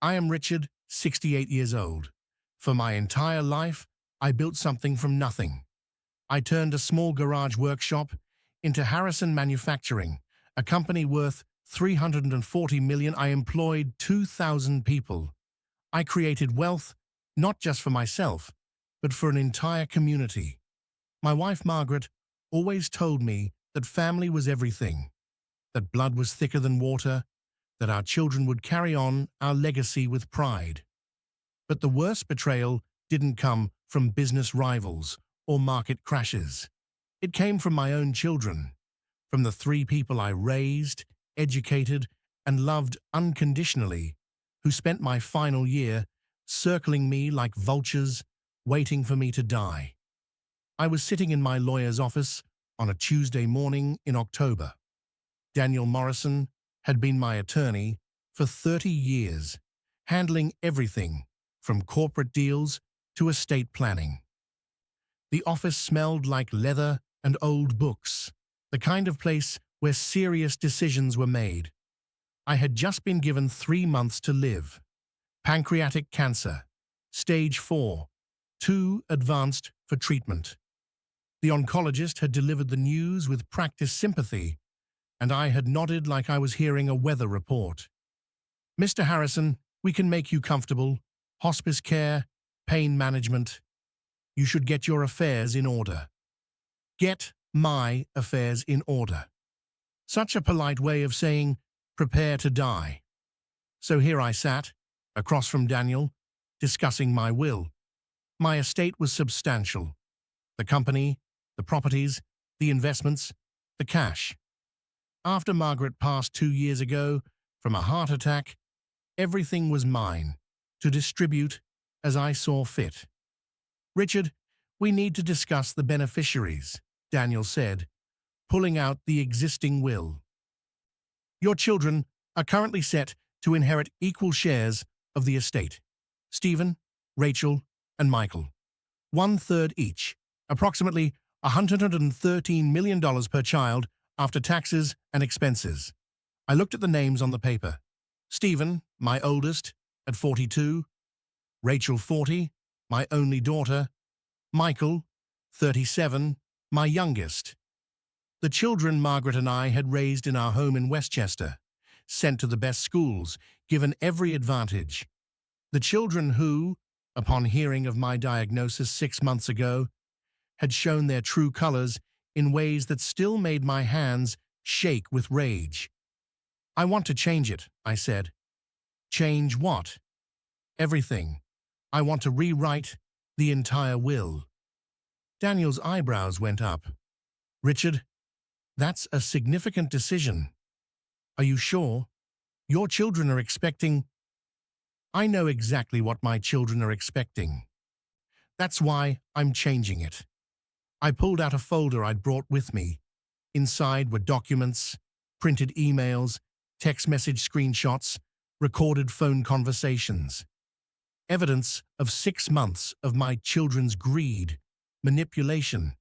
I am Richard, 68 years old. For my entire life, I built something from nothing. I turned a small garage workshop into Harrison Manufacturing, a company worth $340 million. I employed 2,000 people. I created wealth, not just for myself, but for an entire community. My wife, Margaret, always told me that family was everything, that blood was thicker than water, that our children would carry on our legacy with pride. But the worst betrayal didn't come from business rivals or market crashes. It came from my own children, from the 3 people I raised, educated, and loved unconditionally, who spent my final year circling me like vultures, waiting for me to die. I was sitting in my lawyer's office on a Tuesday morning in October. Daniel Morrison had been my attorney for 30 years, handling everything from corporate deals to estate planning. The office smelled like leather and old books, the kind of place where serious decisions were made. I had just been given 3 months to live. Pancreatic cancer, stage 4, too advanced for treatment. The oncologist had delivered the news with practiced sympathy, and I had nodded like I was hearing a weather report. Mr. Harrison, we can make you comfortable. Hospice care, pain management. You should get your affairs in order. Get my affairs in order. Such a polite way of saying, prepare to die. So here I sat, across from Daniel, discussing my will. My estate was substantial. The company, the properties, the investments, the cash. After Margaret passed 2 years ago from a heart attack, everything was mine, to distribute as I saw fit. Richard, we need to discuss the beneficiaries, Daniel said, pulling out the existing will. Your children are currently set to inherit equal shares of the estate. Stephen, Rachel, and Michael. 1/3 each, approximately $113 million per child after taxes and expenses. I looked at the names on the paper. Stephen, my oldest, at 42. Rachel, 40, my only daughter. Michael, 37, my youngest. The children Margaret and I had raised in our home in Westchester, sent to the best schools, given every advantage. The children who, upon hearing of my diagnosis 6 months ago, had shown their true colors in ways that still made my hands shake with rage. I want to change it, I said. Change what? Everything. I want to rewrite the entire will. Daniel's eyebrows went up. Richard, that's a significant decision. Are you sure? Your children are expecting... I know exactly what my children are expecting. That's why I'm changing it. I pulled out a folder I'd brought with me. Inside were documents, printed emails, text message screenshots, recorded phone conversations. Evidence of 6 months of my children's greed, manipulation,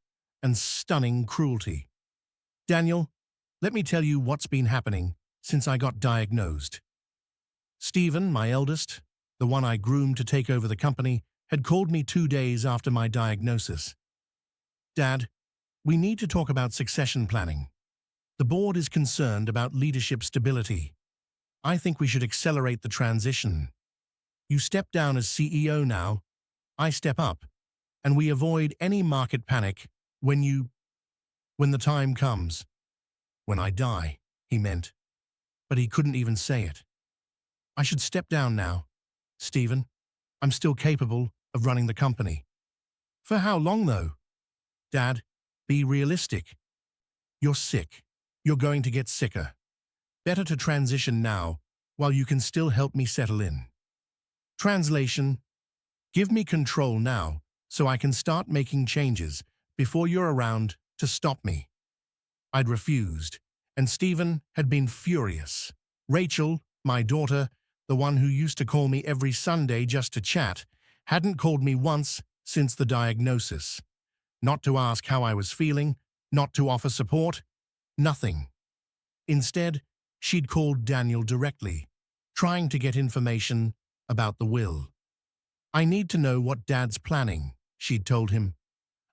and stunning cruelty. Daniel, let me tell you what's been happening since I got diagnosed. Stephen, my eldest, the one I groomed to take over the company, had called me 2 days after my diagnosis. Dad, we need to talk about succession planning. The board is concerned about leadership stability. I think we should accelerate the transition. You step down as CEO now, I step up, and we avoid any market panic when the time comes. When I die, he meant, but he couldn't even say it. I should step down now. Stephen, I'm still capable of running the company. For how long, though? Dad, be realistic. You're sick. You're going to get sicker. Better to transition now while you can still help me settle in. Translation: give me control now so I can start making changes before you're around to stop me. I'd refused, and Stephen had been furious. Rachel, my daughter, the one who used to call me every Sunday just to chat, hadn't called me once since the diagnosis. Not to ask how I was feeling, not to offer support, nothing. Instead, she'd called Daniel directly, trying to get information about the will. I need to know what Dad's planning, she'd told him.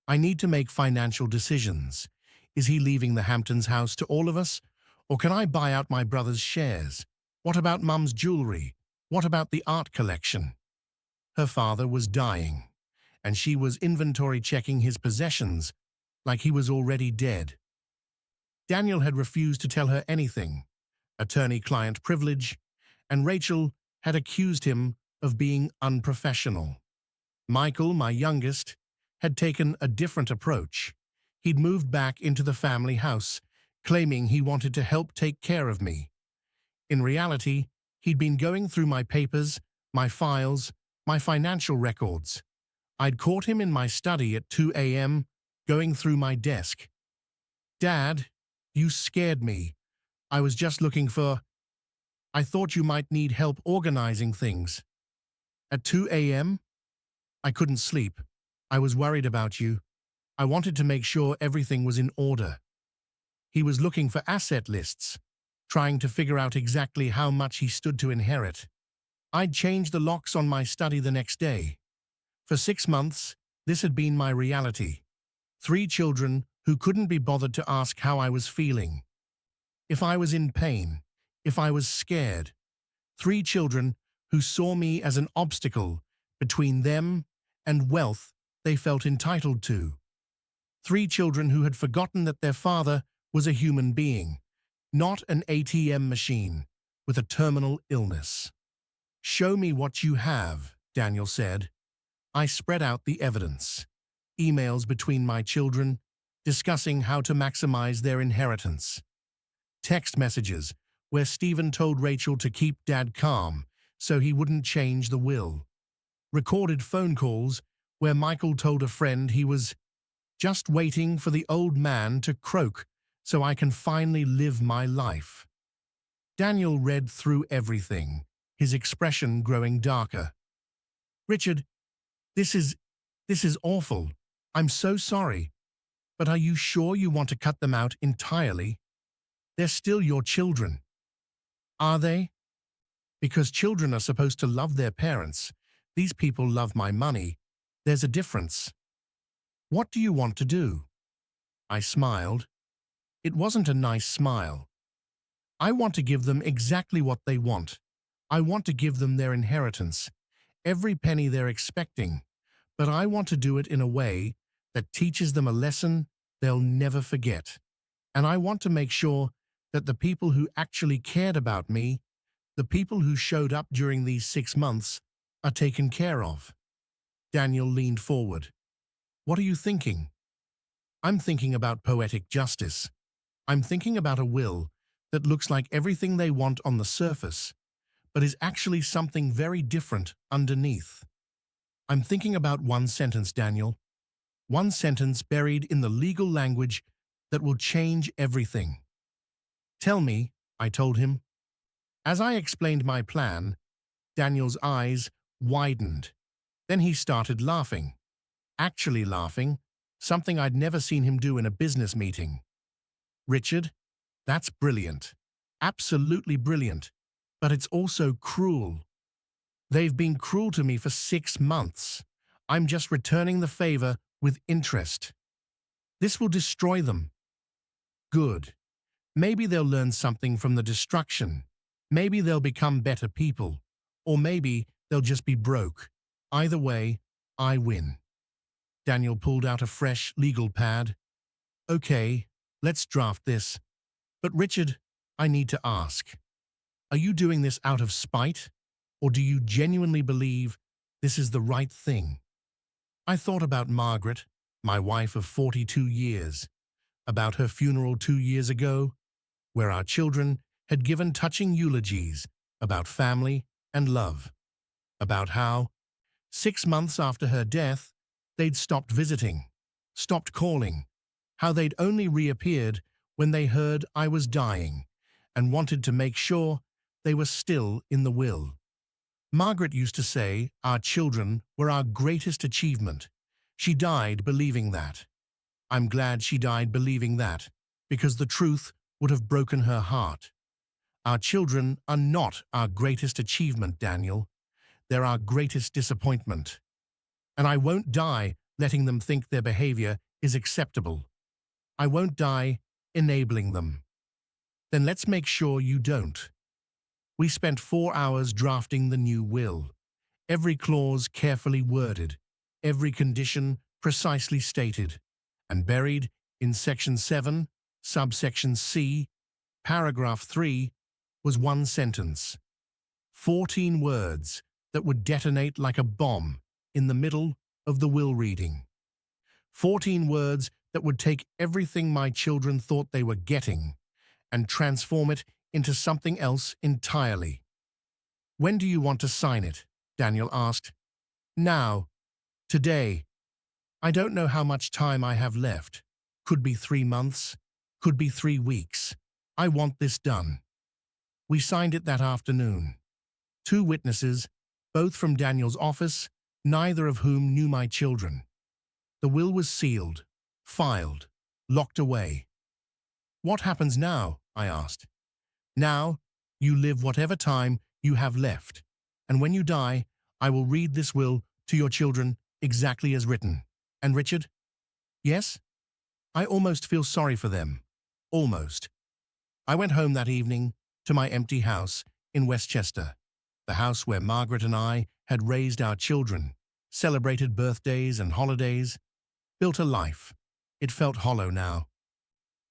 I need to make financial decisions. Is he leaving the Hamptons house to all of us? Or can I buy out my brother's shares? What about Mum's jewelry? What about the art collection? Her father was dying, and she was inventory checking his possessions like he was already dead. Daniel had refused to tell her anything, attorney-client privilege, and Rachel had accused him of being unprofessional. Michael, my youngest, had taken a different approach. He'd moved back into the family house, claiming he wanted to help take care of me. In reality, he'd been going through my papers, my files, my financial records. I'd caught him in my study at 2 a.m., going through my desk. Dad, you scared me. I was just looking for... I thought you might need help organizing things. At 2 a.m.? I couldn't sleep. I was worried about you. I wanted to make sure everything was in order. He was looking for asset lists, trying to figure out exactly how much he stood to inherit. I'd changed the locks on my study the next day. For 6 months, this had been my reality. 3 children who couldn't be bothered to ask how I was feeling. If I was in pain, if I was scared. 3 children who saw me as an obstacle between them and wealth they felt entitled to. 3 children who had forgotten that their father was a human being, not an ATM machine with a terminal illness. Show me what you have, Daniel said. I spread out the evidence. Emails between my children, discussing how to maximize their inheritance. Text messages where Stephen told Rachel to keep Dad calm so he wouldn't change the will. Recorded phone calls where Michael told a friend he was just waiting for the old man to croak so I can finally live my life. Daniel read through everything, his expression growing darker. Richard, this is awful. I'm so sorry. But are you sure you want to cut them out entirely? They're still your children. Are they? Because children are supposed to love their parents. These people love my money. There's a difference. What do you want to do? I smiled. It wasn't a nice smile. I want to give them exactly what they want. I want to give them their inheritance, every penny they're expecting, but I want to do it in a way that teaches them a lesson they'll never forget. And I want to make sure that the people who actually cared about me, the people who showed up during these 6 months, are taken care of. Daniel leaned forward. What are you thinking? I'm thinking about poetic justice. I'm thinking about a will that looks like everything they want on the surface, but is actually something very different underneath. I'm thinking about one sentence, Daniel. One sentence buried in the legal language that will change everything. Tell me, I told him. As I explained my plan, Daniel's eyes widened. Then he started laughing. Actually laughing, something I'd never seen him do in a business meeting. Richard, that's brilliant. Absolutely brilliant. But it's also cruel. They've been cruel to me for 6 months. I'm just returning the favor with interest. This will destroy them. Good. Maybe they'll learn something from the destruction. Maybe they'll become better people. Or maybe they'll just be broke. Either way, I win. Daniel pulled out a fresh legal pad. Okay, let's draft this. But Richard, I need to ask. Are you doing this out of spite? Or do you genuinely believe this is the right thing? I thought about Margaret, my wife of 42 years, about her funeral 2 years ago, where our children had given touching eulogies about family and love, about how, 6 months after her death, they'd stopped visiting, stopped calling, how they'd only reappeared when they heard I was dying and wanted to make sure they were still in the will. Margaret used to say our children were our greatest achievement. She died believing that. I'm glad she died believing that, because the truth would have broken her heart. Our children are not our greatest achievement, Daniel. they're our greatest disappointment. And I won't die letting them think their behavior is acceptable. I won't die enabling them. Then let's make sure you don't. We spent 4 hours drafting the new will. Every clause carefully worded, every condition precisely stated, and buried in Section 7, subsection C, paragraph 3, was one sentence. 14 words that would detonate like a bomb in the middle of the will reading. 14 words that would take everything my children thought they were getting and transform it into something else entirely. "When do you want to sign it?" Daniel asked. "Now. Today. I don't know how much time I have left. Could be 3 months. Could be 3 weeks. I want this done." We signed it that afternoon. 2 witnesses, both from Daniel's office, neither of whom knew my children. The will was sealed, filed, locked away. "What happens now?" I asked. "Now, you live whatever time you have left, and when you die, I will read this will to your children exactly as written. And Richard?" "Yes?" I almost feel sorry for them. Almost. I went home that evening to my empty house in Westchester, the house where Margaret and I had raised our children, celebrated birthdays and holidays, built a life. It felt hollow now,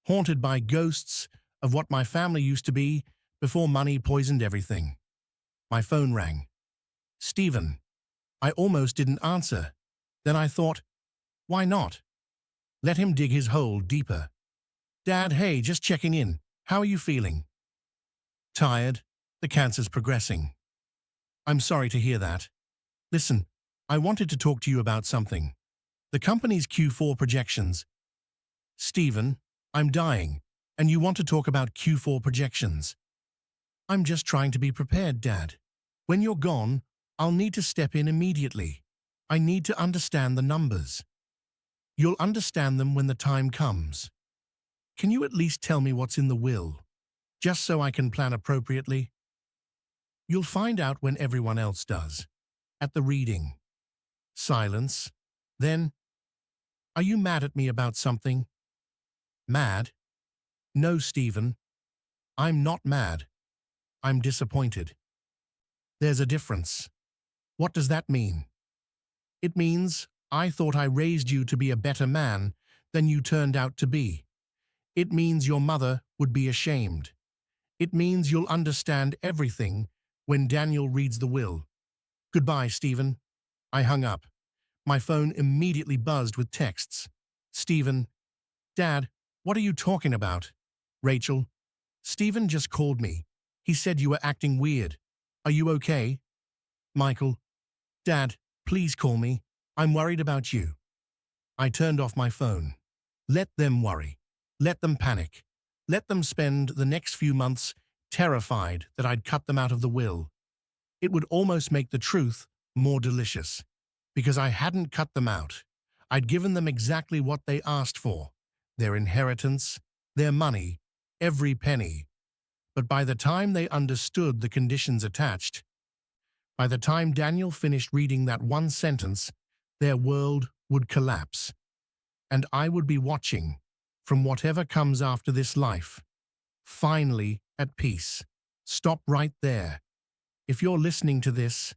haunted by ghosts of what my family used to be before money poisoned everything. My phone rang. "Stephen." I almost didn't answer. Then I thought, why not? Let him dig his hole deeper. "Dad, hey, just checking in. How are you feeling?" "Tired. The cancer's progressing." "I'm sorry to hear that. Listen, I wanted to talk to you about something. The company's Q4 projections." "Stephen, I'm dying, and you want to talk about Q4 projections." "I'm just trying to be prepared, Dad. When you're gone, I'll need to step in immediately. I need to understand the numbers. You'll understand them when the time comes. Can you at least tell me what's in the will, just so I can plan appropriately?" "You'll find out when everyone else does. At the reading." Silence. Then, "Are you mad at me about something?" "Mad? No, Stephen. I'm not mad. I'm disappointed." "There's a difference." "What does that mean?" "It means I thought I raised you to be a better man than you turned out to be. It means your mother would be ashamed. It means you'll understand everything when Daniel reads the will." "Goodbye, Stephen." I hung up. My phone immediately buzzed with texts. "Stephen." "Dad, what are you talking about?" "Rachel." "Stephen just called me. He said you were acting weird. Are you okay?" "Michael." "Dad, please call me. I'm worried about you." I turned off my phone. Let them worry. Let them panic. Let them spend the next few months terrified that I'd cut them out of the will. It would almost make the truth more delicious, because I hadn't cut them out. I'd given them exactly what they asked for, their inheritance, their money, every penny. But by the time they understood the conditions attached, by the time Daniel finished reading that one sentence, their world would collapse. And I would be watching from whatever comes after this life, finally at peace. Stop right there. If you're listening to this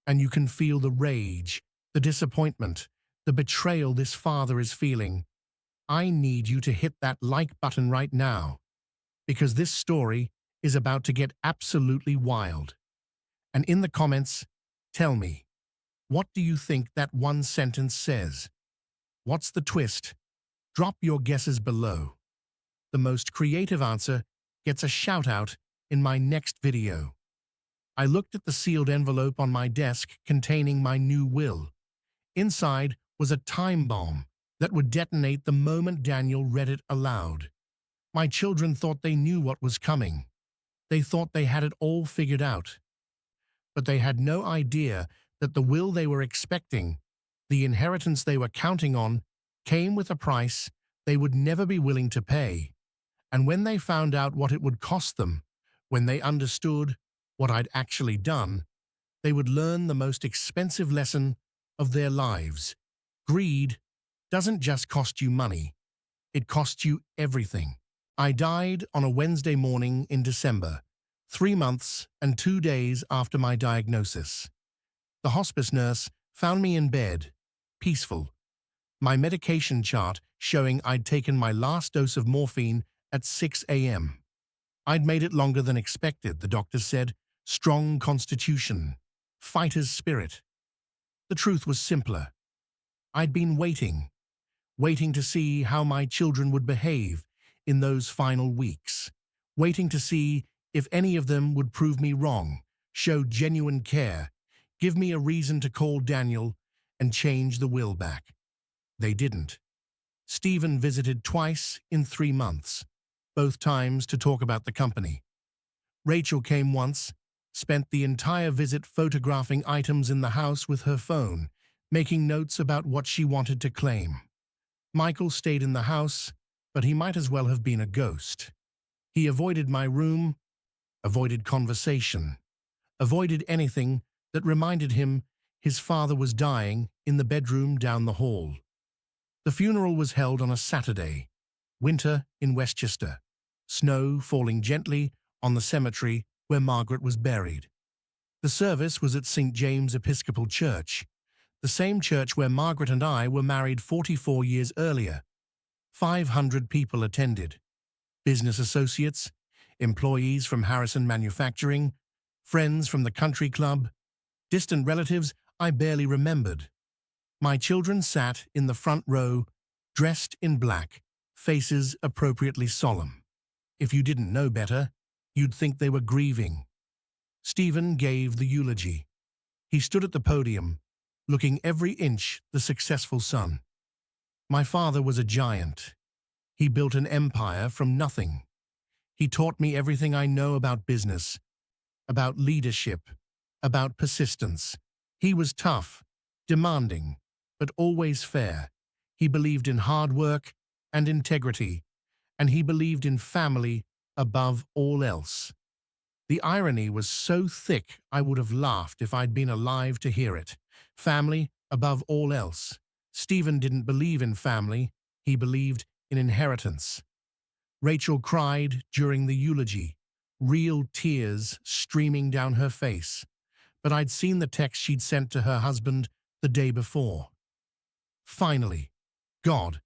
and you can feel the rage, the disappointment, the betrayal this father is feeling, I need you to hit that like button right now, because this story is about to get absolutely wild. And in the comments, tell me, what do you think that one sentence says? What's the twist? Drop your guesses below. The most creative answer gets a shout out in my next video. I looked at the sealed envelope on my desk containing my new will. Inside was a time bomb that would detonate the moment Daniel read it aloud. My children thought they knew what was coming. They thought they had it all figured out. But they had no idea that the will they were expecting, the inheritance they were counting on, came with a price they would never be willing to pay. And when they found out what it would cost them, when they understood what I'd actually done, They would learn the most expensive lesson of their lives. Greed doesn't just cost you money, it costs you everything. I died on a Wednesday morning in December, 3 months and 2 days after my diagnosis. The hospice nurse found me in bed, peaceful, my medication chart showing I'd taken my last dose of morphine at 6 a.m. I'd made it longer than expected, the doctor said. Strong constitution, fighter's spirit. The truth was simpler. I'd been waiting to see how my children would behave in those final weeks, waiting to see if any of them would prove me wrong, show genuine care, give me a reason to call Daniel and change the will back. They didn't. Stephen visited twice in 3 months, both times to talk about the company. Rachel came once, spent the entire visit photographing items in the house with her phone, making notes about what she wanted to claim. Michael stayed in the house, but he might as well have been a ghost. He avoided my room, avoided conversation, avoided anything that reminded him his father was dying in the bedroom down the hall. The funeral was held on a Saturday, winter in Westchester, snow falling gently on the cemetery where Margaret was buried. The service was at St. James Episcopal Church, the same church where Margaret and I were married 44 years earlier. 500 people attended. Business associates, employees from Harrison Manufacturing, friends from the country club, distant relatives I barely remembered. My children sat in the front row, dressed in black, faces appropriately solemn. If you didn't know better, you'd think they were grieving. Stephen gave the eulogy. He stood at the podium, looking every inch the successful son. My father was a giant. He built an empire from nothing. He taught me everything I know about business, about leadership, about persistence. He was tough, demanding, but always fair. He believed in hard work and integrity, and he believed in family above all else. The irony was so thick I would have laughed if I'd been alive to hear it. Family above all else. Stephen didn't believe in family, he believed in inheritance. Rachel cried during the eulogy, real tears streaming down her face, but I'd seen the text she'd sent to her husband the day before. Finally, God,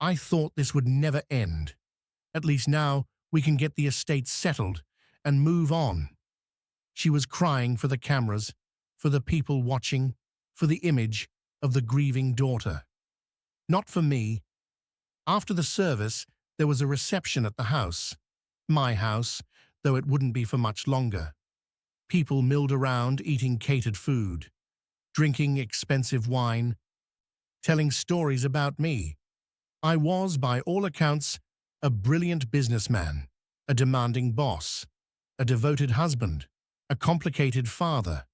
I thought this would never end. At least now we can get the estate settled and move on. She was crying for the cameras, for the people watching, for the image of the grieving daughter. Not for me. After the service, there was a reception at the house. My house, though it wouldn't be for much longer. People milled around eating catered food, drinking expensive wine, telling stories about me. I was, by all accounts, a brilliant businessman, a demanding boss, a devoted husband, a complicated father.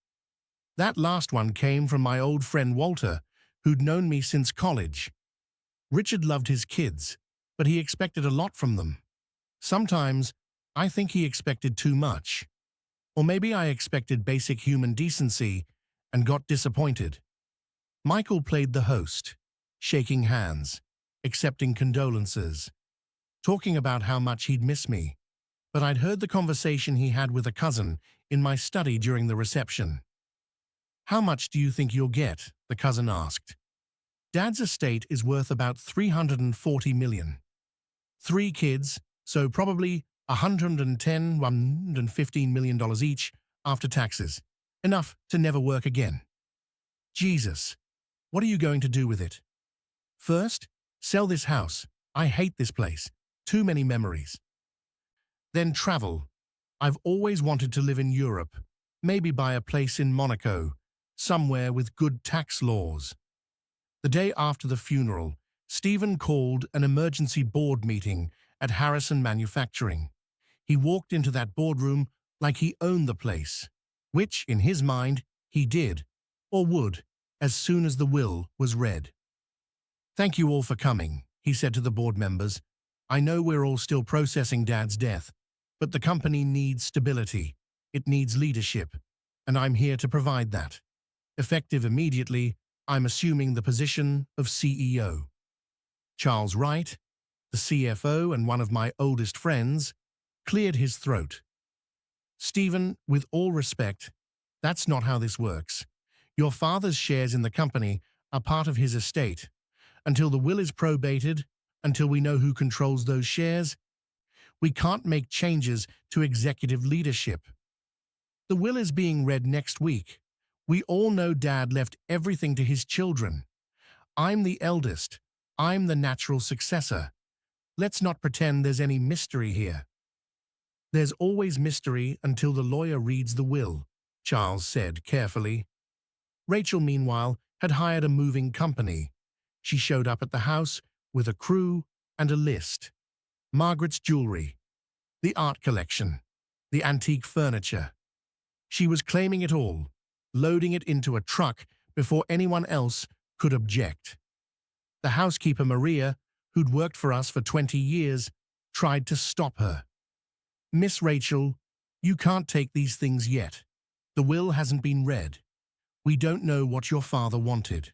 That last one came from my old friend Walter, who'd known me since college. Richard loved his kids, but he expected a lot from them. Sometimes, I think he expected too much. Or maybe I expected basic human decency and got disappointed. Michael played the host, shaking hands, accepting condolences, talking about how much he'd miss me. But I'd heard the conversation he had with a cousin in my study during the reception. "How much do you think you'll get?" the cousin asked. "Dad's estate is worth about $340 million. 3 kids, so probably $115 million each after taxes. Enough to never work again." Jesus, what are you going to do with it? "First, sell this house. I hate this place. Too many memories. Then travel. I've always wanted to live in Europe, maybe buy a place in Monaco, somewhere with good tax laws." The day after the funeral, Stephen called an emergency board meeting at Harrison Manufacturing. He walked into that boardroom like he owned the place, which, in his mind, he did, or would, as soon as the will was read. "Thank you all for coming," he said to the board members. "I know we're all still processing Dad's death, but the company needs stability. It needs leadership. and I'm here to provide that. Effective immediately, I'm assuming the position of CEO. Charles Wright, the CFO and one of my oldest friends, cleared his throat. Stephen, with all respect, that's not how this works. Your father's shares in the company are part of his estate. Until the will is probated, until we know who controls those shares, we can't make changes to executive leadership. The will is being read next week. We all know Dad left everything to his children. I'm the eldest. I'm the natural successor. Let's not pretend there's any mystery here. There's always mystery until the lawyer reads the will, Charles said carefully. Rachel, meanwhile, had hired a moving company. She showed up at the house with a crew and a list. Margaret's jewelry, the art collection, the antique furniture. She was claiming it all, loading it into a truck before anyone else could object. The housekeeper, Maria, who'd worked for us for 20 years, tried to stop her. Miss Rachel, you can't take these things yet. The will hasn't been read. We don't know what your father wanted.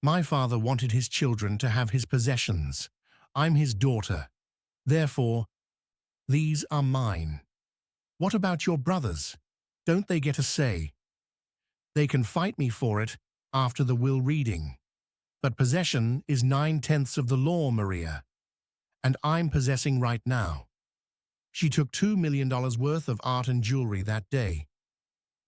My father wanted his children to have his possessions. I'm his daughter. Therefore, these are mine. What about your brothers? Don't they get a say? They can fight me for it after the will reading. But possession is 9/10 of the law, Maria. And I'm possessing right now. She took $2 million worth of art and jewelry that day.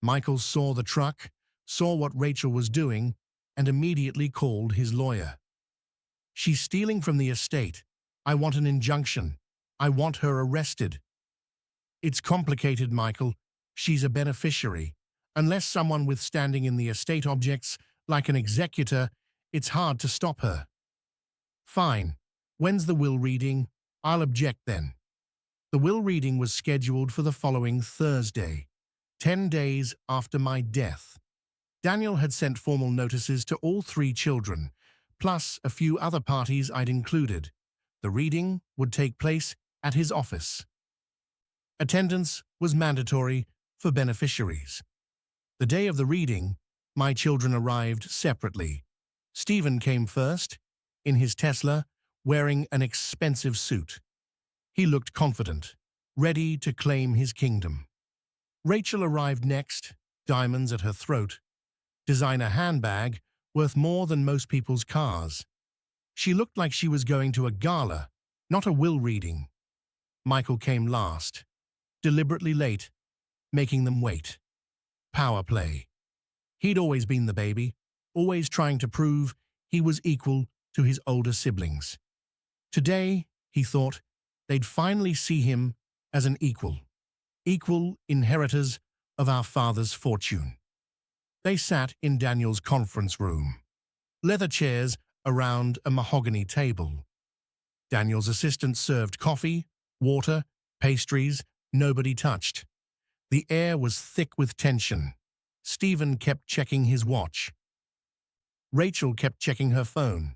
Michael saw the truck, saw what Rachel was doing, and immediately called his lawyer. She's stealing from the estate. I want an injunction. I want her arrested. It's complicated, Michael. She's a beneficiary. Unless someone with standing in the estate objects, like an executor, it's hard to stop her. Fine. When's the will reading? I'll object then. The will reading was scheduled for the following Thursday, 10 days after my death. Daniel had sent formal notices to all 3 children, plus a few other parties I'd included. The reading would take place at his office. Attendance was mandatory for beneficiaries. The day of the reading, my children arrived separately. Stephen came first, in his Tesla, wearing an expensive suit. He looked confident, ready to claim his kingdom. Rachel arrived next, diamonds at her throat, designer handbag worth more than most people's cars. She looked like she was going to a gala, not a will reading. Michael came last, deliberately late, making them wait. Power play. He'd always been the baby, always trying to prove he was equal to his older siblings. Today, he thought, they'd finally see him as an equal inheritors of our father's fortune. They sat in Daniel's conference room, leather chairs around a mahogany table. Daniel's assistant served coffee, water, pastries, nobody touched. The air was thick with tension. Stephen kept checking his watch. Rachel kept checking her phone.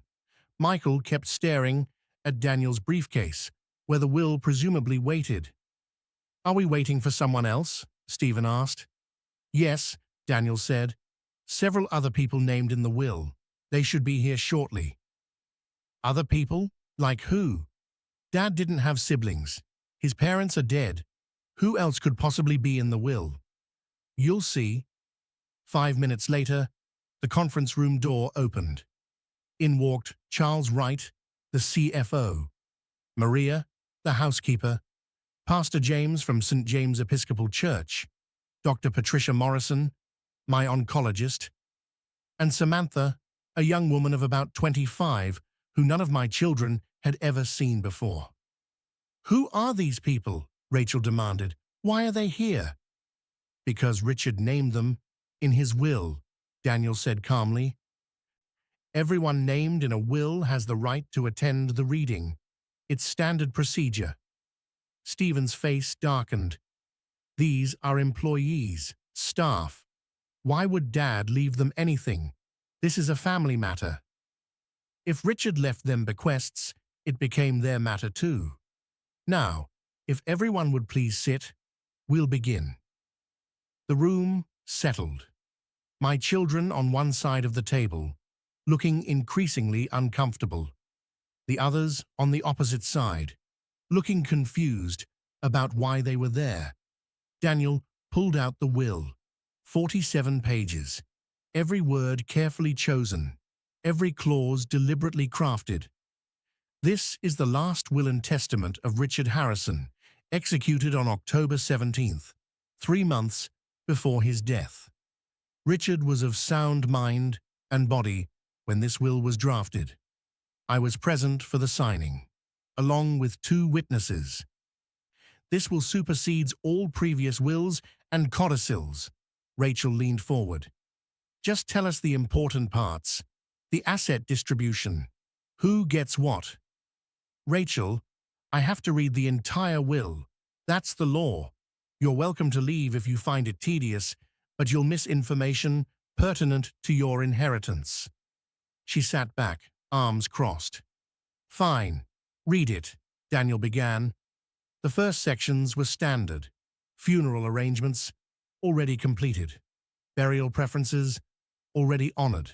Michael kept staring at Daniel's briefcase, where the will presumably waited. Are we waiting for someone else? Stephen asked. Yes, Daniel said. Several other people named in the will. They should be here shortly. Other people? Like who? Dad didn't have siblings. His parents are dead. Who else could possibly be in the will? You'll see. 5 minutes later, the conference room door opened. In walked Charles Wright, the CFO, Maria, the housekeeper, Pastor James from St. James Episcopal Church, Dr. Patricia Morrison, my oncologist, and Samantha, a young woman of about 25 who none of my children had ever seen before. Who are these people? Rachel demanded. Why are they here? Because Richard named them in his will, Daniel said calmly. Everyone named in a will has the right to attend the reading. It's standard procedure. Stephen's face darkened. These are employees, staff. Why would Dad leave them anything? This is a family matter. If Richard left them bequests, it became their matter too. Now, if everyone would please sit, we'll begin. The room settled. My children on one side of the table, looking increasingly uncomfortable. The others on the opposite side, looking confused about why they were there. Daniel pulled out the will. 47 pages. Every word carefully chosen. Every clause deliberately crafted. This is the last will and testament of Richard Harrison, executed on October 17th, 3 months before his death. Richard was of sound mind and body when this will was drafted. I was present for the signing, along with 2 witnesses. This will supersedes all previous wills and codicils. Rachel leaned forward. Just tell us the important parts. The asset distribution. Who gets what? Rachel, I have to read the entire will. That's the law. You're welcome to leave if you find it tedious, but you'll miss information pertinent to your inheritance. She sat back, arms crossed. Fine. Read it, Daniel began. The first sections were standard. Funeral arrangements, already completed. Burial preferences, already honored.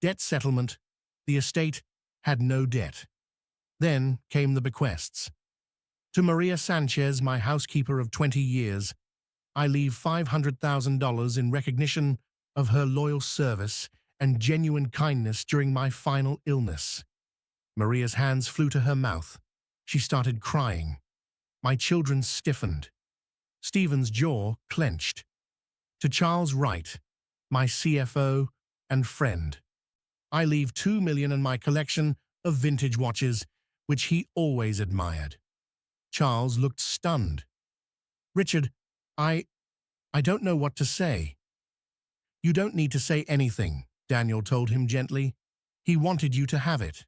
Debt settlement, the estate had no debt. Then came the bequests. To Maria Sanchez, my housekeeper of 20 years, I leave $500,000 in recognition of her loyal service and genuine kindness during my final illness. Maria's hands flew to her mouth. She started crying. My children stiffened. Stephen's jaw clenched. To Charles Wright, my CFO and friend, I leave $2 million in my collection of vintage watches, which he always admired. Charles looked stunned. Richard, I don't know what to say. You don't need to say anything, Daniel told him gently. He wanted you to have it.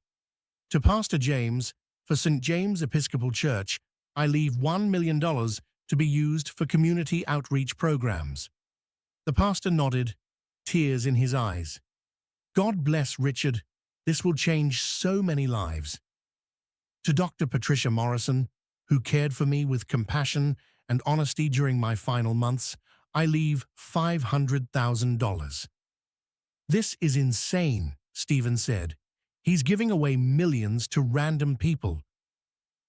To Pastor James, for St. James Episcopal Church, I leave $1 million to be used for community outreach programs. The pastor nodded, tears in his eyes. God bless Richard. This will change so many lives. To Dr. Patricia Morrison, who cared for me with compassion and honesty during my final months, I leave $500,000. This is insane, Stephen said. He's giving away millions to random people.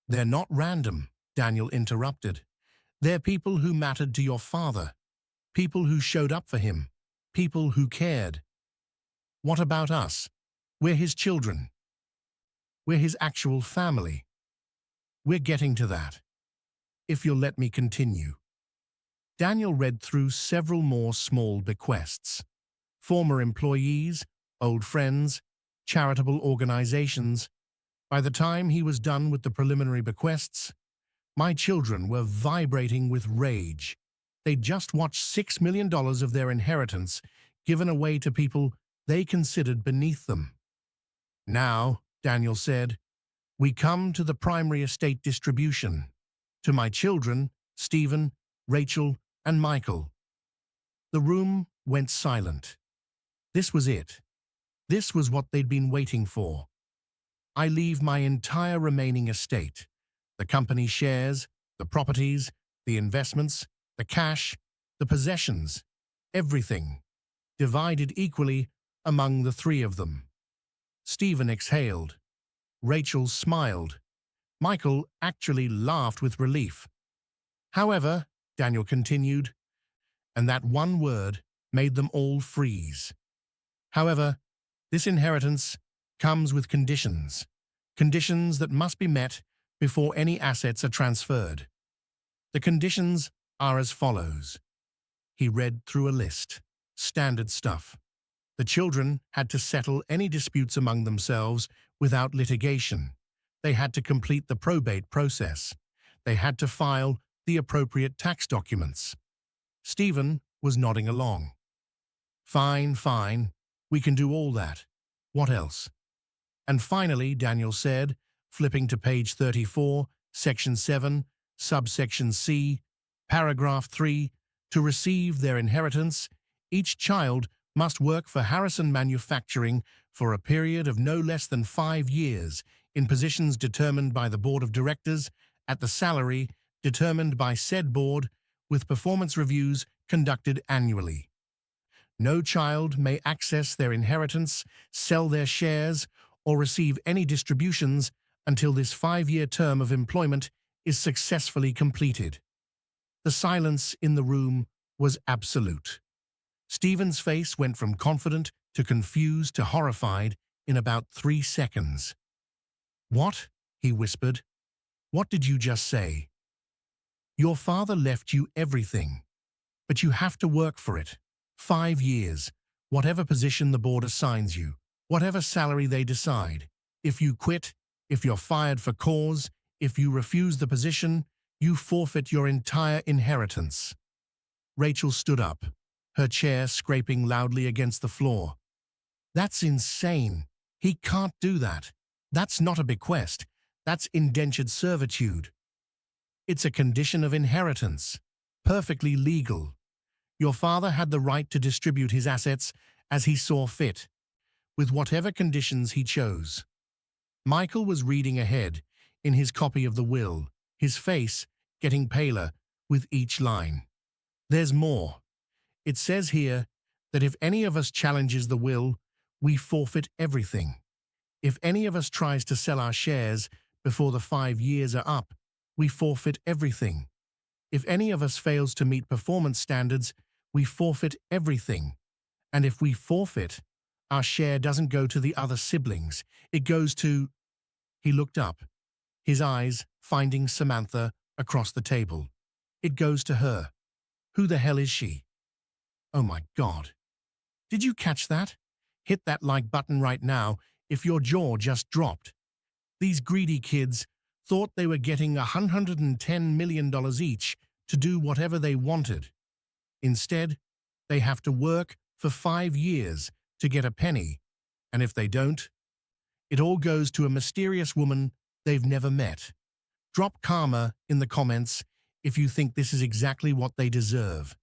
They're not random, Daniel interrupted. They're people who mattered to your father, people who showed up for him, people who cared. What about us? We're his children. We're his actual family. We're getting to that. If you'll let me continue. Daniel read through several more small bequests. Former employees, old friends, charitable organizations. By the time he was done with the preliminary bequests, my children were vibrating with rage. They'd just watched $6 million of their inheritance given away to people they considered beneath them. Now, Daniel said, we come to the primary estate distribution. To my children, Stephen, Rachel, and Michael. The room went silent. This was it. This was what they'd been waiting for. I leave my entire remaining estate, the company shares, the properties, the investments, the cash, the possessions, everything, divided equally among the 3 of them. Stephen exhaled. Rachel smiled. Michael actually laughed with relief. However, Daniel continued, and that one word made them all freeze. However, this inheritance comes with conditions, conditions that must be met before any assets are transferred. The conditions are as follows. He read through a list. Standard stuff. The children had to settle any disputes among themselves without litigation. They had to complete the probate process. They had to file the appropriate tax documents. Stephen was nodding along. Fine, fine. We can do all that. What else? And finally, Daniel said, flipping to page 34, section 7, subsection C, paragraph 3, to receive their inheritance, each child must work for Harrison Manufacturing for a period of no less than 5 years in positions determined by the board of directors at the salary determined by said board with performance reviews conducted annually. No child may access their inheritance, sell their shares, or receive any distributions until this 5-year term of employment is successfully completed. The silence in the room was absolute. Stephen's face went from confident to confused to horrified in about 3 seconds. "What?" he whispered. "What did you just say?" "Your father left you everything, but you have to work for it. 5 years, whatever position the board assigns you, whatever salary they decide. If you quit, if you're fired for cause, if you refuse the position, you forfeit your entire inheritance." Rachel stood up, her chair scraping loudly against the floor. "That's insane. He can't do that. That's not a bequest. That's indentured servitude. It's a condition of inheritance. Perfectly legal. Your father had the right to distribute his assets as he saw fit, with whatever conditions he chose." Michael was reading ahead in his copy of the will, his face getting paler with each line. "There's more. It says here that if any of us challenges the will, we forfeit everything. If any of us tries to sell our shares before the 5 years are up, we forfeit everything. If any of us fails to meet performance standards, we forfeit everything. And if we forfeit, our share doesn't go to the other siblings. It goes to—" He looked up, his eyes finding Samantha across the table. "It goes to her. Who the hell is she?" Oh my God. Did you catch that? Hit that like button right now if your jaw just dropped. These greedy kids thought they were getting $110 million each to do whatever they wanted. Instead, they have to work for 5 years to get a penny, and if they don't, it all goes to a mysterious woman they've never met. Drop karma in the comments if you think this is exactly what they deserve.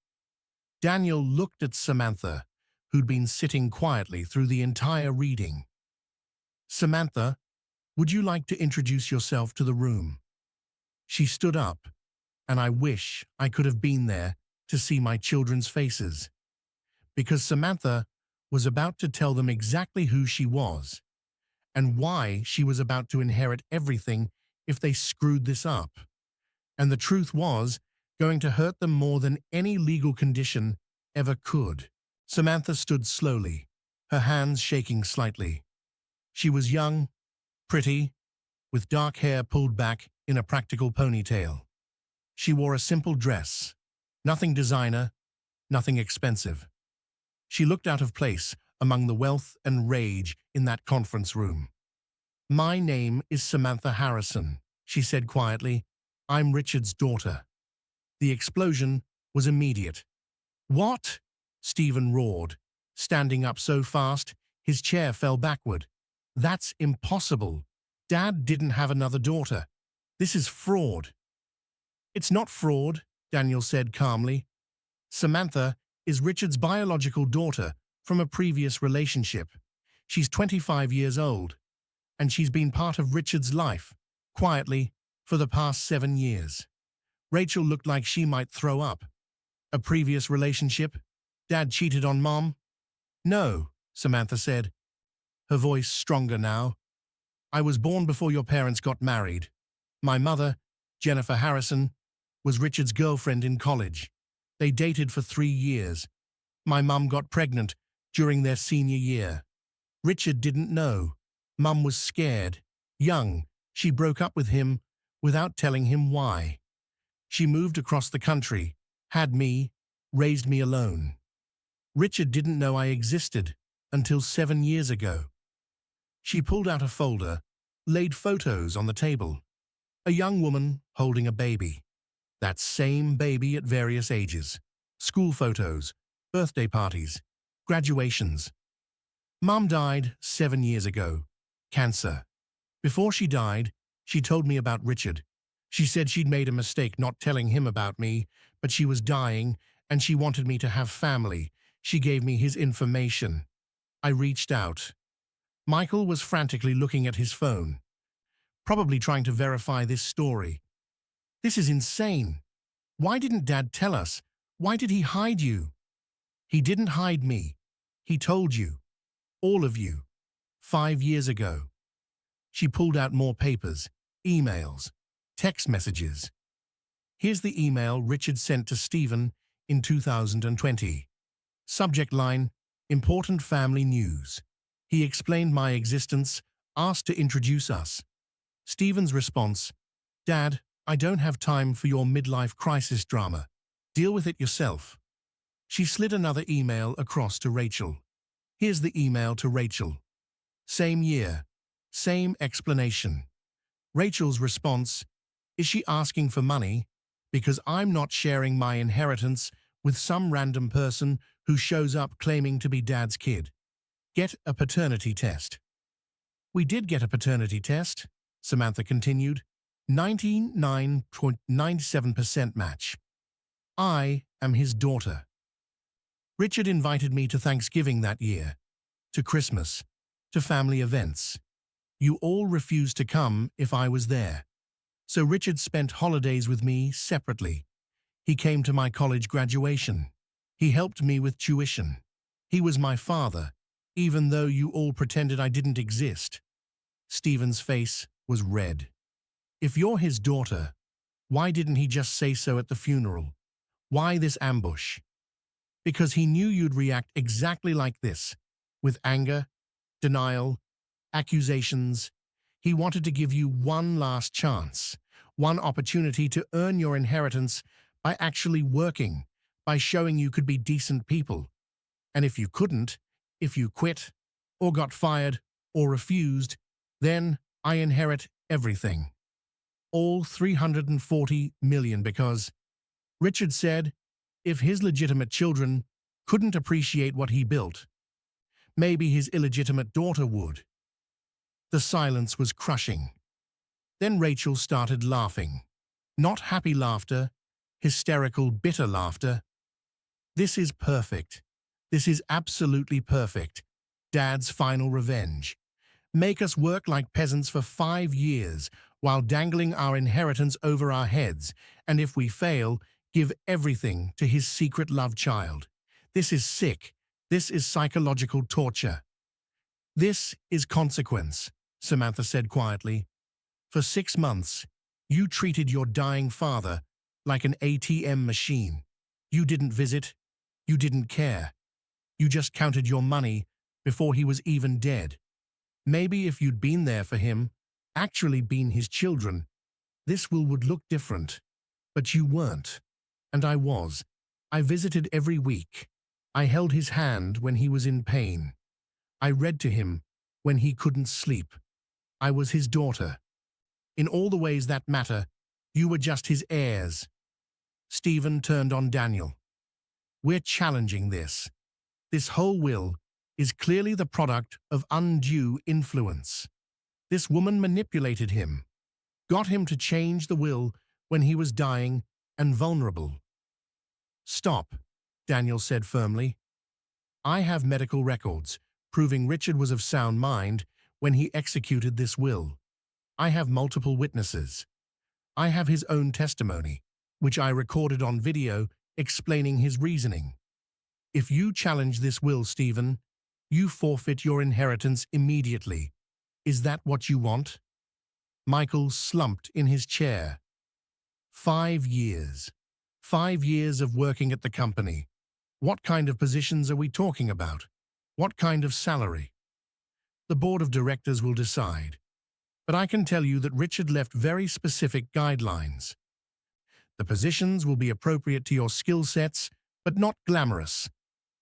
Daniel looked at Samantha, who'd been sitting quietly through the entire reading. "Samantha, would you like to introduce yourself to the room?" She stood up, and I wish I could have been there to see my children's faces, because Samantha was about to tell them exactly who she was and why she was about to inherit everything if they screwed this up. And the truth was going to hurt them more than any legal condition ever could. Samantha stood slowly, her hands shaking slightly. She was young, pretty, with dark hair pulled back in a practical ponytail. She wore a simple dress, nothing designer, nothing expensive. She looked out of place among the wealth and rage in that conference room. "My name is Samantha Harrison," she said quietly. "I'm Richard's daughter." The explosion was immediate. "What?" Stephen roared, standing up so fast his chair fell backward. "That's impossible. Dad didn't have another daughter. This is fraud." "It's not fraud," Daniel said calmly. "Samantha is Richard's biological daughter from a previous relationship. She's 25 years old, and she's been part of Richard's life, quietly, for the past 7 years." Rachel looked like she might throw up. "A previous relationship? Dad cheated on Mom?" "No," Samantha said, her voice stronger now. "I was born before your parents got married. My mother, Jennifer Harrison, was Richard's girlfriend in college. They dated for 3 years. My mum got pregnant during their senior year. Richard didn't know. Mum was scared. Young, she broke up with him without telling him why. She moved across the country, had me, raised me alone. Richard didn't know I existed until 7 years ago." She pulled out a folder, laid photos on the table. A young woman holding a baby. That same baby at various ages. School photos, birthday parties, graduations. "Mom died 7 years ago. Cancer. Before she died, she told me about Richard. She said she'd made a mistake not telling him about me, but she was dying and she wanted me to have family. She gave me his information. I reached out." Michael was frantically looking at his phone, probably trying to verify this story. "This is insane. Why didn't Dad tell us? Why did he hide you?" He didn't hide me. He told you. All of you. 5 years ago. She pulled out more papers, emails, text messages. Here's the email Richard sent to Stephen in 2020. Subject line, important family news. He explained my existence, asked to introduce us. Stephen's response, Dad, I don't have time for your midlife crisis drama. Deal with it yourself. She slid another email across to Rachel. Here's the email to Rachel. Same year, same explanation. Rachel's response, is she asking for money? Because I'm not sharing my inheritance with some random person who shows up claiming to be Dad's kid. Get a paternity test. We did get a paternity test, Samantha continued. 99.97% match. I am his daughter. Richard invited me to Thanksgiving that year, to Christmas, to family events. You all refused to come if I was there. So Richard spent holidays with me separately. He came to my college graduation. He helped me with tuition. He was my father, even though you all pretended I didn't exist. Stephen's face was red. If you're his daughter, why didn't he just say so at the funeral? Why this ambush? Because he knew you'd react exactly like this, with anger, denial, accusations. He wanted to give you one last chance, one opportunity to earn your inheritance by actually working, by showing you could be decent people. And if you couldn't, if you quit, or got fired, or refused, then I inherit everything. All 340 million because, Richard said, if his legitimate children couldn't appreciate what he built, maybe his illegitimate daughter would. The silence was crushing. Then Rachel started laughing. Not happy laughter, hysterical, bitter laughter. This is perfect. This is absolutely perfect. Dad's final revenge. Make us work like peasants for 5 years while dangling our inheritance over our heads, and if we fail, give everything to his secret love child. This is sick. This is psychological torture. This is consequence, Samantha said quietly. For 6 months, you treated your dying father like an ATM machine. You didn't visit. You didn't care. You just counted your money before he was even dead. Maybe if you'd been there for him, actually been his children, this will would look different. But you weren't. And I was. I visited every week. I held his hand when he was in pain. I read to him when he couldn't sleep. I was his daughter. In all the ways that matter, you were just his heirs. Stephen turned on Daniel. We're challenging this. This whole will is clearly the product of undue influence. This woman manipulated him, got him to change the will when he was dying and vulnerable. Stop, Daniel said firmly. I have medical records proving Richard was of sound mind when he executed this will. I have multiple witnesses. I have his own testimony, which I recorded on video explaining his reasoning. If you challenge this will, Stephen, you forfeit your inheritance immediately. Is that what you want? Michael slumped in his chair. 5 years. 5 years of working at the company. What kind of positions are we talking about? What kind of salary? The board of directors will decide. But I can tell you that Richard left very specific guidelines. The positions will be appropriate to your skill sets, but not glamorous.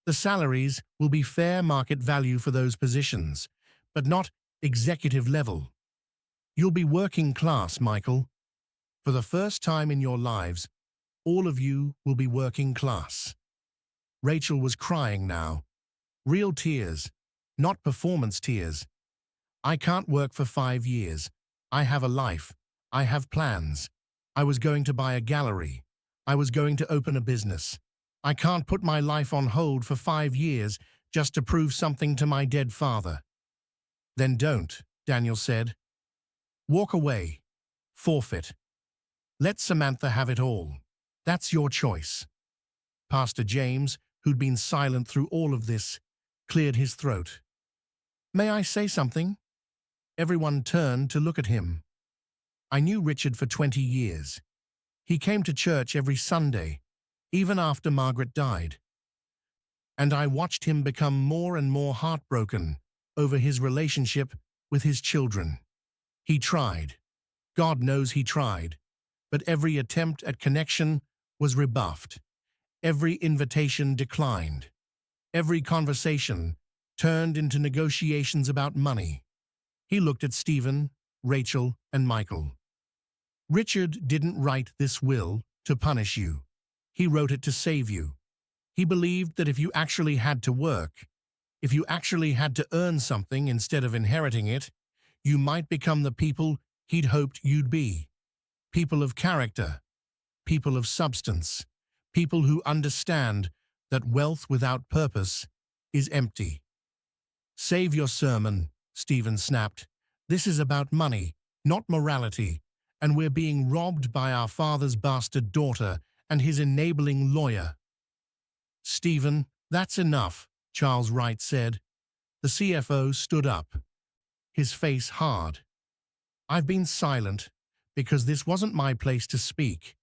The salaries will be fair market value for those positions, but not executive level. You'll be working class, Michael. For the first time in your lives, all of you will be working class. Rachel was crying now. Real tears, not performance tears. I can't work for 5 years. I have a life. I have plans. I was going to buy a gallery. I was going to open a business. I can't put my life on hold for 5 years just to prove something to my dead father. Then don't, Daniel said. Walk away. Forfeit. Let Samantha have it all. That's your choice. Pastor James who'd been silent through all of this, cleared his throat. "May I say something?" Everyone turned to look at him. "I knew Richard for 20 years. He came to church every Sunday, even after Margaret died. And I watched him become more and more heartbroken over his relationship with his children. He tried. God knows he tried. But every attempt at connection was rebuffed. Every invitation declined. Every conversation turned into negotiations about money." He looked at Stephen, Rachel, and Michael. "Richard didn't write this will to punish you. He wrote it to save you. He believed that if you actually had to work, if you actually had to earn something instead of inheriting it, you might become the people he'd hoped you'd be. People of character, people of substance, people who understand that wealth without purpose is empty." "Save your sermon," Stephen snapped. "This is about money, not morality, and we're being robbed by our father's bastard daughter and his enabling lawyer." "Stephen, that's enough," Charles Wright said. The CFO stood up, his face hard. "I've been silent because this wasn't my place to speak,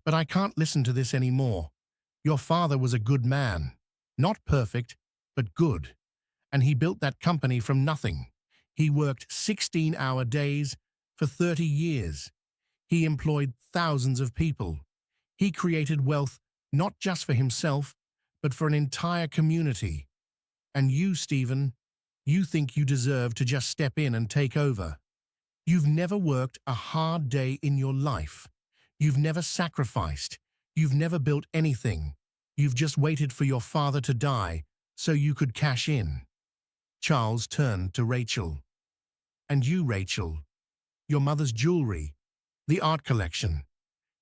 but I can't listen to this anymore. Your father was a good man. Not perfect, but good. And he built that company from nothing. He worked 16-hour days for 30 years. He employed thousands of people. He created wealth not just for himself, but for an entire community. And you, Stephen, you think you deserve to just step in and take over. You've never worked a hard day in your life. You've never sacrificed. You've never built anything. You've just waited for your father to die so you could cash in." Charles turned to Rachel. "And you, Rachel, your mother's jewelry, the art collection.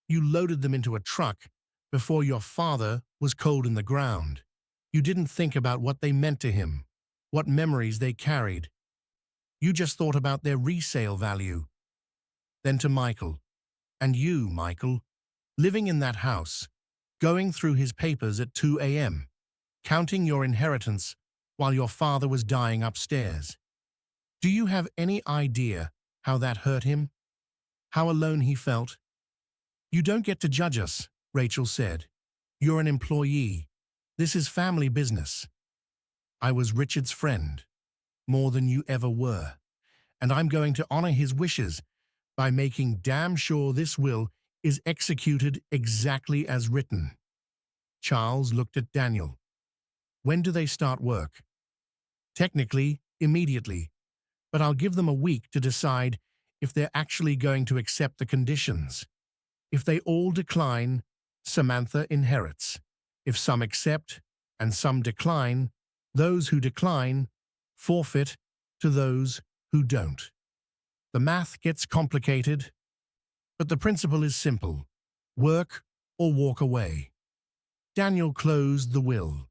You loaded them into a truck before your father was cold in the ground. You didn't think about what they meant to him, what memories they carried. You just thought about their resale value." Then to Michael. "And you, Michael, living in that house, going through his papers at 2 a.m., counting your inheritance while your father was dying upstairs. Do you have any idea how that hurt him? How alone he felt?" "You don't get to judge us," Rachel said. "You're an employee. This is family business. I was Richard's friend, more than you ever were, and I'm going to honor his wishes by making damn sure this will is executed exactly as written." Charles looked at Daniel. "When do they start work?" "Technically, immediately, but I'll give them a week to decide if they're actually going to accept the conditions. If they all decline, Samantha inherits. If some accept and some decline, those who decline forfeit to those who don't. The math gets complicated, but the principle is simple: work or walk away." Daniel closed the will.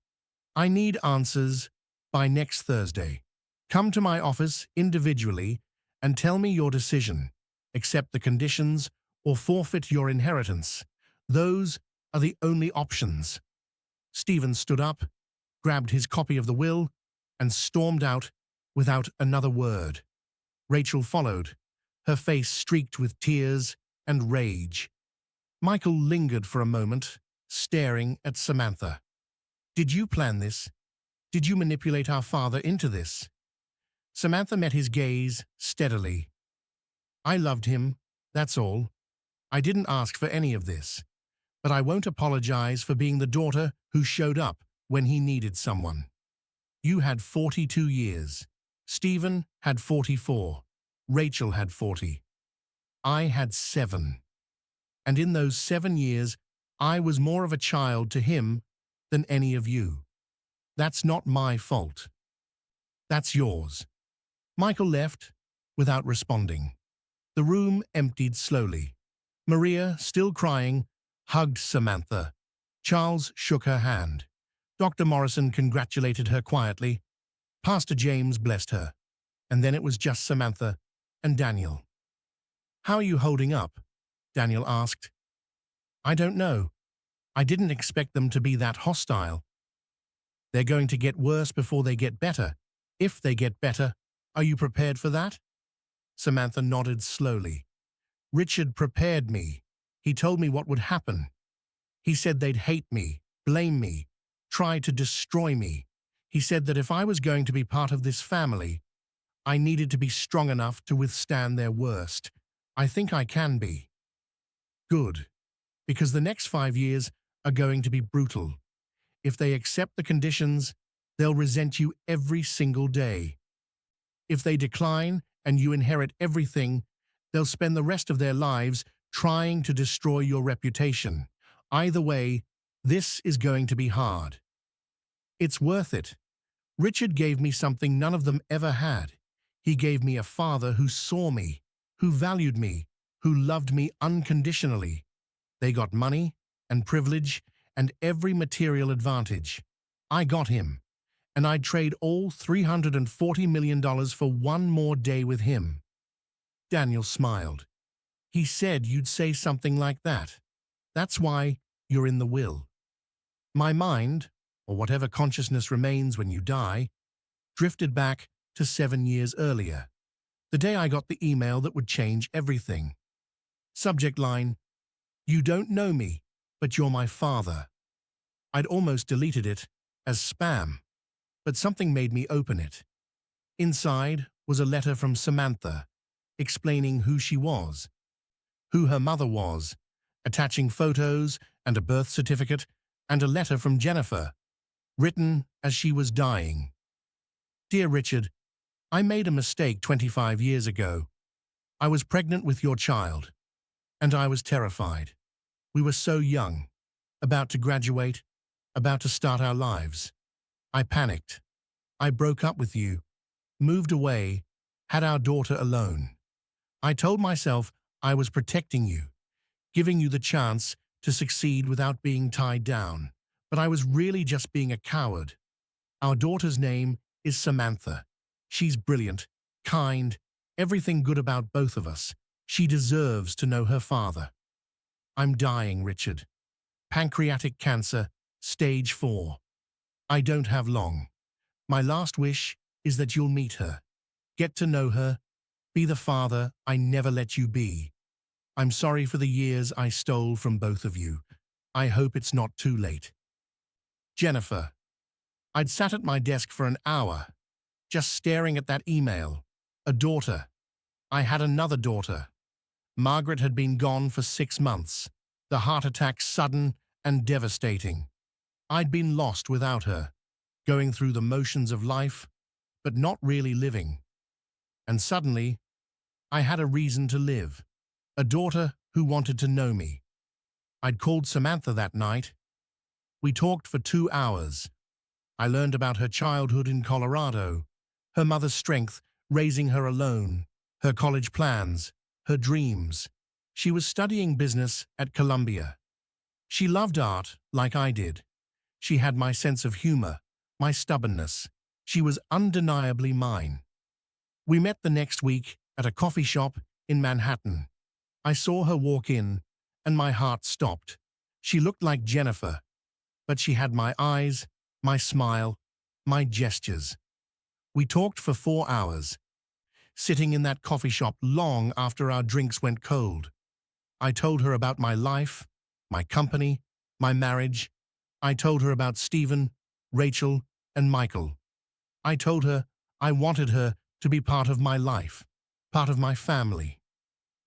"I need answers by next Thursday. Come to my office individually and tell me your decision. Accept the conditions or forfeit your inheritance. Those are the only options." Stephen stood up, grabbed his copy of the will, and stormed out without another word. Rachel followed, her face streaked with tears and rage. Michael lingered for a moment, staring at Samantha. "Did you plan this? Did you manipulate our father into this?" Samantha met his gaze steadily. "I loved him, that's all. I didn't ask for any of this. But I won't apologize for being the daughter who showed up when he needed someone. You had 42 years. Stephen had 44. Rachel had 40. I had 7. And in those 7 years, I was more of a child to him than any of you. That's not my fault. That's yours." Michael left without responding. The room emptied slowly. Maria, still crying, hugged Samantha. Charles shook her hand. Dr. Morrison congratulated her quietly. Pastor James blessed her. And then it was just Samantha and Daniel. "How are you holding up?" Daniel asked. "I don't know. I didn't expect them to be that hostile. They're going to get worse before they get better. If they get better, are you prepared for that? Samantha nodded slowly. Richard prepared me. He told me what would happen. He said they'd hate me, blame me, try to destroy me. He said that if I was going to be part of this family, I needed to be strong enough to withstand their worst. I think I can be. Good. Because the next 5 years are going to be brutal. If they accept the conditions, they'll resent you every single day. If they decline and you inherit everything, they'll spend the rest of their lives trying to destroy your reputation. Either way, this is going to be hard. It's worth it. Richard gave me something none of them ever had. He gave me a father who saw me, who valued me, who loved me unconditionally. They got money and privilege and every material advantage. I got him, and I'd trade all $340 million for one more day with him. Daniel smiled. He said you'd say something like that. That's why you're in the will. My mind, or whatever consciousness remains when you die, drifted back to 7 years earlier, the day I got the email that would change everything. Subject line, you don't know me, but you're my father. I'd almost deleted it as spam, but something made me open it. Inside was a letter from Samantha, explaining who she was, who her mother was, attaching photos and a birth certificate and a letter from Jennifer, written as she was dying. Dear Richard, I made a mistake 25 years ago. I was pregnant with your child, and I was terrified. We were so young, about to graduate, about to start our lives. I panicked. I broke up with you, moved away, had our daughter alone. I told myself I was protecting you, giving you the chance to succeed without being tied down, but I was really just being a coward. Our daughter's name is Samantha. She's brilliant, kind, everything good about both of us. She deserves to know her father. I'm dying, Richard. Pancreatic cancer, stage 4. I don't have long. My last wish is that you'll meet her, get to know her, be the father I never let you be. I'm sorry for the years I stole from both of you. I hope it's not too late. Jennifer. I'd sat at my desk for an hour, just staring at that email. A daughter. I had another daughter. Margaret had been gone for 6 months. The heart attack sudden and devastating. I'd been lost without her, going through the motions of life, but not really living. And suddenly, I had a reason to live. A daughter who wanted to know me. I'd called Samantha that night. We talked for 2 hours. I learned about her childhood in Colorado, her mother's strength raising her alone, her college plans, her dreams. She was studying business at Columbia. She loved art like I did. She had my sense of humor, my stubbornness. She was undeniably mine. We met the next week at a coffee shop in Manhattan. I saw her walk in, and my heart stopped. She looked like Jennifer, but she had my eyes, my smile, my gestures. We talked for 4 hours, sitting in that coffee shop long after our drinks went cold. I told her about my life, my company, my marriage. I told her about Stephen, Rachel, and Michael. I told her I wanted her to be part of my life, part of my family.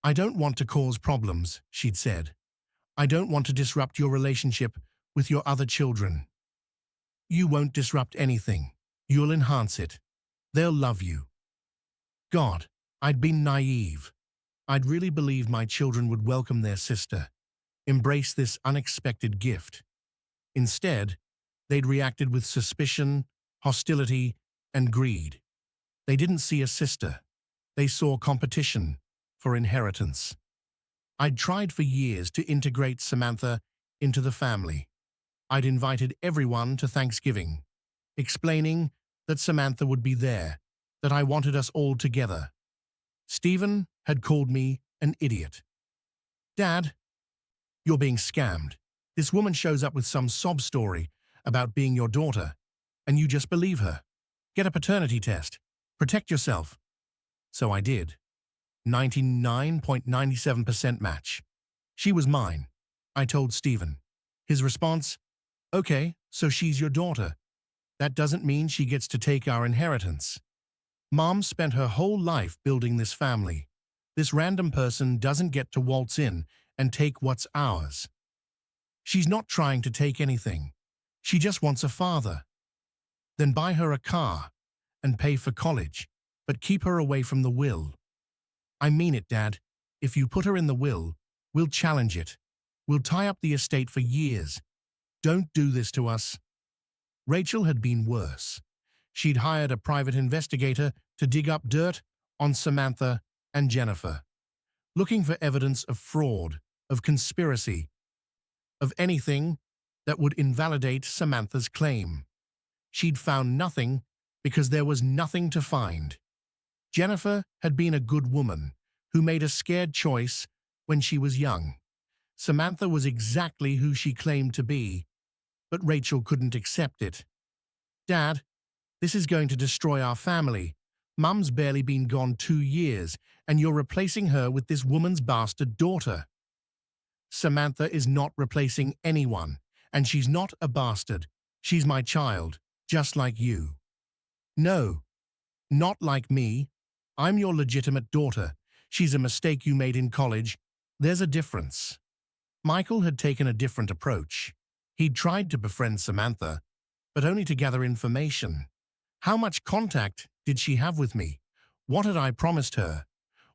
I don't want to cause problems, she'd said. I don't want to disrupt your relationship with your other children. You won't disrupt anything. You'll enhance it. They'll love you. God, I'd been naive. I'd really believed my children would welcome their sister, embrace this unexpected gift. Instead, they'd reacted with suspicion, hostility, and greed. They didn't see a sister. They saw competition for inheritance. I'd tried for years to integrate Samantha into the family. I'd invited everyone to Thanksgiving, explaining that Samantha would be there, that I wanted us all together. Stephen had called me an idiot. Dad, you're being scammed. This woman shows up with some sob story about being your daughter. And you just believe her. Get a paternity test. Protect yourself. So I did. 99.97% match. She was mine, I told Stephen. His response, okay, so she's your daughter. That doesn't mean she gets to take our inheritance. Mom spent her whole life building this family. This random person doesn't get to waltz in and take what's ours. She's not trying to take anything. She just wants a father. Then buy her a car and pay for college, but keep her away from the will. I mean it, Dad. If you put her in the will, we'll challenge it. We'll tie up the estate for years. Don't do this to us. Rachel had been worse. She'd hired a private investigator to dig up dirt on Samantha and Jennifer, looking for evidence of fraud, of conspiracy, of anything that would invalidate Samantha's claim. She'd found nothing because there was nothing to find. Jennifer had been a good woman who made a scared choice when she was young. Samantha was exactly who she claimed to be, but Rachel couldn't accept it. Dad, this is going to destroy our family. Mum's barely been gone 2 years, and you're replacing her with this woman's bastard daughter. Samantha is not replacing anyone, and she's not a bastard. She's my child, just like you. No, not like me. I'm your legitimate daughter. She's a mistake you made in college. There's a difference. Michael had taken a different approach. He'd tried to befriend Samantha, but only to gather information. How much contact did she have with me? What had I promised her?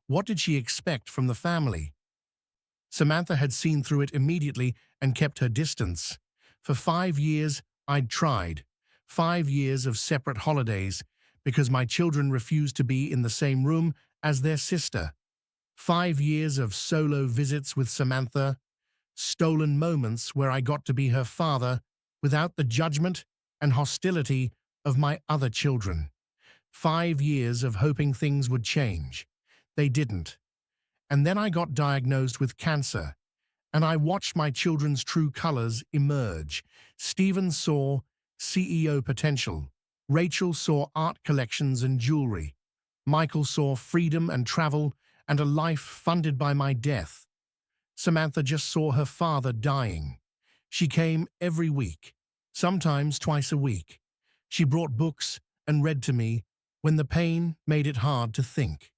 What did she expect from the family? Samantha had seen through it immediately and kept her distance. For 5 years, I'd tried. 5 years of separate holidays, because my children refused to be in the same room as their sister. 5 years of solo visits with Samantha, stolen moments where I got to be her father without the judgment and hostility of my other children. 5 years of hoping things would change. They didn't. And then I got diagnosed with cancer, and I watched my children's true colors emerge. Stephen saw CEO potential. Rachel saw art collections and jewelry. Michael saw freedom and travel and a life funded by my death. Samantha just saw her father dying. She came every week, sometimes twice a week. She brought books and read to me when the pain made it hard to think.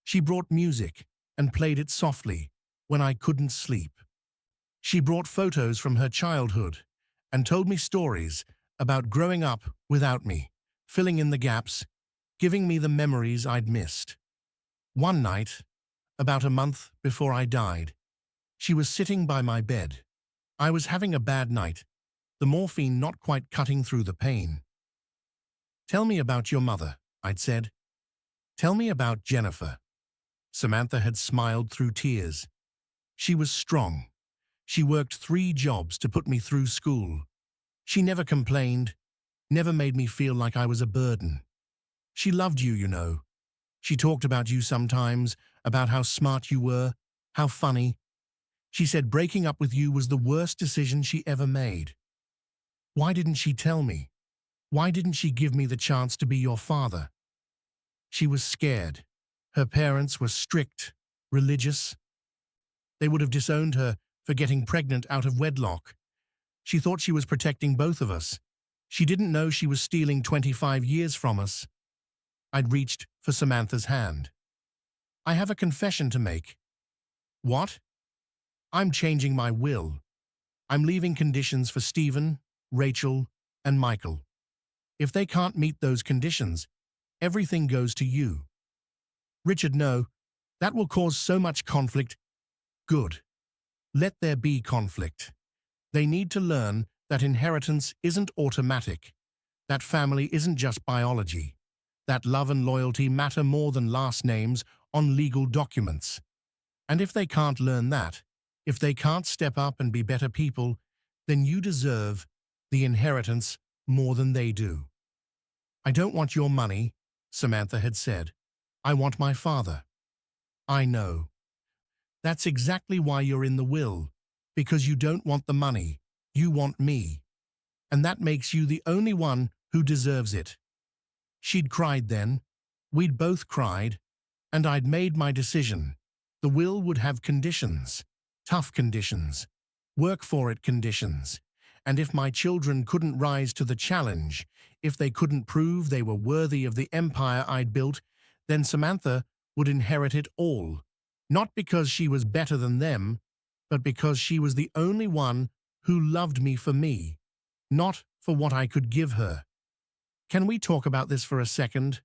She brought music and played it softly when I couldn't sleep. She brought photos from her childhood and told me stories about growing up without me, filling in the gaps, giving me the memories I'd missed. One night, about a month before I died, she was sitting by my bed. I was having a bad night, the morphine not quite cutting through the pain. "Tell me about your mother," I'd said. "Tell me about Jennifer." Samantha had smiled through tears. She was strong. She worked 3 jobs to put me through school. She never complained, never made me feel like I was a burden. She loved you, you know. She talked about you sometimes, about how smart you were, how funny. She said breaking up with you was the worst decision she ever made. Why didn't she tell me? Why didn't she give me the chance to be your father? She was scared. Her parents were strict, religious. They would have disowned her for getting pregnant out of wedlock. She thought she was protecting both of us. She didn't know she was stealing 25 years from us. I'd reached for Samantha's hand. "I have a confession to make." "What?" "I'm changing my will. I'm leaving conditions for Stephen, Rachel, and Michael. If they can't meet those conditions, everything goes to you." "Richard, no. That will cause so much conflict." "Good. Let there be conflict. They need to learn that inheritance isn't automatic, that family isn't just biology, that love and loyalty matter more than last names on legal documents. And if they can't learn that, if they can't step up and be better people, then you deserve the inheritance more than they do." "I don't want your money," Samantha had said. "I want my father." "I know. That's exactly why you're in the will, because you don't want the money. You want me. And that makes you the only one Who deserves it? She'd cried then. We'd both cried. And I'd made my decision. The will would have conditions. Tough conditions. Work for it conditions. And if my children couldn't rise to the challenge, if they couldn't prove they were worthy of the empire I'd built, then Samantha would inherit it all. Not because she was better than them, but because she was the only one who loved me for me, not for what I could give her. Can we talk about this for a second?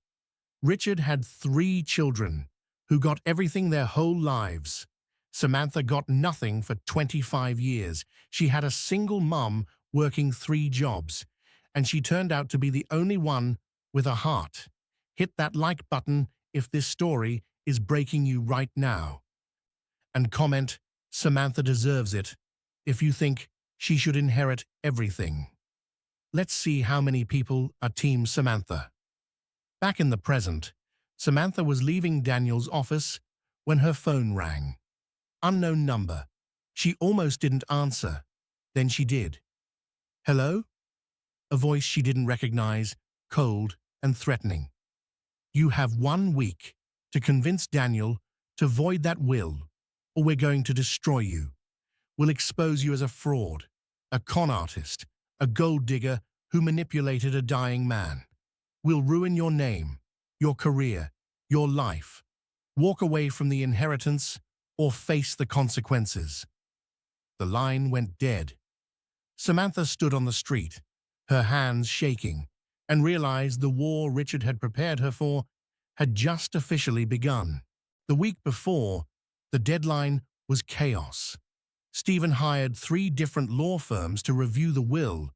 Richard had 3 children who got everything their whole lives. Samantha got nothing for 25 years. She had a single mom working 3 jobs, and she turned out to be the only one with a heart. Hit that like button if this story is breaking you right now. And comment, Samantha deserves it, if you think she should inherit everything. Let's see how many people are Team Samantha. Back in the present, Samantha was leaving Daniel's office when her phone rang. Unknown number. She almost didn't answer. Then she did. Hello? A voice she didn't recognize, cold and threatening. You have 1 week to convince Daniel to void that will, or we're going to destroy you. We'll expose you as a fraud, a con artist, a gold digger who manipulated a dying man. We'll ruin your name, your career, your life. Walk away from the inheritance or face the consequences. The line went dead. Samantha stood on the street, her hands shaking, and realized the war Richard had prepared her for had just officially begun. The week before, the deadline was chaos. Stephen hired 3 different law firms to review the will,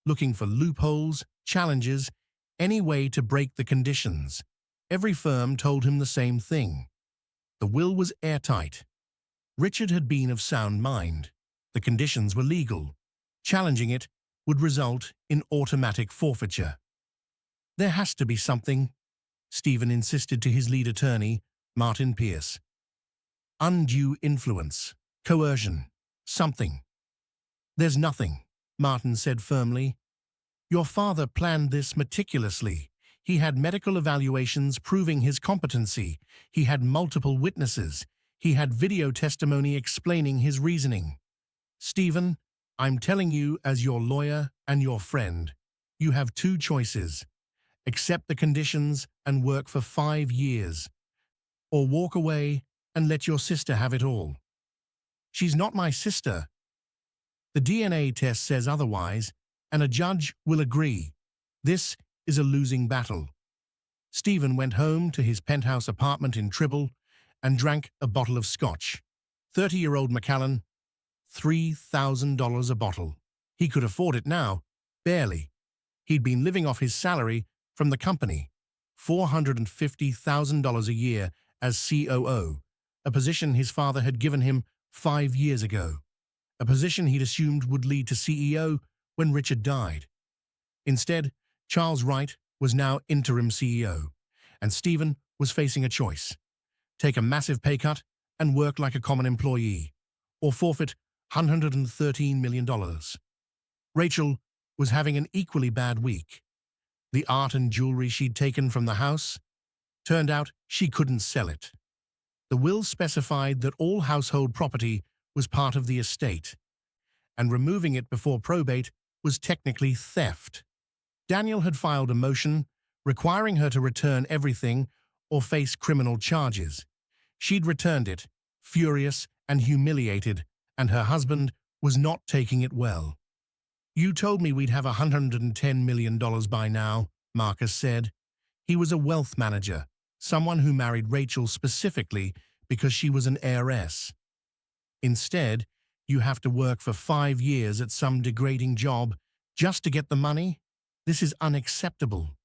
looking for loopholes, challenges, any way to break the conditions. Every firm told him the same thing. The will was airtight. Richard had been of sound mind. The conditions were legal. Challenging it would result in automatic forfeiture. There has to be something, Stephen insisted to his lead attorney, Martin Pierce. Undue influence, coercion, something. There's nothing, Martin said firmly. Your father planned this meticulously. He had medical evaluations proving his competency. He had multiple witnesses. He had video testimony explaining his reasoning. Stephen, I'm telling you as your lawyer and your friend, you have 2 choices. Accept the conditions and work for 5 years, or walk away and let your sister have it all. She's not my sister. The DNA test says otherwise, and a judge will agree. This is a losing battle. Stephen went home to his penthouse apartment in Tribble and drank a bottle of scotch. 30-year-old Macallan, $3,000 a bottle. He could afford it now, barely. He'd been living off his salary from the company, $450,000 a year as COO, a position his father had given him 5 years ago, a position he'd assumed would lead to CEO when Richard died. Instead, Charles Wright was now interim CEO, and Stephen was facing a choice: take a massive pay cut and work like a common employee, or forfeit $113 million. Rachel was having an equally bad week. The art and jewelry she'd taken from the house turned out she couldn't sell it. The will specified that all household property was part of the estate, and removing it before probate was technically theft. Daniel had filed a motion requiring her to return everything or face criminal charges. She'd returned it, furious and humiliated, and her husband was not taking it well. You told me we'd have $110 million by now, Marcus said. He was a wealth manager, someone who married Rachel specifically because she was an heiress. Instead, you have to work for 5 years at some degrading job just to get the money? This is unacceptable.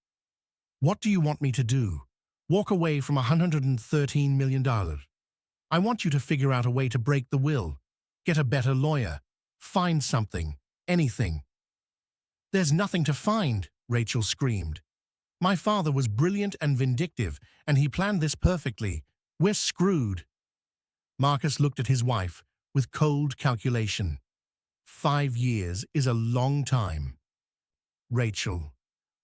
What do you want me to do? Walk away from $113 million? I want you to figure out a way to break the will, get a better lawyer, find something, anything. There's nothing to find, Rachel screamed. My father was brilliant and vindictive, and he planned this perfectly. We're screwed. Marcus looked at his wife with cold calculation. 5 years is a long time. Rachel,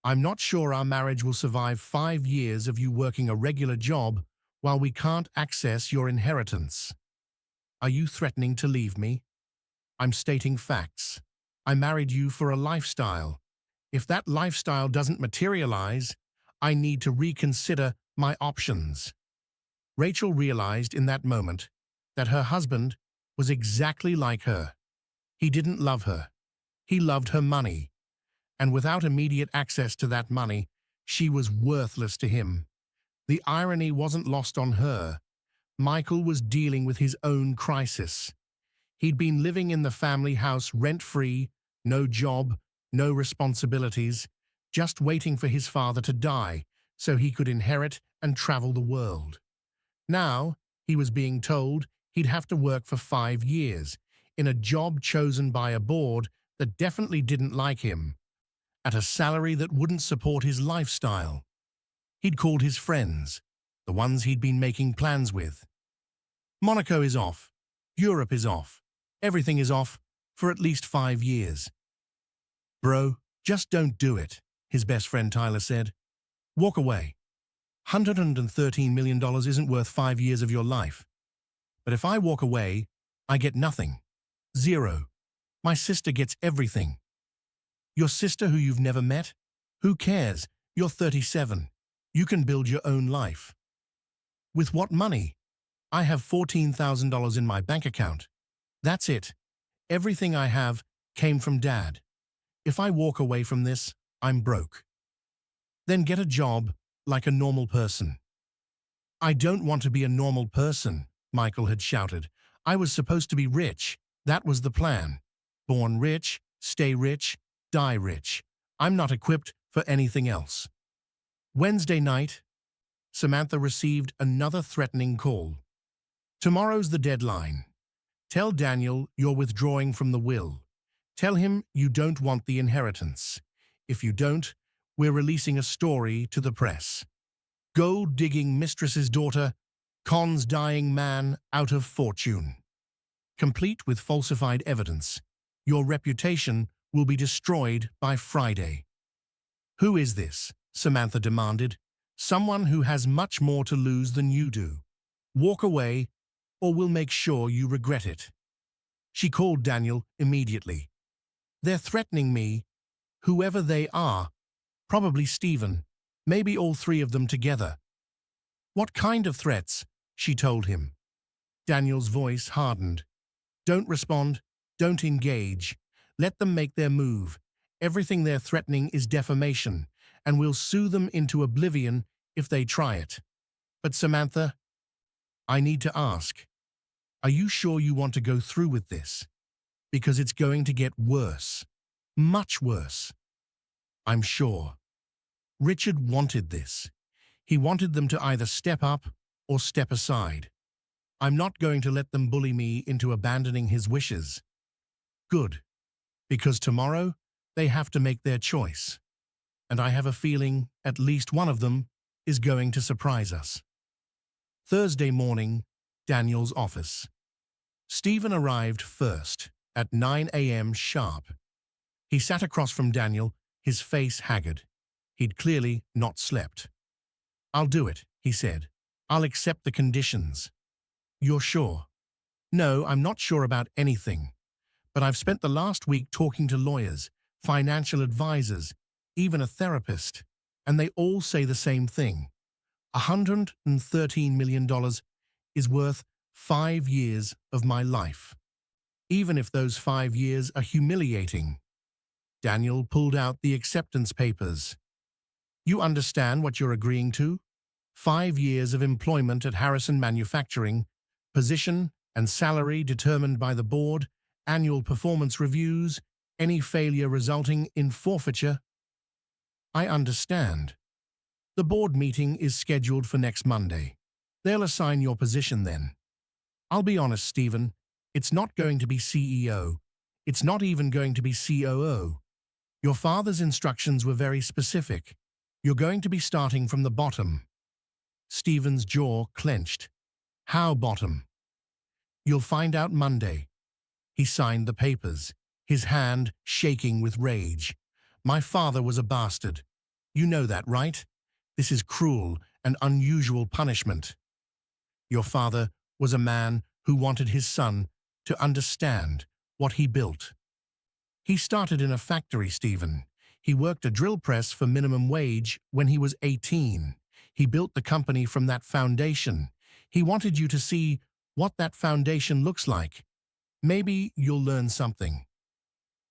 I'm not sure our marriage will survive 5 years of you working a regular job while we can't access your inheritance. Are you threatening to leave me? I'm stating facts. I married you for a lifestyle. If that lifestyle doesn't materialize, I need to reconsider my options. Rachel realized in that moment that her husband was exactly like her. He didn't love her. He loved her money. And without immediate access to that money, she was worthless to him. The irony wasn't lost on her. Michael was dealing with his own crisis. He'd been living in the family house rent-free, no job, no responsibilities, just waiting for his father to die so he could inherit and travel the world. Now, he was being told he'd have to work for 5 years in a job chosen by a board that definitely didn't like him, at a salary that wouldn't support his lifestyle. He'd called his friends, the ones he'd been making plans with. Monaco is off. Europe is off. Everything is off for at least 5 years. Bro, just don't do it, his best friend Tyler said. Walk away. $113 million isn't worth 5 years of your life. But if I walk away, I get nothing. Zero. My sister gets everything. Your sister who you've never met? Who cares? You're 37. You can build your own life. With what money? I have $14,000 in my bank account. That's it. Everything I have came from Dad. If I walk away from this, I'm broke. Then get a job like a normal person. I don't want to be a normal person, Michael had shouted. I was supposed to be rich. That was the plan. Born rich, stay rich, die rich. I'm not equipped for anything else. Wednesday night, Samantha received another threatening call. Tomorrow's the deadline. Tell Daniel you're withdrawing from the will. Tell him you don't want the inheritance. If you don't, we're releasing a story to the press. Gold-digging mistress's daughter cons dying man out of fortune. Complete with falsified evidence. Your reputation will be destroyed by Friday. Who is this? Samantha demanded. Someone who has much more to lose than you do. Walk away, or we'll make sure you regret it. She called Daniel immediately. They're threatening me, whoever they are. Probably Stephen, maybe all three of them together. What kind of threats? She told him. Daniel's voice hardened. Don't respond, don't engage. Let them make their move. Everything they're threatening is defamation, and we'll sue them into oblivion if they try it. But Samantha, I need to ask, are you sure you want to go through with this? Because it's going to get worse. Much worse. I'm sure. Richard wanted this. He wanted them to either step up or step aside. I'm not going to let them bully me into abandoning his wishes. Good. Because tomorrow, they have to make their choice. And I have a feeling at least one of them is going to surprise us. Thursday morning, Daniel's office. Stephen arrived first, at 9 a.m. sharp. He sat across from Daniel, his face haggard. He'd clearly not slept. I'll do it, he said. I'll accept the conditions. You're sure? No, I'm not sure about anything. But I've spent the last week talking to lawyers, financial advisors, even a therapist, and they all say the same thing. $113 million is worth 5 years of my life. Even if those 5 years are humiliating. Daniel pulled out the acceptance papers. You understand what you're agreeing to? 5 years of employment at Harrison Manufacturing, position and salary determined by the board, annual performance reviews, any failure resulting in forfeiture. I understand. The board meeting is scheduled for next Monday. They'll assign your position then. I'll be honest, Stephen, it's not going to be CEO. It's not even going to be COO. Your father's instructions were very specific. You're going to be starting from the bottom. Stephen's jaw clenched. How bottom? You'll find out Monday. He signed the papers, his hand shaking with rage. My father was a bastard. You know that, right? This is cruel and unusual punishment. Your father was a man who wanted his son to understand what he built. He started in a factory, Stephen. He worked a drill press for minimum wage when he was 18. He built the company from that foundation. He wanted you to see what that foundation looks like. Maybe you'll learn something.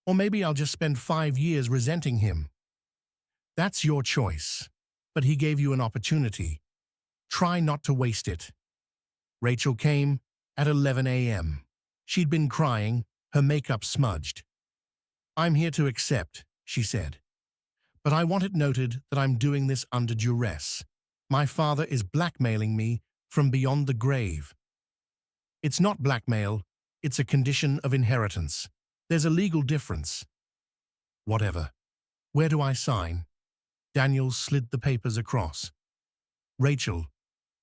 Or maybe I'll just spend 5 years resenting him. That's your choice. But he gave you an opportunity. Try not to waste it. Rachel came at 11 a.m. She'd been crying, her makeup smudged. I'm here to accept, she said. But I want it noted that I'm doing this under duress. My father is blackmailing me from beyond the grave. It's not blackmail, it's a condition of inheritance. There's a legal difference. Whatever. Where do I sign? Daniel slid the papers across. Rachel,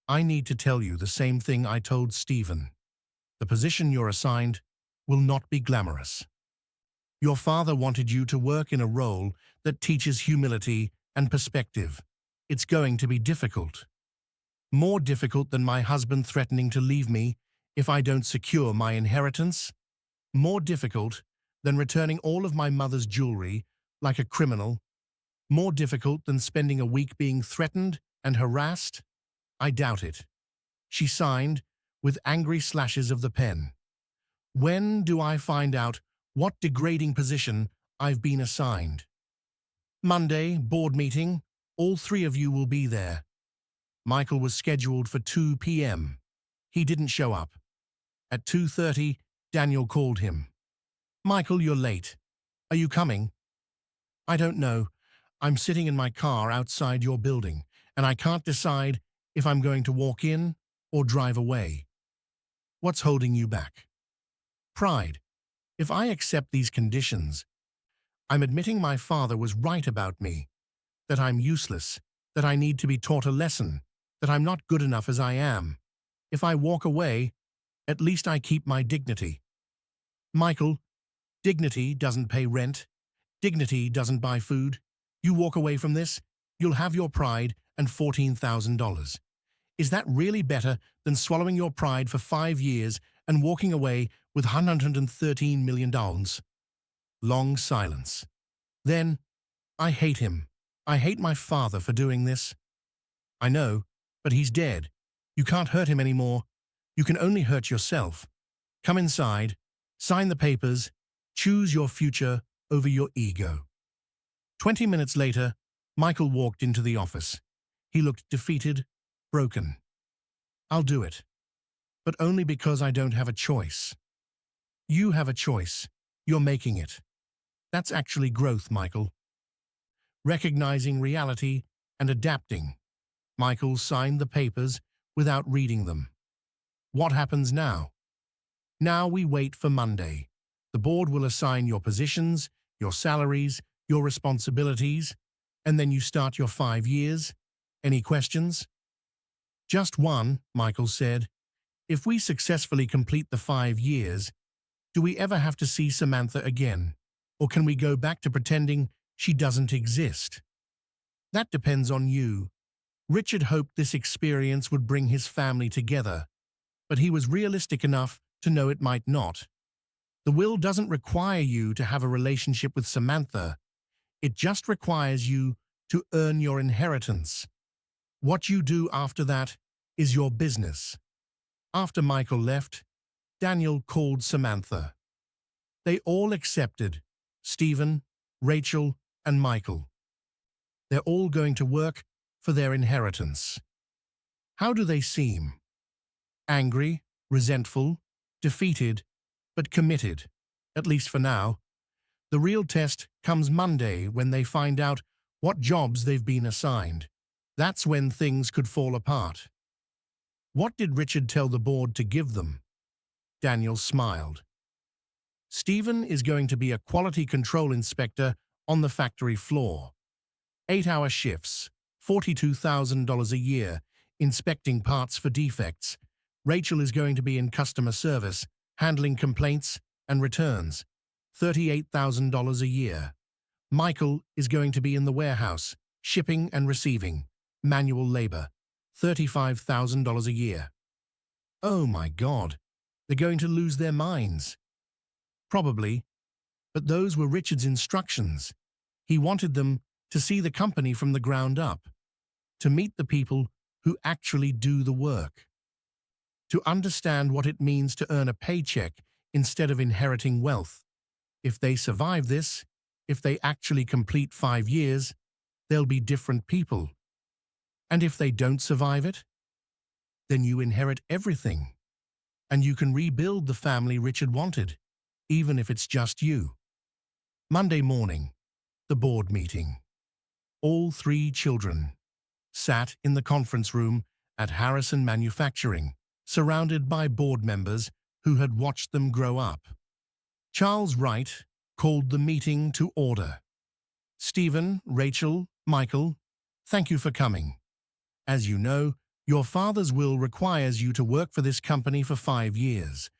I need to tell you the same thing I told Stephen. The position you're assigned will not be glamorous. Your father wanted you to work in a role that teaches humility and perspective. It's going to be difficult. More difficult than my husband threatening to leave me if I don't secure my inheritance. More difficult than returning all of my mother's jewelry like a criminal. More difficult than spending a week being threatened and harassed. I doubt it. She signed with angry slashes of the pen. When do I find out what degrading position I've been assigned? Monday, board meeting. All 3 of you will be there. Michael was scheduled for 2 p.m. He didn't show up. At 2:30, Daniel called him. Michael, you're late. Are you coming? I don't know. I'm sitting in my car outside your building, and I can't decide if I'm going to walk in or drive away. What's holding you back? Pride. If I accept these conditions, I'm admitting my father was right about me, that I'm useless, that I need to be taught a lesson, that I'm not good enough as I am. If I walk away, at least I keep my dignity. Michael, dignity doesn't pay rent. Dignity doesn't buy food. You walk away from this, you'll have your pride and $14,000. Is that really better than swallowing your pride for 5 years and walking away with $113 million? Long silence. Then, I hate him. I hate my father for doing this. I know, but he's dead. You can't hurt him anymore. You can only hurt yourself. Come inside, sign the papers, choose your future over your ego. 20 minutes later, Michael walked into the office. He looked defeated, broken. I'll do it, but only because I don't have a choice. You have a choice. You're making it. That's actually growth, Michael. Recognizing reality and adapting. Michael signed the papers without reading them. What happens now? Now we wait for Monday. The board will assign your positions, your salaries, your responsibilities, and then you start your 5 years. Any questions? Just one, Michael said. If we successfully complete the 5 years, do we ever have to see Samantha again? Or can we go back to pretending she doesn't exist? That depends on you. Richard hoped this experience would bring his family together, but he was realistic enough to know it might not. The will doesn't require you to have a relationship with Samantha. It just requires you to earn your inheritance. What you do after that is your business. After Michael left, Daniel called Samantha. They all accepted, Stephen, Rachel, and Michael. They're all going to work for their inheritance. How do they seem? Angry, resentful, defeated, but committed, at least for now. The real test comes Monday when they find out what jobs they've been assigned. That's when things could fall apart. What did Richard tell the board to give them? Daniel smiled. Stephen is going to be a quality control inspector on the factory floor. 8-hour shifts, $42,000 a year, inspecting parts for defects. Rachel is going to be in customer service, handling complaints and returns, $38,000 a year. Michael is going to be in the warehouse, shipping and receiving, manual labor, $35,000 a year. Oh my God, they're going to lose their minds. Probably, but those were Richard's instructions. He wanted them to see the company from the ground up, to meet the people who actually do the work, to understand what it means to earn a paycheck instead of inheriting wealth. If they survive this, if they actually complete 5 years, they'll be different people. And if they don't survive it, then you inherit everything. And you can rebuild the family Richard wanted, even if it's just you. Monday morning, the board meeting. All 3 children sat in the conference room at Harrison Manufacturing, surrounded by board members who had watched them grow up. Charles Wright called the meeting to order. Stephen, Rachel, Michael, thank you for coming. As you know, your father's will requires you to work for this company for 5 years.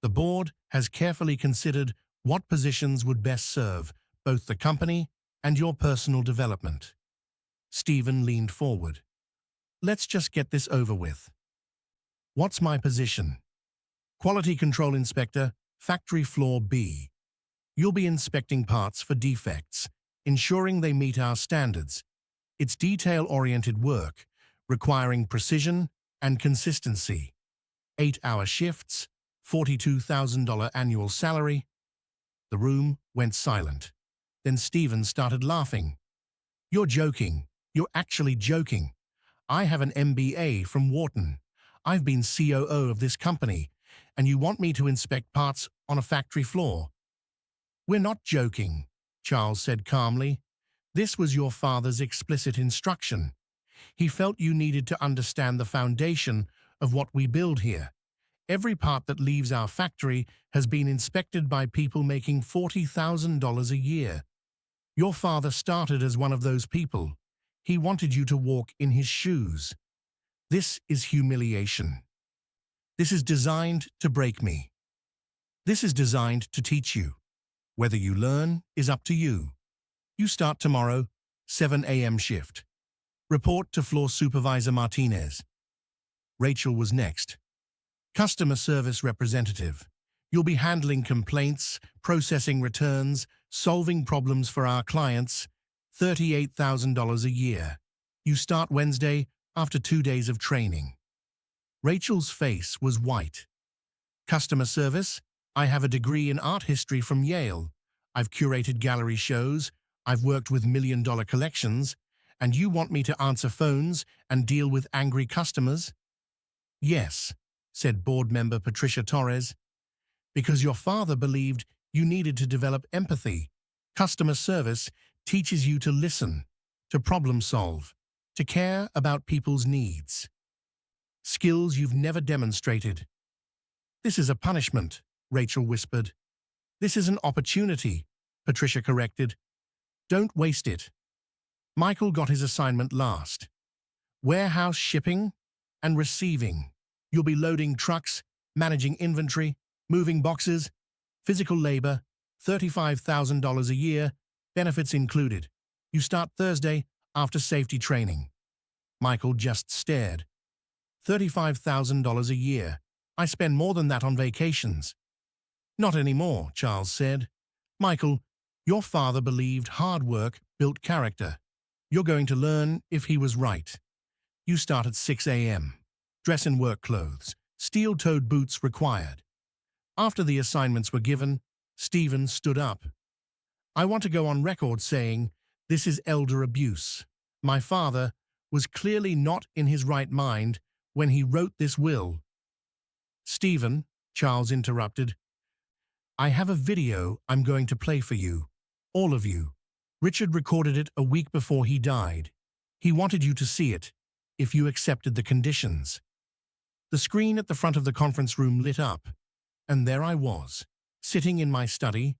The board has carefully considered what positions would best serve both the company and your personal development. Stephen leaned forward. Let's just get this over with. What's my position? Quality Control Inspector, Factory Floor B. You'll be inspecting parts for defects, ensuring they meet our standards. It's detail-oriented work, requiring precision and consistency. 8-hour shifts, $42,000 annual salary. The room went silent. Then Stephen started laughing. You're joking. You're actually joking. I have an MBA from Wharton. I've been COO of this company, and you want me to inspect parts on a factory floor? We're not joking, Charles said calmly. This was your father's explicit instruction. He felt you needed to understand the foundation of what we build here. Every part that leaves our factory has been inspected by people making $40,000 a year. Your father started as one of those people. He wanted you to walk in his shoes. This is humiliation. This is designed to break me. This is designed to teach you. Whether you learn is up to you. You start tomorrow, 7 a.m. shift. Report to Floor Supervisor Martinez. Rachel was next. Customer Service Representative. You'll be handling complaints, processing returns, solving problems for our clients. $38,000 a year. You start Wednesday after 2 days of training. Rachel's face was white. Customer service? I have a degree in art history from Yale. I've curated gallery shows. I've worked with million-dollar collections. And you want me to answer phones and deal with angry customers? Yes, said board member Patricia Torres. Because your father believed you needed to develop empathy. Customer service teaches you to listen, to problem solve, to care about people's needs. Skills you've never demonstrated. This is a punishment, Rachel whispered. This is an opportunity, Patricia corrected. Don't waste it. Michael got his assignment last. Warehouse shipping and receiving. You'll be loading trucks, managing inventory, moving boxes, physical labor, $35,000 a year, benefits included. You start Thursday after safety training. Michael just stared. $35,000 a year. I spend more than that on vacations. Not anymore, Charles said. Michael, your father believed hard work built character. You're going to learn if he was right. You start at 6 a.m. Dress in work clothes. Steel-toed boots required. After the assignments were given, Stephen stood up. I want to go on record saying, this is elder abuse. My father was clearly not in his right mind when he wrote this will. Stephen, Charles interrupted, I have a video I'm going to play for you, all of you. Richard recorded it a week before he died. He wanted you to see it, if you accepted the conditions. The screen at the front of the conference room lit up, and there I was, sitting in my study,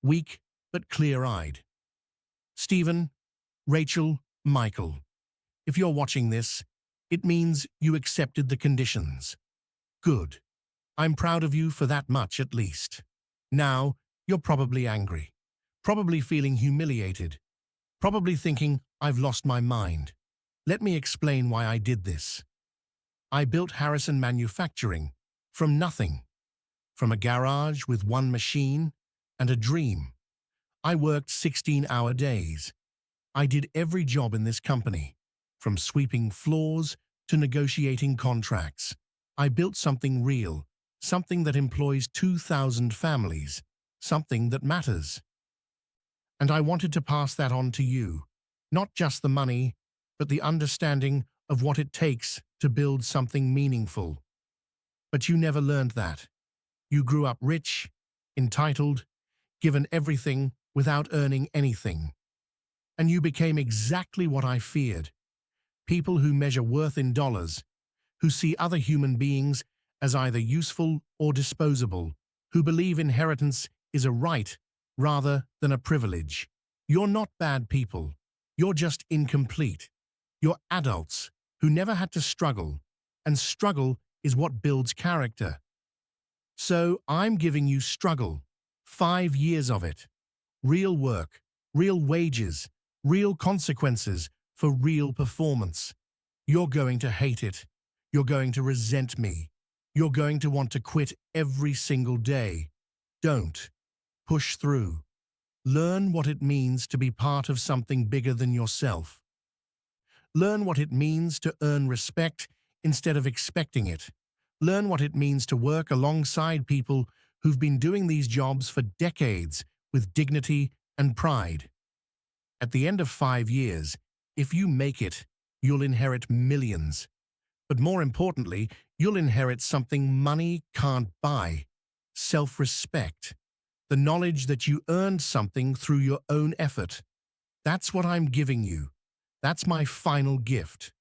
weak but clear-eyed. Stephen, Rachel, Michael, if you're watching this, it means you accepted the conditions. Good. I'm proud of you for that much at least. Now, you're probably angry, probably feeling humiliated. Probably thinking, I've lost my mind. Let me explain why I did this. I built Harrison Manufacturing from nothing, from a garage with one machine and a dream. I worked 16-hour days. I did every job in this company, from sweeping floors to negotiating contracts. I built something real, something that employs 2,000 families, something that matters. And I wanted to pass that on to you, not just the money, but the understanding of what it takes to build something meaningful. But you never learned that. You grew up rich, entitled, given everything without earning anything. And you became exactly what I feared. People who measure worth in dollars, who see other human beings as either useful or disposable, who believe inheritance is a right rather than a privilege. You're not bad people. You're just incomplete. You're adults who never had to struggle, and struggle is what builds character. So I'm giving you struggle, 5 years of it. Real work, real wages, real consequences for real performance. You're going to hate it. You're going to resent me. You're going to want to quit every single day. Don't. Push through. Learn what it means to be part of something bigger than yourself. Learn what it means to earn respect instead of expecting it. Learn what it means to work alongside people who've been doing these jobs for decades with dignity and pride. At the end of 5 years, if you make it, you'll inherit millions. But more importantly, you'll inherit something money can't buy: self-respect. The knowledge that you earned something through your own effort. That's what I'm giving you. That's my final gift.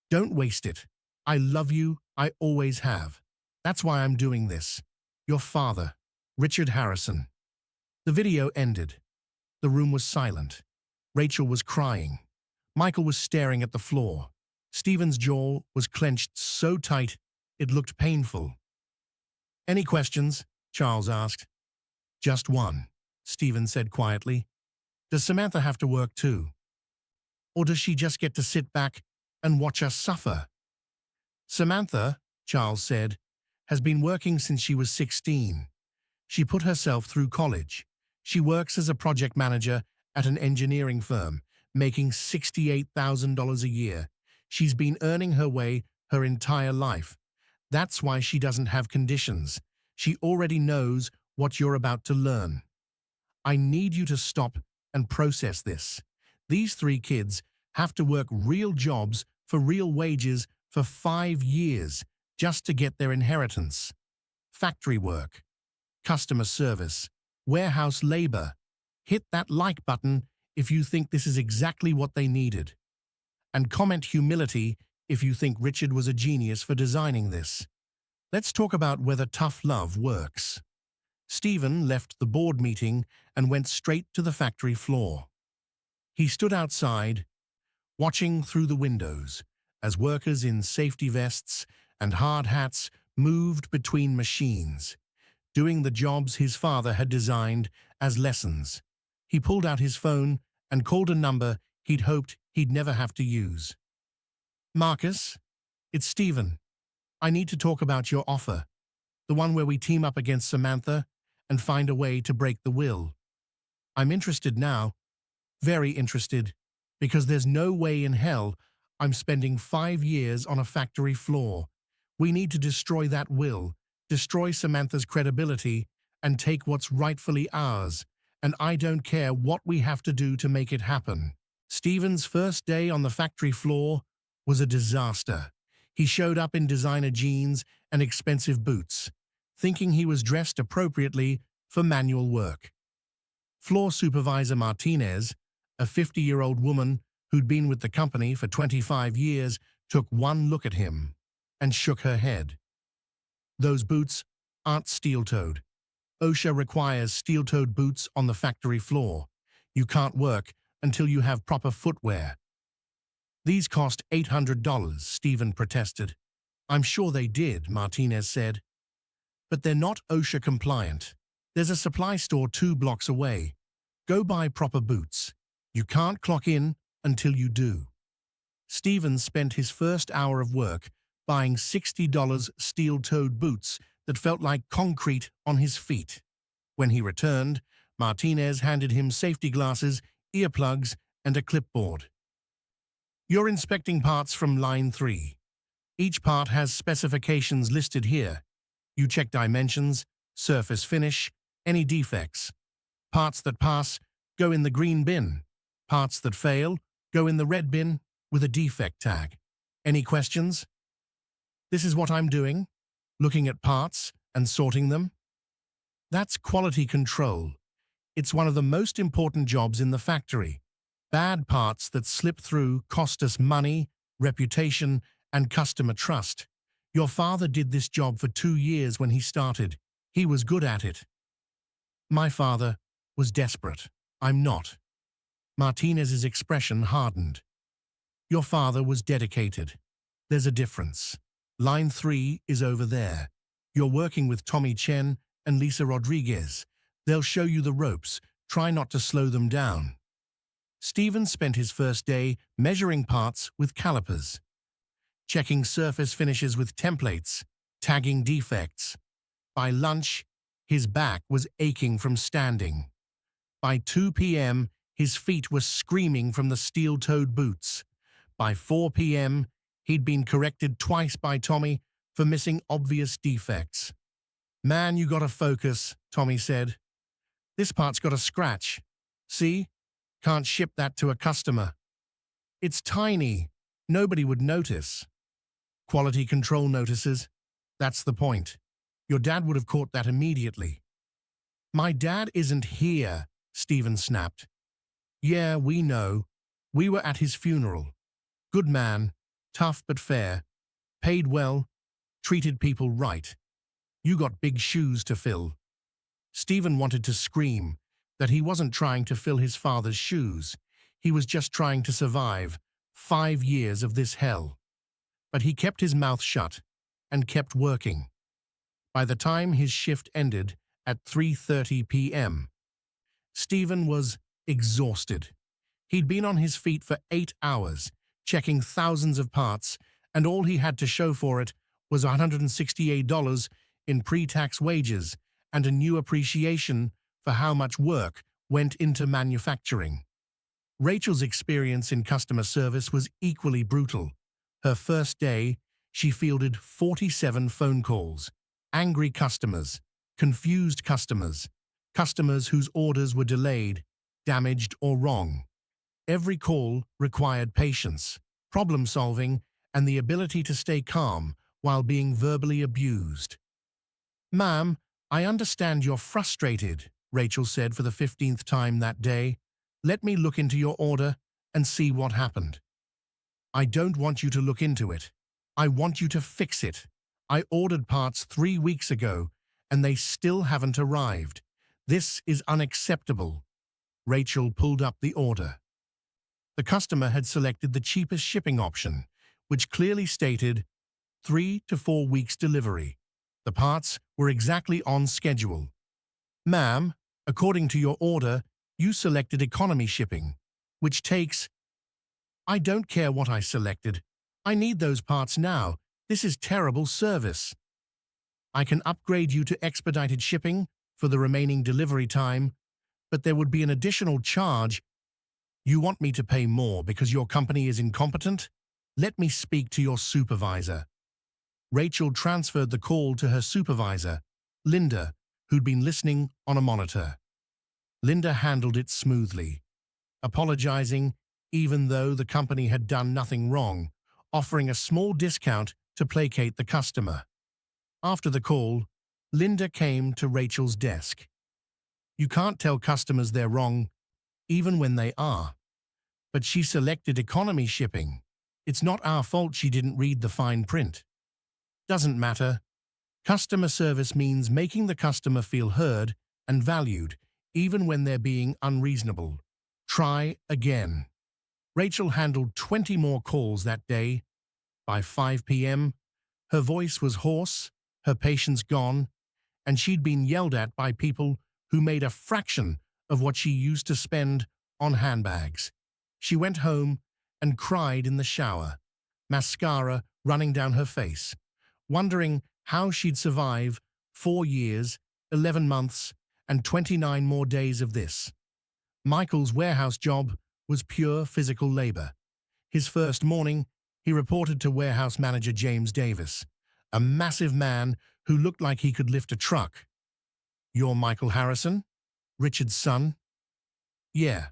Don't waste it. I love you, I always have. That's why I'm doing this. Your father, Richard Harrison. The video ended. The room was silent. Rachel was crying. Michael was staring at the floor. Stephen's jaw was clenched so tight it looked painful. "Any questions?" Charles asked. "Just one," Stephen said quietly. "Does Samantha have to work too? Or does she just get to sit back and watch us suffer?" "Samantha," Charles said, "has been working since she was 16. She put herself through college. She works as a project manager at an engineering firm, making $68,000 a year. She's been earning her way her entire life. That's why she doesn't have conditions. She already knows what you're about to learn. I need you to stop and process this. These 3 kids have to work real jobs for real wages for 5 years just to get their inheritance. Factory work, customer service, warehouse labor. Hit that like button if you think this is exactly what they needed. And comment humility if you think Richard was a genius for designing this. Let's talk about whether tough love works." Stephen left the board meeting and went straight to the factory floor. He stood outside, watching through the windows as workers in safety vests and hard hats moved between machines, doing the jobs his father had designed as lessons. He pulled out his phone and called a number he'd hoped he'd never have to use. "Marcus, it's Stephen. I need to talk about your offer, the one where we team up against Samantha and find a way to break the will. I'm interested now, very interested, because there's no way in hell I'm spending 5 years on a factory floor. We need to destroy that will, destroy Samantha's credibility, and take what's rightfully ours, and I don't care what we have to do to make it happen." Stephen's first day on the factory floor was a disaster. He showed up in designer jeans and expensive boots, thinking he was dressed appropriately for manual work. Floor supervisor Martinez, a 50-year-old woman who'd been with the company for 25 years, took one look at him and shook her head. "Those boots aren't steel-toed. OSHA requires steel-toed boots on the factory floor. You can't work until you have proper footwear." "These cost $800, Stephen protested. "I'm sure they did," Martinez said. "But they're not OSHA compliant. There's a supply store 2 blocks away. Go buy proper boots. You can't clock in until you do. Stephen spent his first hour of work buying $60 steel-toed boots that felt like concrete on his feet. When he returned, Martinez handed him safety glasses, earplugs, and a clipboard. You're inspecting parts from line 3. Each part has specifications listed here. You check dimensions, surface finish, any defects. Parts that pass go in the green bin. Parts that fail go in the red bin with a defect tag. Any questions? This is what I'm doing, looking at parts and sorting them. That's quality control. It's one of the most important jobs in the factory. Bad parts that slip through cost us money, reputation, and customer trust. Your father did this job for 2 years when he started. He was good at it. My father was desperate. I'm not. Martinez's expression hardened. Your father was dedicated. There's a difference. Line 3 is over there. You're working with Tommy Chen and Lisa Rodriguez. They'll show you the ropes. Try not to slow them down. Stephen spent his first day measuring parts with calipers, checking surface finishes with templates, tagging defects. By lunch, his back was aching from standing. By 2 p.m., his feet were screaming from the steel-toed boots. By 4 p.m., he'd been corrected twice by Tommy for missing obvious defects. Man, you gotta focus, Tommy said. This part's got a scratch. See? Can't ship that to a customer. It's tiny. Nobody would notice. Quality control notices. That's the point. Your dad would have caught that immediately. My dad isn't here, Stephen snapped. Yeah, we know. We were at his funeral. Good man, tough but fair, paid well, treated people right. You got big shoes to fill. Stephen wanted to scream that he wasn't trying to fill his father's shoes. He was just trying to survive 5 years of this hell. But he kept his mouth shut and kept working. By the time his shift ended at 3:30 p.m., Stephen was exhausted. He'd been on his feet for 8 hours, checking thousands of parts, and all he had to show for it was $168 in pre-tax wages and a new appreciation for how much work went into manufacturing. Rachel's experience in customer service was equally brutal. Her first day, she fielded 47 phone calls. Angry customers, confused customers, customers whose orders were delayed, damaged, or wrong. Every call required patience, problem-solving, and the ability to stay calm while being verbally abused. Ma'am, I understand you're frustrated, Rachel said for the 15th time that day. Let me look into your order and see what happened. I don't want you to look into it. I want you to fix it. I ordered parts 3 weeks ago, and they still haven't arrived. This is unacceptable. Rachel pulled up the order. The customer had selected the cheapest shipping option, which clearly stated 3 to 4 weeks delivery. The parts were exactly on schedule. Ma'am, according to your order, you selected economy shipping, which takes... I don't care what I selected. I need those parts now. This is terrible service. I can upgrade you to expedited shipping for the remaining delivery time, but there would be an additional charge. You want me to pay more because your company is incompetent? Let me speak to your supervisor. Rachel transferred the call to her supervisor, Linda, who'd been listening on a monitor. Linda handled it smoothly, apologizing even though the company had done nothing wrong, offering a small discount to placate the customer. After the call, Linda came to Rachel's desk. You can't tell customers they're wrong, even when they are. But she selected economy shipping. It's not our fault she didn't read the fine print. Doesn't matter. Customer service means making the customer feel heard and valued, even when they're being unreasonable. Try again. Rachel handled 20 more calls that day. By 5 p.m., her voice was hoarse, her patience gone, and she'd been yelled at by people who made a fraction of what she used to spend on handbags. She went home and cried in the shower, mascara running down her face, wondering how she'd survive 4 years, 11 months, and 29 more days of this. Michael's warehouse job was pure physical labor. His first morning, he reported to warehouse manager James Davis, a massive man who looked like he could lift a truck. "You're Michael Harrison? Richard's son?" "Yeah."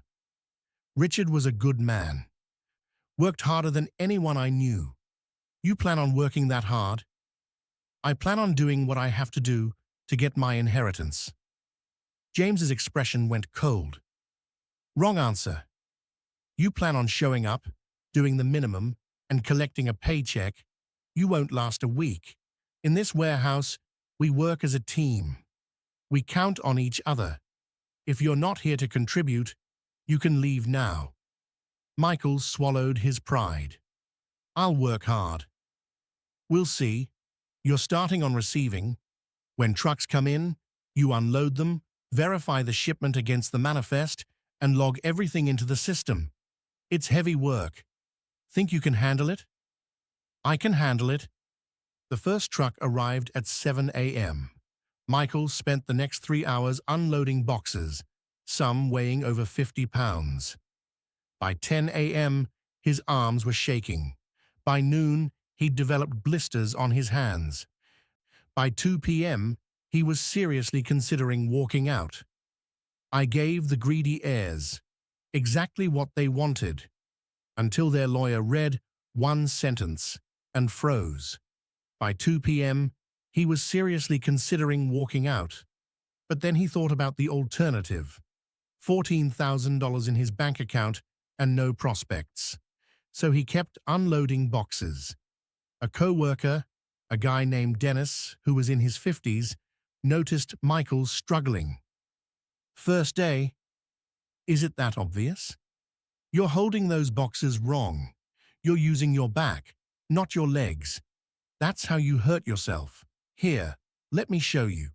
Richard was a good man. "Worked harder than anyone I knew." "You plan on working that hard?" "I plan on doing what I have to do to get my inheritance." James's expression went cold. "Wrong answer. You plan on showing up, doing the minimum, and collecting a paycheck. You won't last a week. In this warehouse, we work as a team. We count on each other. If you're not here to contribute, you can leave now." Michael swallowed his pride. "I'll work hard." "We'll see. You're starting on receiving. When trucks come in, you unload them, verify the shipment against the manifest, and log everything into the system. It's heavy work. Think you can handle it?" "I can handle it." The first truck arrived at 7 a.m. Michael spent the next 3 hours unloading boxes, some weighing over 50 pounds. By 10 a.m., his arms were shaking. By noon, he'd developed blisters on his hands. By 2 p.m., he was seriously considering walking out. I gave the greedy heirs exactly what they wanted, until their lawyer read one sentence and froze. By 2 p.m., he was seriously considering walking out. But then he thought about the alternative: $14,000 in his bank account and no prospects. So he kept unloading boxes. A co-worker, a guy named Dennis, who was in his 50s, noticed Michael struggling. "First day, is it that obvious? You're holding those boxes wrong. You're using your back, not your legs. That's how you hurt yourself. Here, let me show you."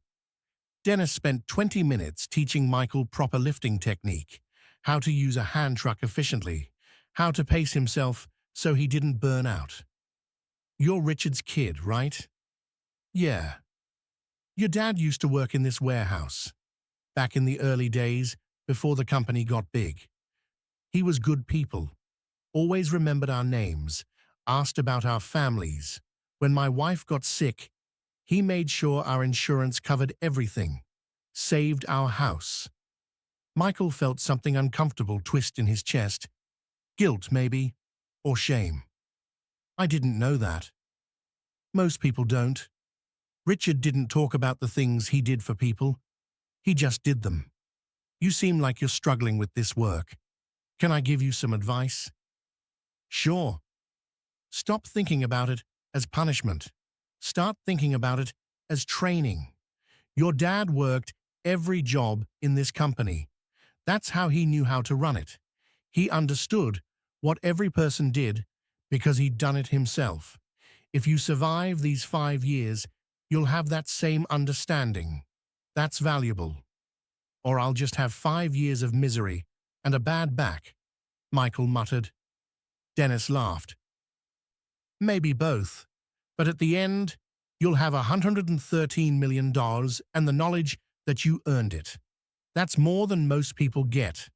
Dennis spent 20 minutes teaching Michael proper lifting technique, how to use a hand truck efficiently, how to pace himself so he didn't burn out. "You're Richard's kid, right?" "Yeah." "Your dad used to work in this warehouse, back in the early days, before the company got big. He was good people, always remembered our names, asked about our families. When my wife got sick, he made sure our insurance covered everything, saved our house." Michael felt something uncomfortable twist in his chest. Guilt, maybe, or shame. "I didn't know that." "Most people don't. Richard didn't talk about the things he did for people. He just did them. You seem like you're struggling with this work. Can I give you some advice?" "Sure." "Stop thinking about it as punishment. Start thinking about it as training. Your dad worked every job in this company. That's how he knew how to run it. He understood what every person did because he'd done it himself. If you survive these 5 years, you'll have that same understanding. That's valuable. Or I'll just have 5 years of misery and a bad back," Michael muttered. Dennis laughed. "Maybe both, but at the end, you'll have $113 million and the knowledge that you earned it. That's more than most people get."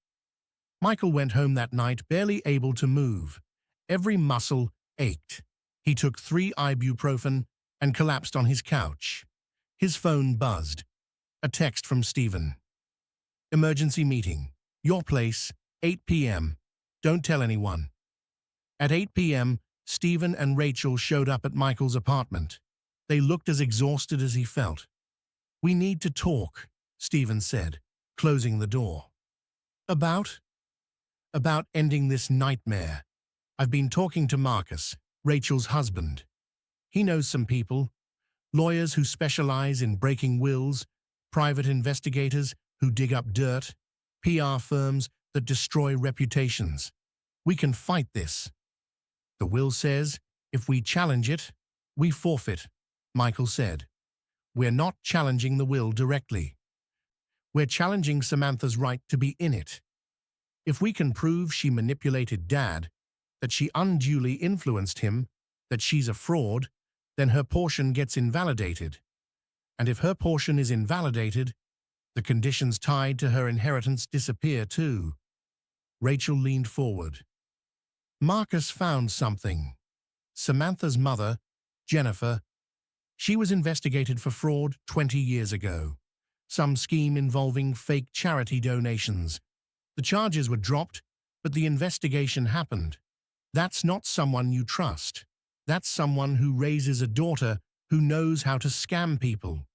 Michael went home that night barely able to move. Every muscle ached. He took 3 ibuprofen and collapsed on his couch. His phone buzzed. A text from Stephen. "Emergency meeting. Your place, 8 p.m. Don't tell anyone." At 8 p.m., Stephen and Rachel showed up at Michael's apartment. They looked as exhausted as he felt. "We need to talk," Stephen said, closing the door. "About?" "About ending this nightmare. I've been talking to Marcus, Rachel's husband. He knows some people, lawyers who specialize in breaking wills, private investigators who dig up dirt, PR firms that destroy reputations. We can fight this. The will says, if we challenge it, we forfeit," Michael said. "We're not challenging the will directly. We're challenging Samantha's right to be in it." If we can prove she manipulated Dad, that she unduly influenced him, that she's a fraud, then her portion gets invalidated. And if her portion is invalidated, the conditions tied to her inheritance disappear too. Rachel leaned forward. Marcus found something. Samantha's mother, Jennifer, she was investigated for fraud 20 years ago. Some scheme involving fake charity donations. The charges were dropped, but the investigation happened. That's not someone you trust. That's someone who raises a daughter who knows how to scam people.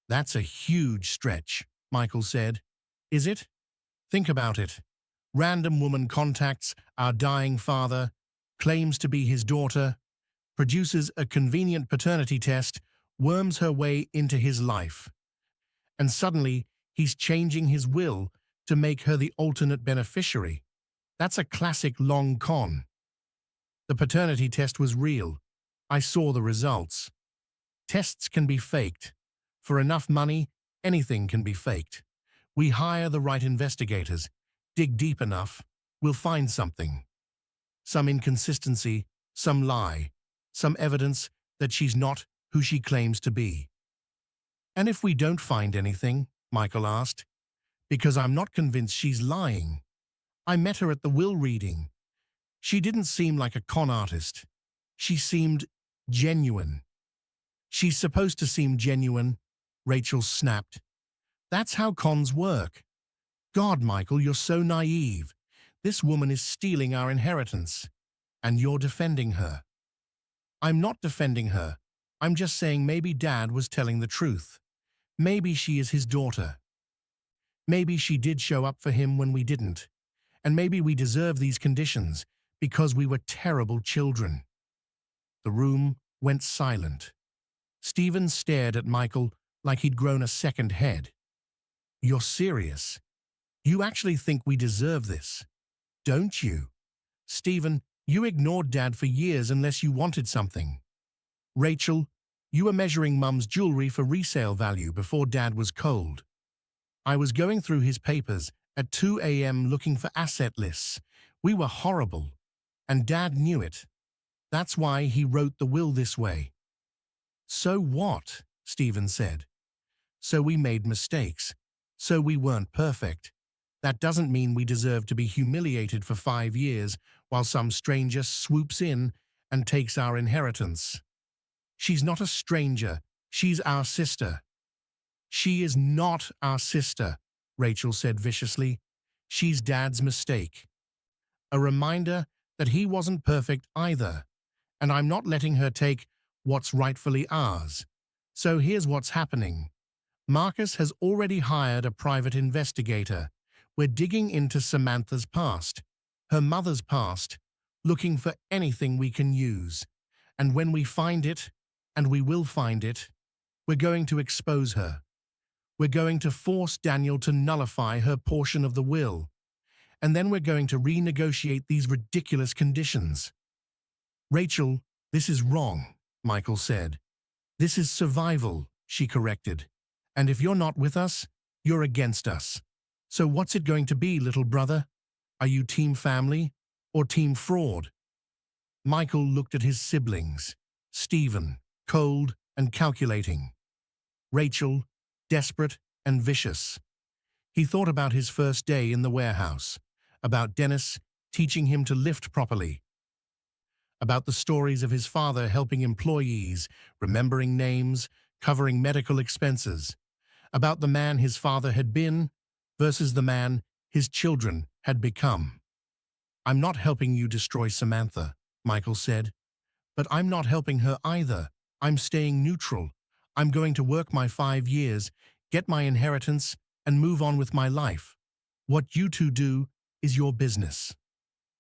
That's a huge stretch, Michael said. Is it? Think about it. Random woman contacts our dying father, claims to be his daughter, produces a convenient paternity test, worms her way into his life. And suddenly, he's changing his will to make her the alternate beneficiary. That's a classic long con. The paternity test was real. I saw the results. Tests can be faked. For enough money, anything can be faked. We hire the right investigators. Dig deep enough, we'll find something. Some inconsistency, some lie, some evidence that she's not who she claims to be. And if we don't find anything, Michael asked, because I'm not convinced she's lying. I met her at the will reading. She didn't seem like a con artist. She seemed genuine. She's supposed to seem genuine, Rachel snapped. That's how cons work. God, Michael, you're so naive. This woman is stealing our inheritance. And you're defending her. I'm not defending her. I'm just saying maybe Dad was telling the truth. Maybe she is his daughter. Maybe she did show up for him when we didn't. And maybe we deserve these conditions because we were terrible children. The room went silent. Stephen stared at Michael like he'd grown a second head. You're serious? You actually think we deserve this, don't you? Stephen, you ignored Dad for years unless you wanted something. Rachel, you were measuring Mum's jewelry for resale value before Dad was cold. I was going through his papers at 2 a.m. looking for asset lists. We were horrible. And Dad knew it. That's why he wrote the will this way. So what? Stephen said. So we made mistakes. So we weren't perfect. That doesn't mean we deserve to be humiliated for 5 years while some stranger swoops in and takes our inheritance. She's not a stranger. She's our sister. She is not our sister, Rachel said viciously. She's Dad's mistake. A reminder that he wasn't perfect either, and I'm not letting her take what's rightfully ours. So here's what's happening. Marcus has already hired a private investigator. We're digging into Samantha's past, her mother's past, looking for anything we can use. And when we find it, and we will find it, we're going to expose her. We're going to force Daniel to nullify her portion of the will. And then we're going to renegotiate these ridiculous conditions. Rachel, this is wrong, Michael said. This is survival, she corrected. And if you're not with us, you're against us. So what's it going to be, little brother? Are you team family or team fraud? Michael looked at his siblings. Stephen, cold and calculating. Rachel, desperate and vicious. He thought about his first day in the warehouse, about Dennis teaching him to lift properly, about the stories of his father helping employees, remembering names, covering medical expenses, about the man his father had been versus the man his children had become. I'm not helping you destroy Samantha, Michael said. But I'm not helping her either. I'm staying neutral. I'm going to work my 5 years, get my inheritance, and move on with my life. What you two do is your business.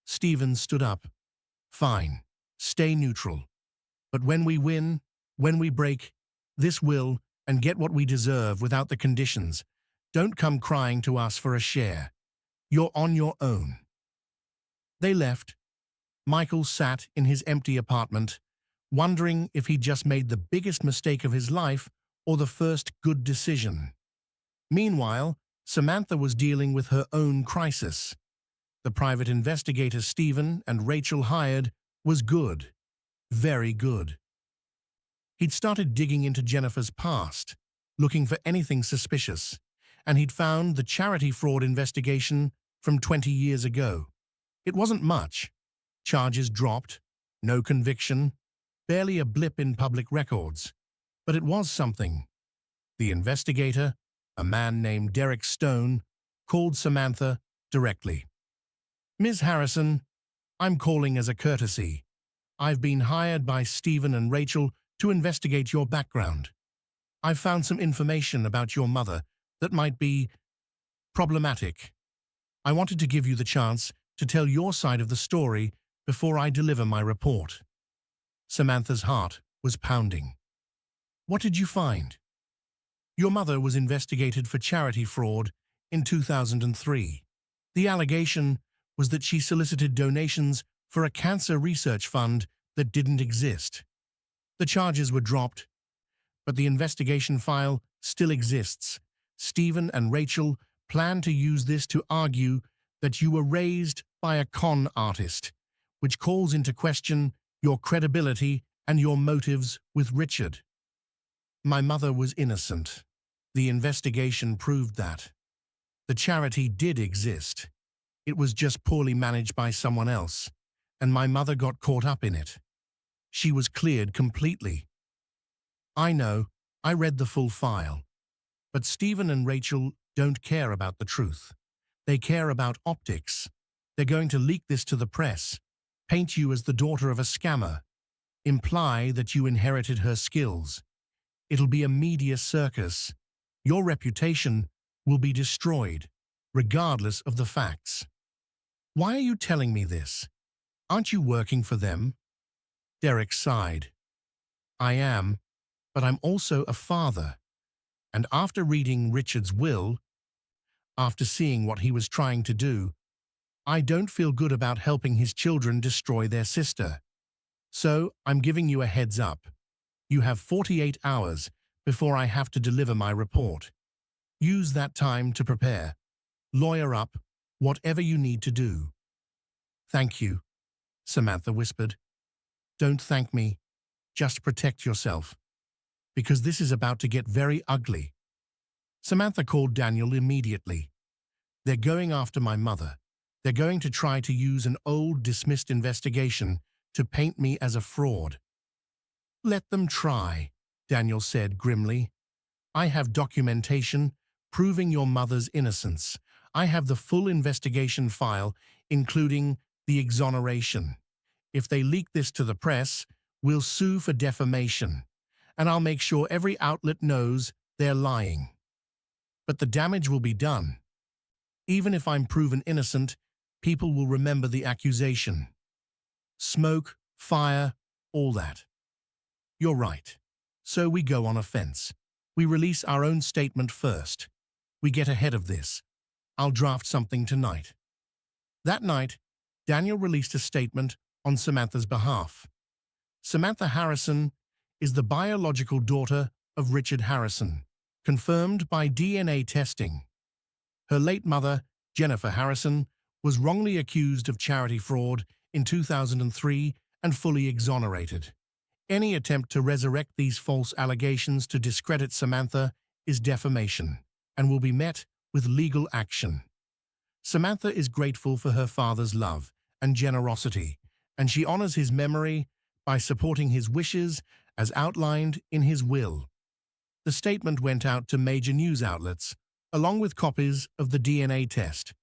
Stephen stood up. Fine. Stay neutral. But when we win, when we break this will and get what we deserve without the conditions, don't come crying to us for a share. You're on your own. They left. Michael sat in his empty apartment, wondering if he'd just made the biggest mistake of his life or the first good decision. Meanwhile, Samantha was dealing with her own crisis. the private investigator Stephen and Rachel hired was good, very good. He'd started digging into Jennifer's past, looking for anything suspicious, and he'd found the charity fraud investigation from 20 years ago. It wasn't much. Charges dropped, no conviction, barely a blip in public records. But it was something. The investigator, a man named Derek Stone, called Samantha directly. "Ms. Harrison, I'm calling as a courtesy. I've been hired by Stephen and Rachel to investigate your background. I've found some information about your mother that might be problematic. I wanted to give you the chance to tell your side of the story before I deliver my report." Samantha's heart was pounding. "What did you find?" "Your mother was investigated for charity fraud in 2003. The allegation was that she solicited donations for a cancer research fund that didn't exist. The charges were dropped, but the investigation file still exists. Stephen and Rachel plan to use this to argue that you were raised by a con artist, which calls into question your credibility and your motives with Richard." "My mother was innocent. The investigation proved that. The charity did exist. It was just poorly managed by someone else, and my mother got caught up in it. She was cleared completely." "I know, I read the full file. But Stephen and Rachel don't care about the truth. They care about optics. They're going to leak this to the press, paint you as the daughter of a scammer, imply that you inherited her skills. It'll be a media circus. Your reputation will be destroyed, regardless of the facts." "Why are you telling me this? Aren't you working for them?" Derek sighed. "I am, but I'm also a father. And after reading Richard's will, after seeing what he was trying to do, I don't feel good about helping his children destroy their sister. So I'm giving you a heads up. You have 48 hours before I have to deliver my report. Use that time to prepare. Lawyer up, whatever you need to do." "Thank you," Samantha whispered. "Don't thank me. Just protect yourself. Because this is about to get very ugly." Samantha called Daniel immediately. "They're going after my mother. They're going to try to use an old dismissed investigation to paint me as a fraud." "Let them try," Daniel said grimly. "I have documentation proving your mother's innocence. I have the full investigation file, including the exoneration. If they leak this to the press, we'll sue for defamation, and I'll make sure every outlet knows they're lying. But the damage will be done. Even if I'm proven innocent, people will remember the accusation. Smoke, fire, all that." "You're right. So we go on offense. We release our own statement first. We get ahead of this. I'll draft something tonight." That night, Daniel released a statement on Samantha's behalf. Samantha Harrison is the biological daughter of Richard Harrison, confirmed by DNA testing. Her late mother, Jennifer Harrison, was wrongly accused of charity fraud in 2003 and fully exonerated. Any attempt to resurrect these false allegations to discredit Samantha is defamation and will be met with legal action. Samantha is grateful for her father's love and generosity, and she honors his memory by supporting his wishes as outlined in his will. The statement went out to major news outlets, along with copies of the DNA test.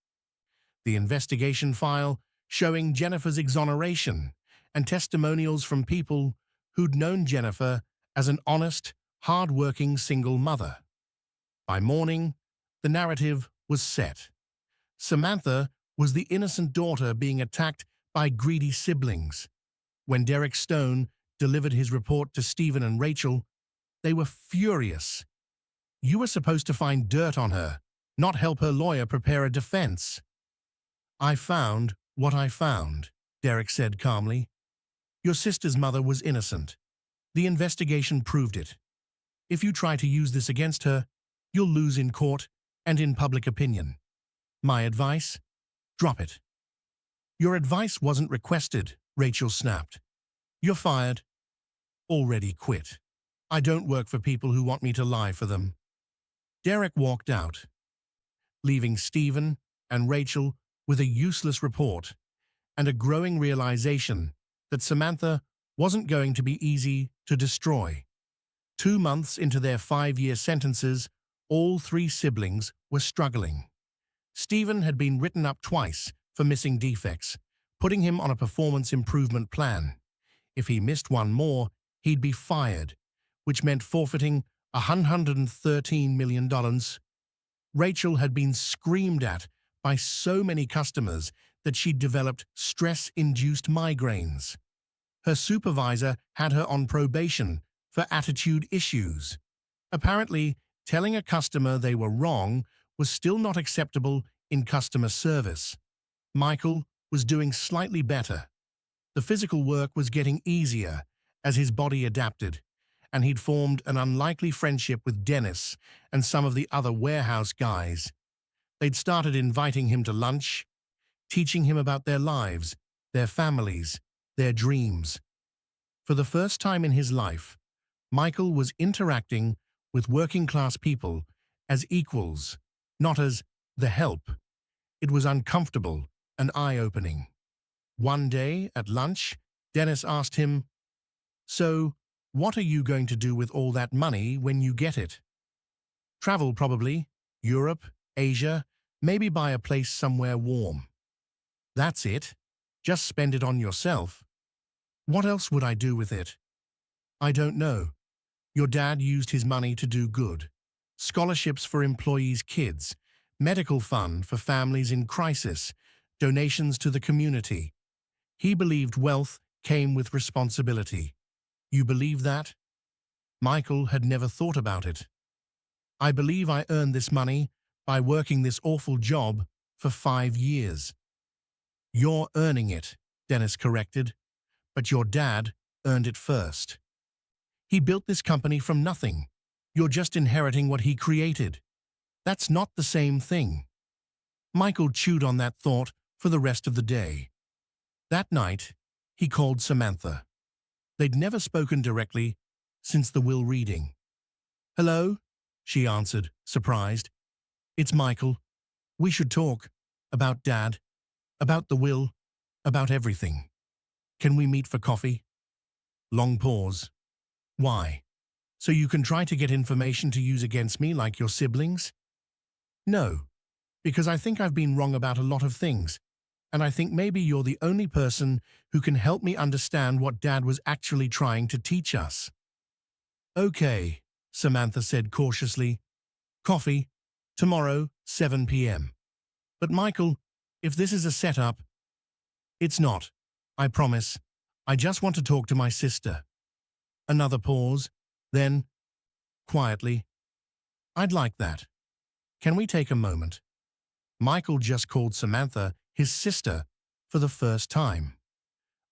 The investigation file showing Jennifer's exoneration and testimonials from people who'd known Jennifer as an honest, hard-working single mother. By morning, the narrative was set. Samantha was the innocent daughter being attacked by greedy siblings. When Derek Stone delivered his report to Stephen and Rachel, they were furious. "You were supposed to find dirt on her, not help her lawyer prepare a defense." "I found what I found," Derek said calmly. "Your sister's mother was innocent. The investigation proved it. If you try to use this against her, you'll lose in court and in public opinion. My advice? Drop it. Your advice wasn't requested, Rachel snapped. You're fired. Already quit. I don't work for people who want me to lie for them. Derek walked out, leaving Stephen and Rachel with a useless report and a growing realization that Samantha wasn't going to be easy to destroy. 2 months into their 5-year sentences, all 3 siblings were struggling. Stephen had been written up twice for missing defects, putting him on a performance improvement plan. If he missed one more, he'd be fired, which meant forfeiting $113 million. Rachel had been screamed at by so many customers that she'd developed stress-induced migraines. Her supervisor had her on probation for attitude issues. Apparently, telling a customer they were wrong was still not acceptable in customer service. Michael was doing slightly better. The physical work was getting easier as his body adapted, and he'd formed an unlikely friendship with Dennis and some of the other warehouse guys. They'd started inviting him to lunch, teaching him about their lives, their families, their dreams. For the first time in his life, Michael was interacting with working-class people as equals, not as the help. It was uncomfortable and eye-opening. One day, at lunch, Dennis asked him, "So, what are you going to do with all that money when you get it?" "Travel, probably. Europe, Asia, maybe buy a place somewhere warm." "That's it? Just spend it on yourself?" "What else would I do with it?" "I don't know. Your dad used his money to do good. Scholarships for employees' kids, medical fund for families in crisis, donations to the community. He believed wealth came with responsibility. You believe that?" Michael had never thought about it. "I believe I earned this money by working this awful job for 5 years." "You're earning it," Dennis corrected, "but your dad earned it first. He built this company from nothing. You're just inheriting what he created. That's not the same thing." Michael chewed on that thought for the rest of the day. That night, he called Samantha. They'd never spoken directly since the will reading. "Hello?" she answered, surprised. "It's Michael. We should talk. About Dad. About the will. About everything. Can we meet for coffee?" Long pause. "Why? So you can try to get information to use against me like your siblings?" "No, because I think I've been wrong about a lot of things, and I think maybe you're the only person who can help me understand what Dad was actually trying to teach us." "Okay," Samantha said cautiously. "Coffee, tomorrow, 7 p.m. But Michael, if this is a setup..." "It's not. I promise. I just want to talk to my sister." Another pause, then, quietly, "I'd like that. Can we take a moment?" Michael just called Samantha his sister for the first time.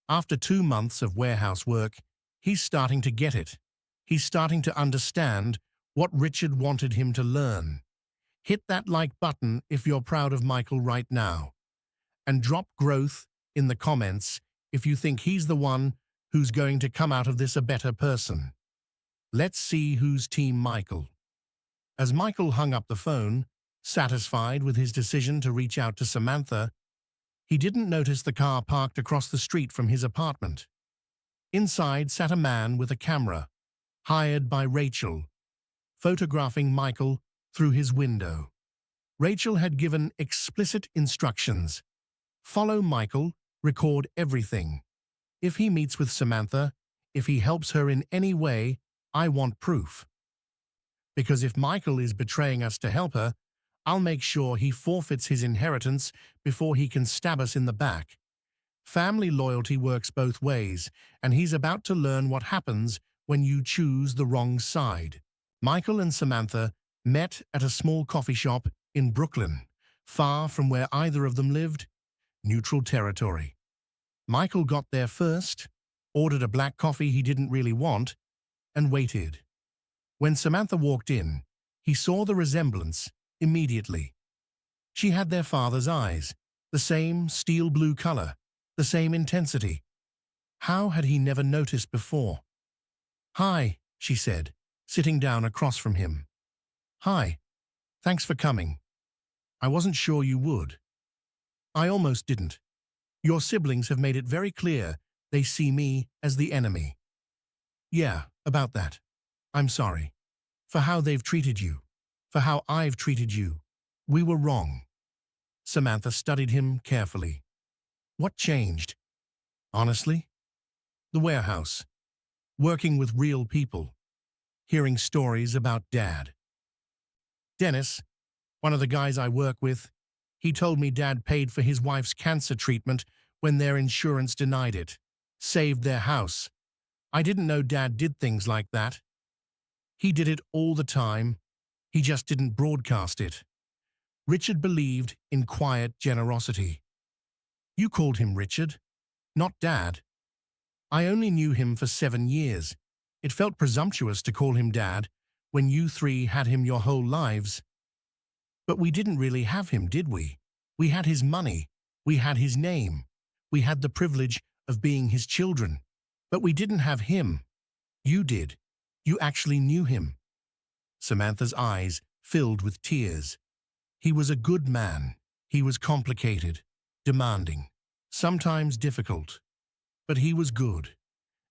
After 2 months of warehouse work, he's starting to get it. He's starting to understand what Richard wanted him to learn. Hit that like button if you're proud of Michael right now. And drop growth in the comments if you think he's the one who's going to come out of this a better person. Let's see who's Team Michael. As Michael hung up the phone, satisfied with his decision to reach out to Samantha, he didn't notice the car parked across the street from his apartment. Inside sat a man with a camera, hired by Rachel, photographing Michael through his window. Rachel had given explicit instructions. Follow Michael, record everything. If he meets with Samantha, if he helps her in any way, I want proof. Because if Michael is betraying us to help her, I'll make sure he forfeits his inheritance before he can stab us in the back. Family loyalty works both ways, and he's about to learn what happens when you choose the wrong side. Michael and Samantha met at a small coffee shop in Brooklyn, far from where either of them lived, neutral territory. Michael got there first, ordered a black coffee he didn't really want, and waited. When Samantha walked in, he saw the resemblance immediately. She had their father's eyes, The same steel blue color, the same intensity. How had he never noticed before? "Hi," she said, sitting down across from him. "Hi. Thanks for coming. I wasn't sure you would." "I almost didn't. Your siblings have made it very clear they see me as the enemy." "Yeah, about that. I'm sorry. For how they've treated you. For how I've treated you. We were wrong." Samantha studied him carefully. "What changed?" "Honestly? The warehouse. Working with real people. Hearing stories about Dad. Dennis, one of the guys I work with, he told me Dad paid for his wife's cancer treatment when their insurance denied it. Saved their house. I didn't know Dad did things like that. He did it all the time. He just didn't broadcast it. Richard believed in quiet generosity." "You called him Richard, not Dad." "I only knew him for 7 years. It felt presumptuous to call him Dad when you three had him your whole lives." "But we didn't really have him, did we? We had his money. We had his name. We had the privilege of being his children. But we didn't have him. You did. You actually knew him." Samantha's eyes filled with tears. "He was a good man. He was complicated, demanding, sometimes difficult. But he was good.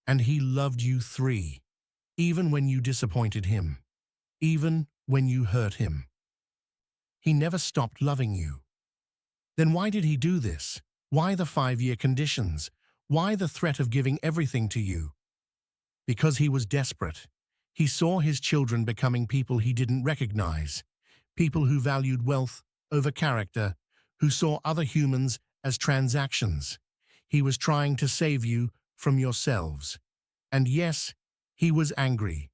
And he loved you three. Even when you disappointed him. Even when you hurt him. He never stopped loving you." "Then why did he do this? Why the 5-year conditions? Why the threat of giving everything to you?" "Because he was desperate. He saw his children becoming people he didn't recognize. People who valued wealth over character, who saw other humans as transactions. He was trying to save you from yourselves. And yes, he was angry.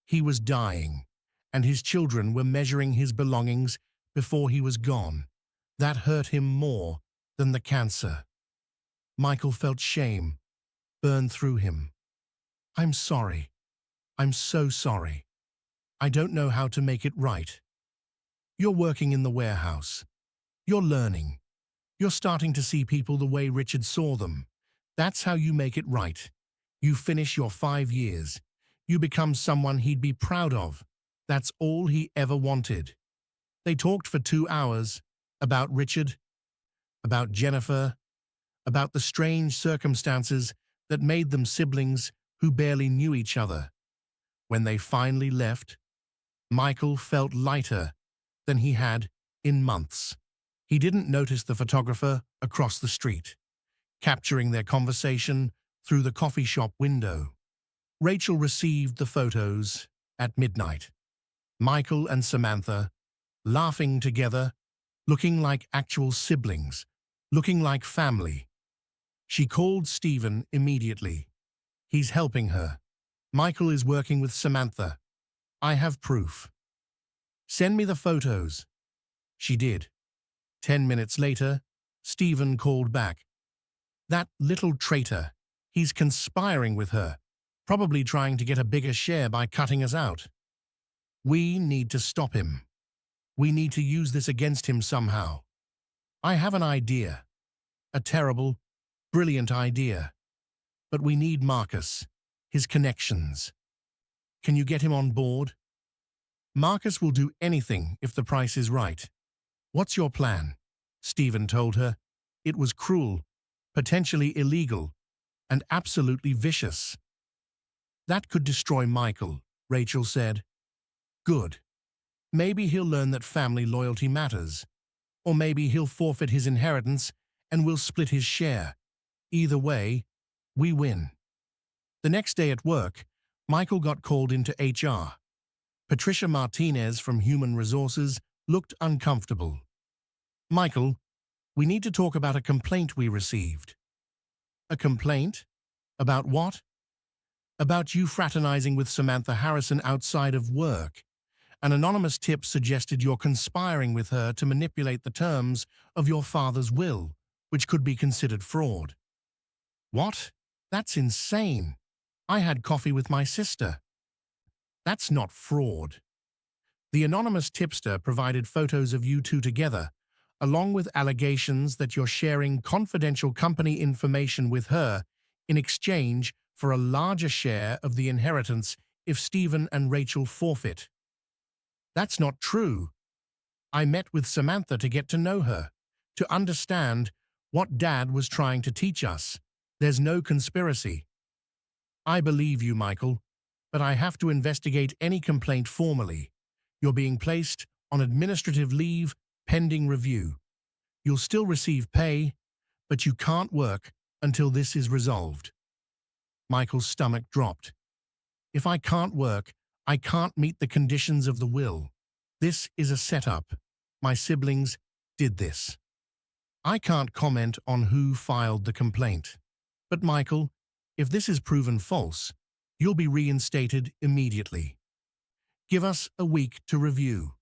He was dying. And his children were measuring his belongings before he was gone. That hurt him more than the cancer." Michael felt shame burn through him. "I'm sorry. I'm so sorry. I don't know how to make it right. You're working in the warehouse. You're learning. You're starting to see people the way Richard saw them. That's how you make it right. You finish your 5 years. You become someone he'd be proud of. That's all he ever wanted." They talked for 2 hours about Richard, about Jennifer, about the strange circumstances that made them siblings who barely knew each other. When they finally left, Michael felt lighter than he had in months. He didn't notice the photographer across the street, capturing their conversation through the coffee shop window. Rachel received the photos at midnight. Michael and Samantha, laughing together, looking like actual siblings, looking like family. She called Stephen immediately. He's helping her. Michael is working with Samantha. I have proof. Send me the photos. She did. 10 minutes later, Stephen called back. That little traitor. He's conspiring with her, probably trying to get a bigger share by cutting us out. We need to stop him. We need to use this against him somehow. I have an idea. A terrible, brilliant idea. But we need Marcus, his connections. Can you get him on board? Marcus will do anything if the price is right. What's your plan? Stephen told her. It was cruel, potentially illegal, and absolutely vicious. That could destroy Michael, Rachel said. Good. Maybe he'll learn that family loyalty matters. Or maybe he'll forfeit his inheritance and we'll split his share. Either way, we win. The next day at work, Michael got called into HR. Patricia Martinez from Human Resources looked uncomfortable. Michael, we need to talk about a complaint we received. A complaint? About what? About you fraternizing with Samantha Harrison outside of work. An anonymous tip suggested you're conspiring with her to manipulate the terms of your father's will, which could be considered fraud. What? That's insane. I had coffee with my sister. That's not fraud. The anonymous tipster provided photos of you two together, along with allegations that you're sharing confidential company information with her in exchange for a larger share of the inheritance if Stephen and Rachel forfeit. That's not true. I met with Samantha to get to know her, to understand what Dad was trying to teach us. There's no conspiracy. I believe you, Michael, but I have to investigate any complaint formally. You're being placed on administrative leave pending review. You'll still receive pay, but you can't work until this is resolved. Michael's stomach dropped. If I can't work, I can't meet the conditions of the will. This is a setup. My siblings did this. I can't comment on who filed the complaint. But Michael, if this is proven false, you'll be reinstated immediately. Give us a week to review.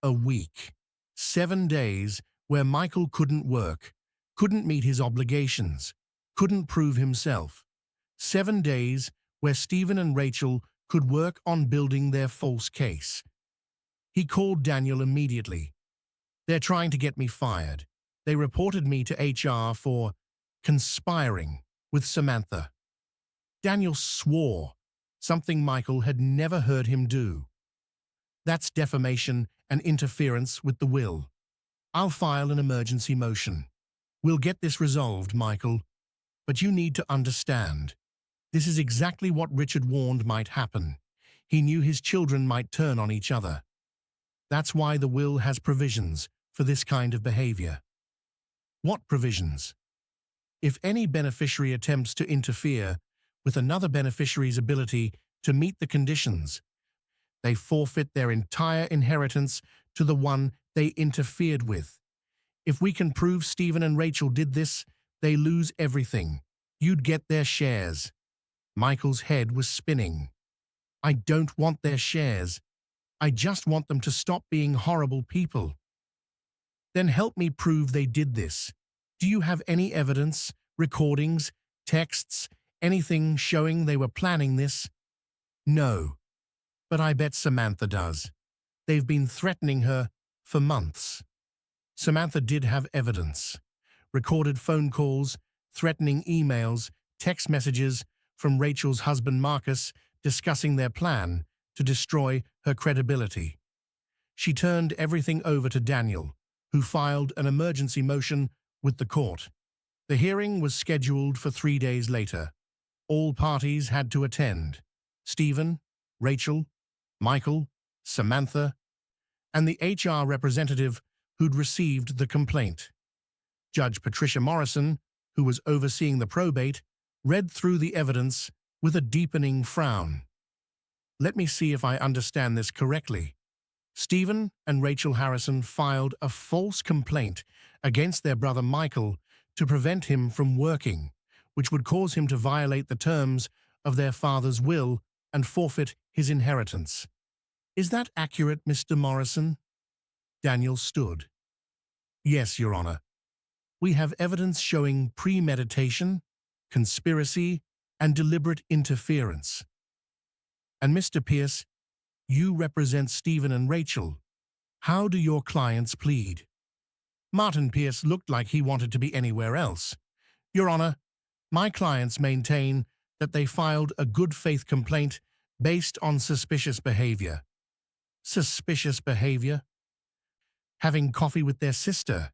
A week. 7 days where Michael couldn't work, couldn't meet his obligations, couldn't prove himself. 7 days where Stephen and Rachel could work on building their false case. He called Daniel immediately. They're trying to get me fired. They reported me to HR for conspiring with Samantha. Daniel swore, something Michael had never heard him do. That's defamation and interference with the will. I'll file an emergency motion. We'll get this resolved, Michael. But you need to understand. This is exactly what Richard warned might happen. He knew his children might turn on each other. That's why the will has provisions for this kind of behavior. What provisions? If any beneficiary attempts to interfere with another beneficiary's ability to meet the conditions, they forfeit their entire inheritance to the one they interfered with. If we can prove Stephen and Rachel did this, they lose everything. You'd get their shares. Michael's head was spinning. I don't want their shares. I just want them to stop being horrible people. Then help me prove they did this. Do you have any evidence, recordings, texts, anything showing they were planning this? No. But I bet Samantha does. They've been threatening her for months. Samantha did have evidence. Recorded phone calls, threatening emails, text messages from Rachel's husband Marcus discussing their plan to destroy her credibility. She turned everything over to Daniel, who filed an emergency motion with the court. The hearing was scheduled for 3 days later. All parties had to attend. Stephen, Rachel, Michael, Samantha, and the HR representative who'd received the complaint. Judge Patricia Morrison, who was overseeing the probate, read through the evidence with a deepening frown. Let me see if I understand this correctly. Stephen and Rachel Harrison filed a false complaint against their brother Michael to prevent him from working, which would cause him to violate the terms of their father's will and forfeit his inheritance. Is that accurate, Mr. Morrison? Daniel stood. Yes, Your Honor. We have evidence showing premeditation, conspiracy, and deliberate interference. And Mr. Pierce, you represent Stephen and Rachel. How do your clients plead? Martin Pierce looked like he wanted to be anywhere else. Your Honor, my clients maintain that they filed a good faith complaint based on suspicious behavior. Suspicious behavior? Having coffee with their sister.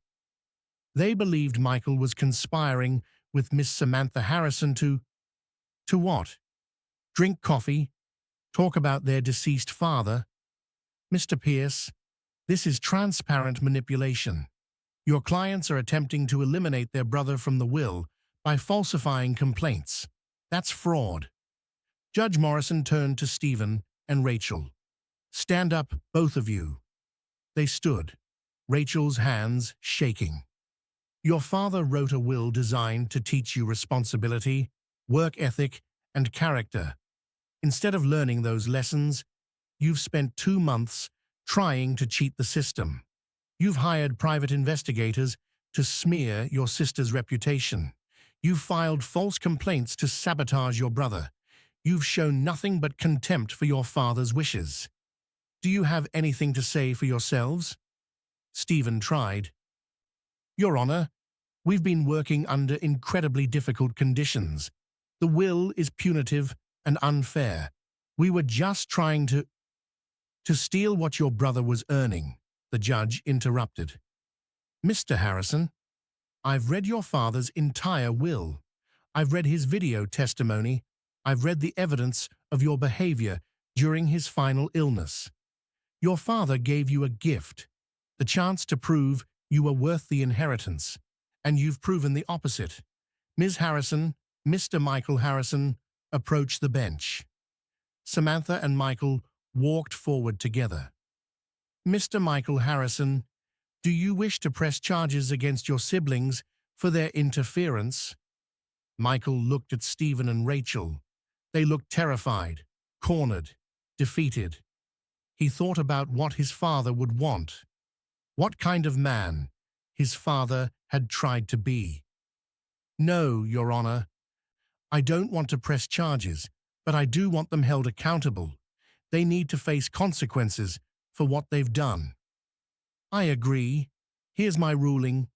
They believed Michael was conspiring with Miss Samantha Harrison to what? Drink coffee? Talk about their deceased father? Mr. Pierce, this is transparent manipulation. Your clients are attempting to eliminate their brother from the will by falsifying complaints. That's fraud. Judge Morrison turned to Stephen and Rachel. Stand up, both of you. They stood, Rachel's hands shaking. Your father wrote a will designed to teach you responsibility, work ethic, and character. Instead of learning those lessons, you've spent 2 months trying to cheat the system. You've hired private investigators to smear your sister's reputation. You've filed false complaints to sabotage your brother. You've shown nothing but contempt for your father's wishes. Do you have anything to say for yourselves? Stephen tried. Your Honor, we've been working under incredibly difficult conditions. The will is punitive and unfair. We were just trying to steal what your brother was earning, the judge interrupted. Mr. Harrison, I've read your father's entire will. I've read his video testimony. I've read the evidence of your behavior during his final illness. Your father gave you a gift, the chance to prove you were worth the inheritance, and you've proven the opposite. Ms. Harrison, Mr. Michael Harrison, approached the bench. Samantha and Michael walked forward together. Mr. Michael Harrison, do you wish to press charges against your siblings for their interference? Michael looked at Stephen and Rachel. They looked terrified, cornered, defeated. He thought about what his father would want, what kind of man his father had tried to be. No, Your Honor, I don't want to press charges, but I do want them held accountable. They need to face consequences for what they've done. I agree. Here's my ruling.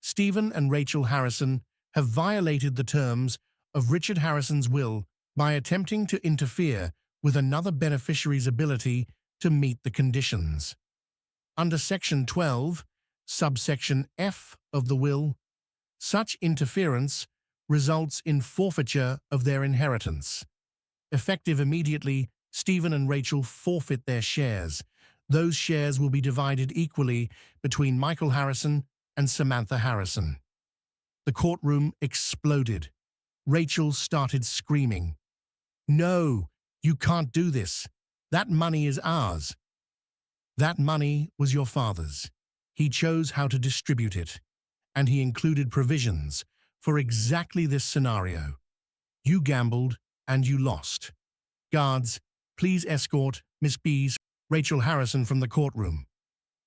Stephen and Rachel Harrison have violated the terms of Richard Harrison's will by attempting to interfere with another beneficiary's ability to meet the conditions. Under Section 12, subsection F of the will, such interference results in forfeiture of their inheritance. Effective immediately, Stephen and Rachel forfeit their shares. Those shares will be divided equally between Michael Harrison and Samantha Harrison. The courtroom exploded. Rachel started screaming. No, you can't do this. That money is ours. That money was your father's. He chose how to distribute it, and he included provisions for exactly this scenario. You gambled and you lost. Guards, please escort Miss B's Rachel Harrison from the courtroom.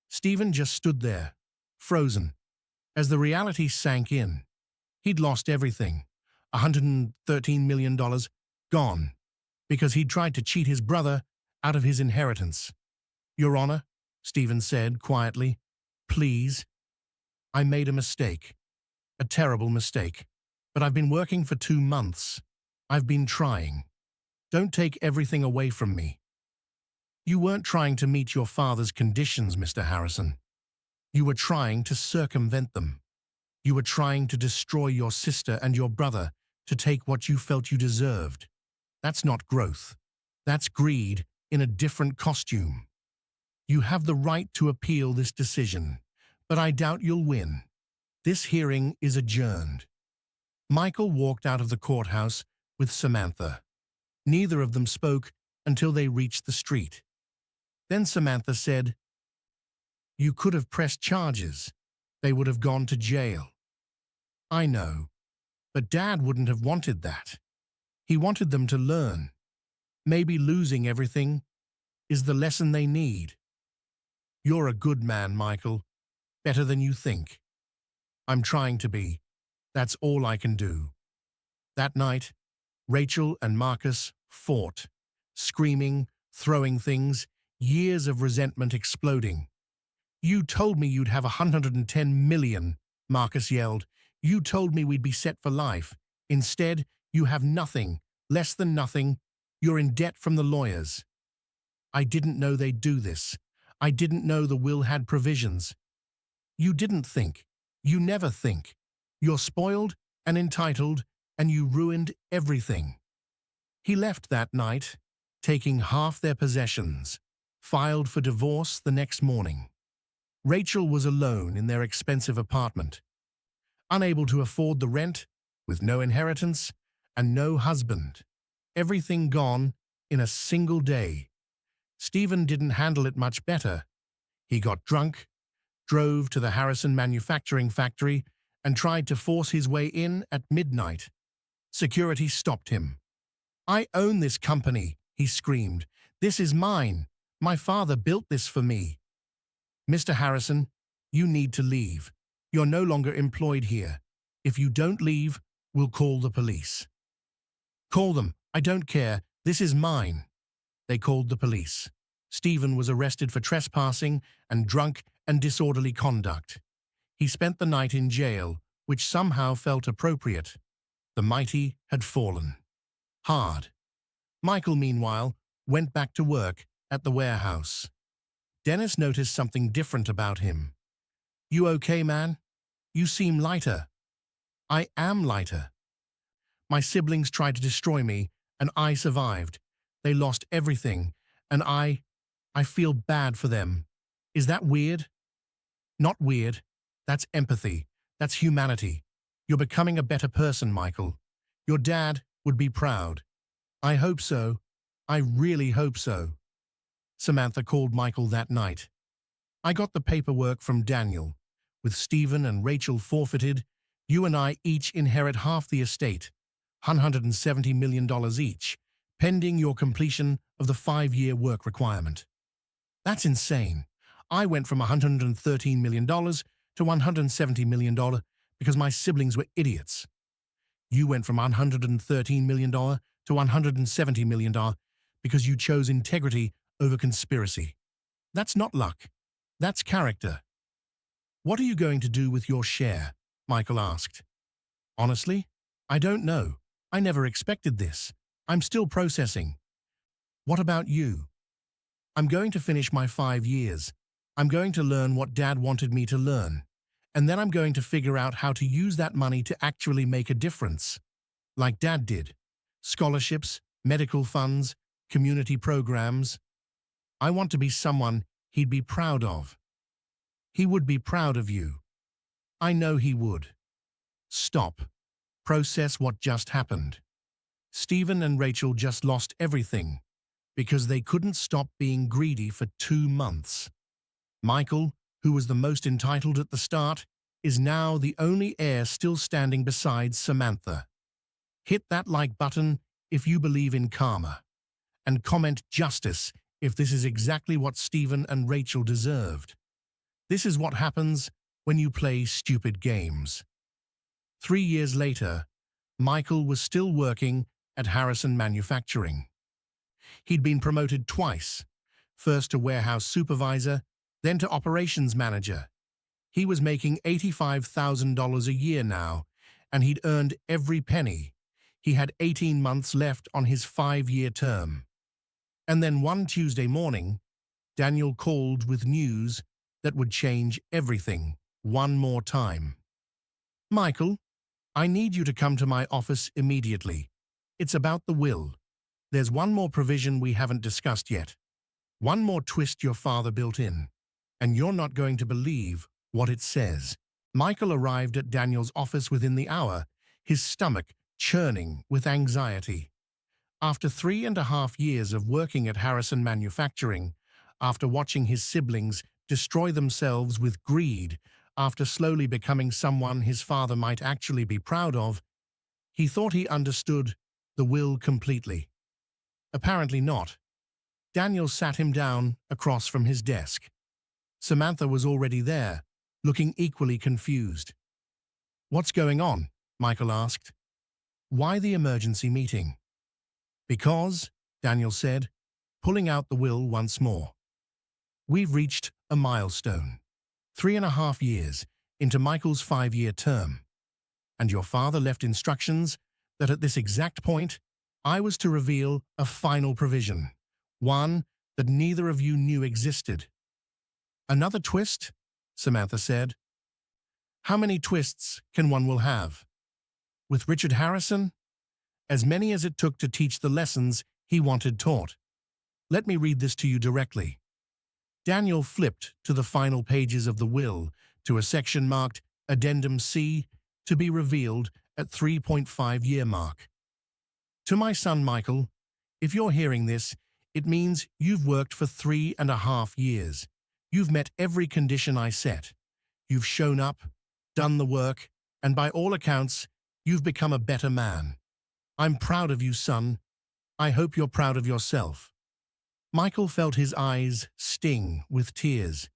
Stephen just stood there, frozen, as the reality sank in. He'd lost everything, $113 million, gone, because he'd tried to cheat his brother out of his inheritance. Your Honor, Stephen said quietly, please. I made a mistake, a terrible mistake, but I've been working for 2 months. I've been trying. Don't take everything away from me. You weren't trying to meet your father's conditions, Mr. Harrison. You were trying to circumvent them. You were trying to destroy your sister and your brother to take what you felt you deserved. That's not growth. That's greed in a different costume. You have the right to appeal this decision, but I doubt you'll win. This hearing is adjourned. Michael walked out of the courthouse with Samantha. Neither of them spoke until they reached the street. Then Samantha said, "You could have pressed charges. They would have gone to jail." I know, but Dad wouldn't have wanted that. He wanted them to learn. Maybe losing everything is the lesson they need. You're a good man, Michael. Better than you think. I'm trying to be. That's all I can do. That night, Rachel and Marcus fought, screaming, throwing things, years of resentment exploding. You told me you'd have $110 million, Marcus yelled. You told me we'd be set for life. Instead, you have nothing, less than nothing. You're in debt from the lawyers. I didn't know they'd do this. I didn't know the will had provisions. You didn't think. You never think. You're spoiled and entitled, and you ruined everything. He left that night, taking half their possessions, filed for divorce the next morning. Rachel was alone in their expensive apartment, unable to afford the rent, with no inheritance and no husband. Everything gone in a single day. Stephen didn't handle it much better. He got drunk, drove to the Harrison manufacturing factory, and tried to force his way in at midnight. Security stopped him. "I own this company," he screamed. "This is mine. My father built this for me." "Mr. Harrison, you need to leave. You're no longer employed here. If you don't leave, we'll call the police." "Call them. I don't care. This is mine." They called the police. Stephen was arrested for trespassing and drunk and disorderly conduct. He spent the night in jail, which somehow felt appropriate. The mighty had fallen. Hard. Michael, meanwhile, went back to work at the warehouse. Dennis noticed something different about him. "You okay, man? You seem lighter." "I am lighter. My siblings tried to destroy me, and I survived. They lost everything, and I feel bad for them. Is that weird?" "Not weird. That's empathy. That's humanity. You're becoming a better person, Michael. Your dad would be proud." "I hope so. I really hope so." Samantha called Michael that night. "I got the paperwork from Daniel. With Stephen and Rachel forfeited, you and I each inherit half the estate, $170 million each, pending your completion of the 5-year work requirement." "That's insane. I went from $113 million to $170 million because my siblings were idiots. You went from $113 million to $170 million because you chose integrity over conspiracy. That's not luck. That's character." "What are you going to do with your share?" Michael asked. "Honestly, I don't know. I never expected this. I'm still processing." "What about you?" "I'm going to finish my 5 years. I'm going to learn what Dad wanted me to learn. And then I'm going to figure out how to use that money to actually make a difference. Like Dad did. Scholarships, medical funds, community programs. I want to be someone he'd be proud of." "He would be proud of you." "I know he would." Stop. Process what just happened. Stephen and Rachel just lost everything because they couldn't stop being greedy for 2 months. Michael, who was the most entitled at the start, is now the only heir still standing besides Samantha. Hit that like button if you believe in karma. And comment justice if this is exactly what Stephen and Rachel deserved. This is what happens when you play stupid games. 3 years later, Michael was still working at Harrison Manufacturing. He'd been promoted twice, first to warehouse supervisor, then to operations manager. He was making $85,000 a year now, and he'd earned every penny. He had 18 months left on his 5-year term. And then one Tuesday morning, Daniel called with news that would change everything one more time. "Michael, I need you to come to my office immediately. It's about the will. There's one more provision we haven't discussed yet. One more twist your father built in. And you're not going to believe what it says." Michael arrived at Daniel's office within the hour, his stomach churning with anxiety. After 3.5 years of working at Harrison Manufacturing, after watching his siblings destroy themselves with greed, after slowly becoming someone his father might actually be proud of, he thought he understood the will completely. Apparently not. Daniel sat him down across from his desk. Samantha was already there, looking equally confused. "What's going on?" Michael asked. "Why the emergency meeting?" "Because," Daniel said, pulling out the will once more, "we've reached a milestone. 3.5 years into Michael's 5-year term. And your father left instructions that at this exact point, I was to reveal a final provision, one that neither of you knew existed." "Another twist?" Samantha said. "How many twists can one will have? With Richard Harrison? As many as it took to teach the lessons he wanted taught. Let me read this to you directly." Daniel flipped to the final pages of the will, to a section marked Addendum C, to be revealed at 3.5-year mark. "To my son Michael, if you're hearing this, it means you've worked for 3.5 years. You've met every condition I set. You've shown up, done the work, and by all accounts, you've become a better man. I'm proud of you, son. I hope you're proud of yourself." Michael felt his eyes sting with tears.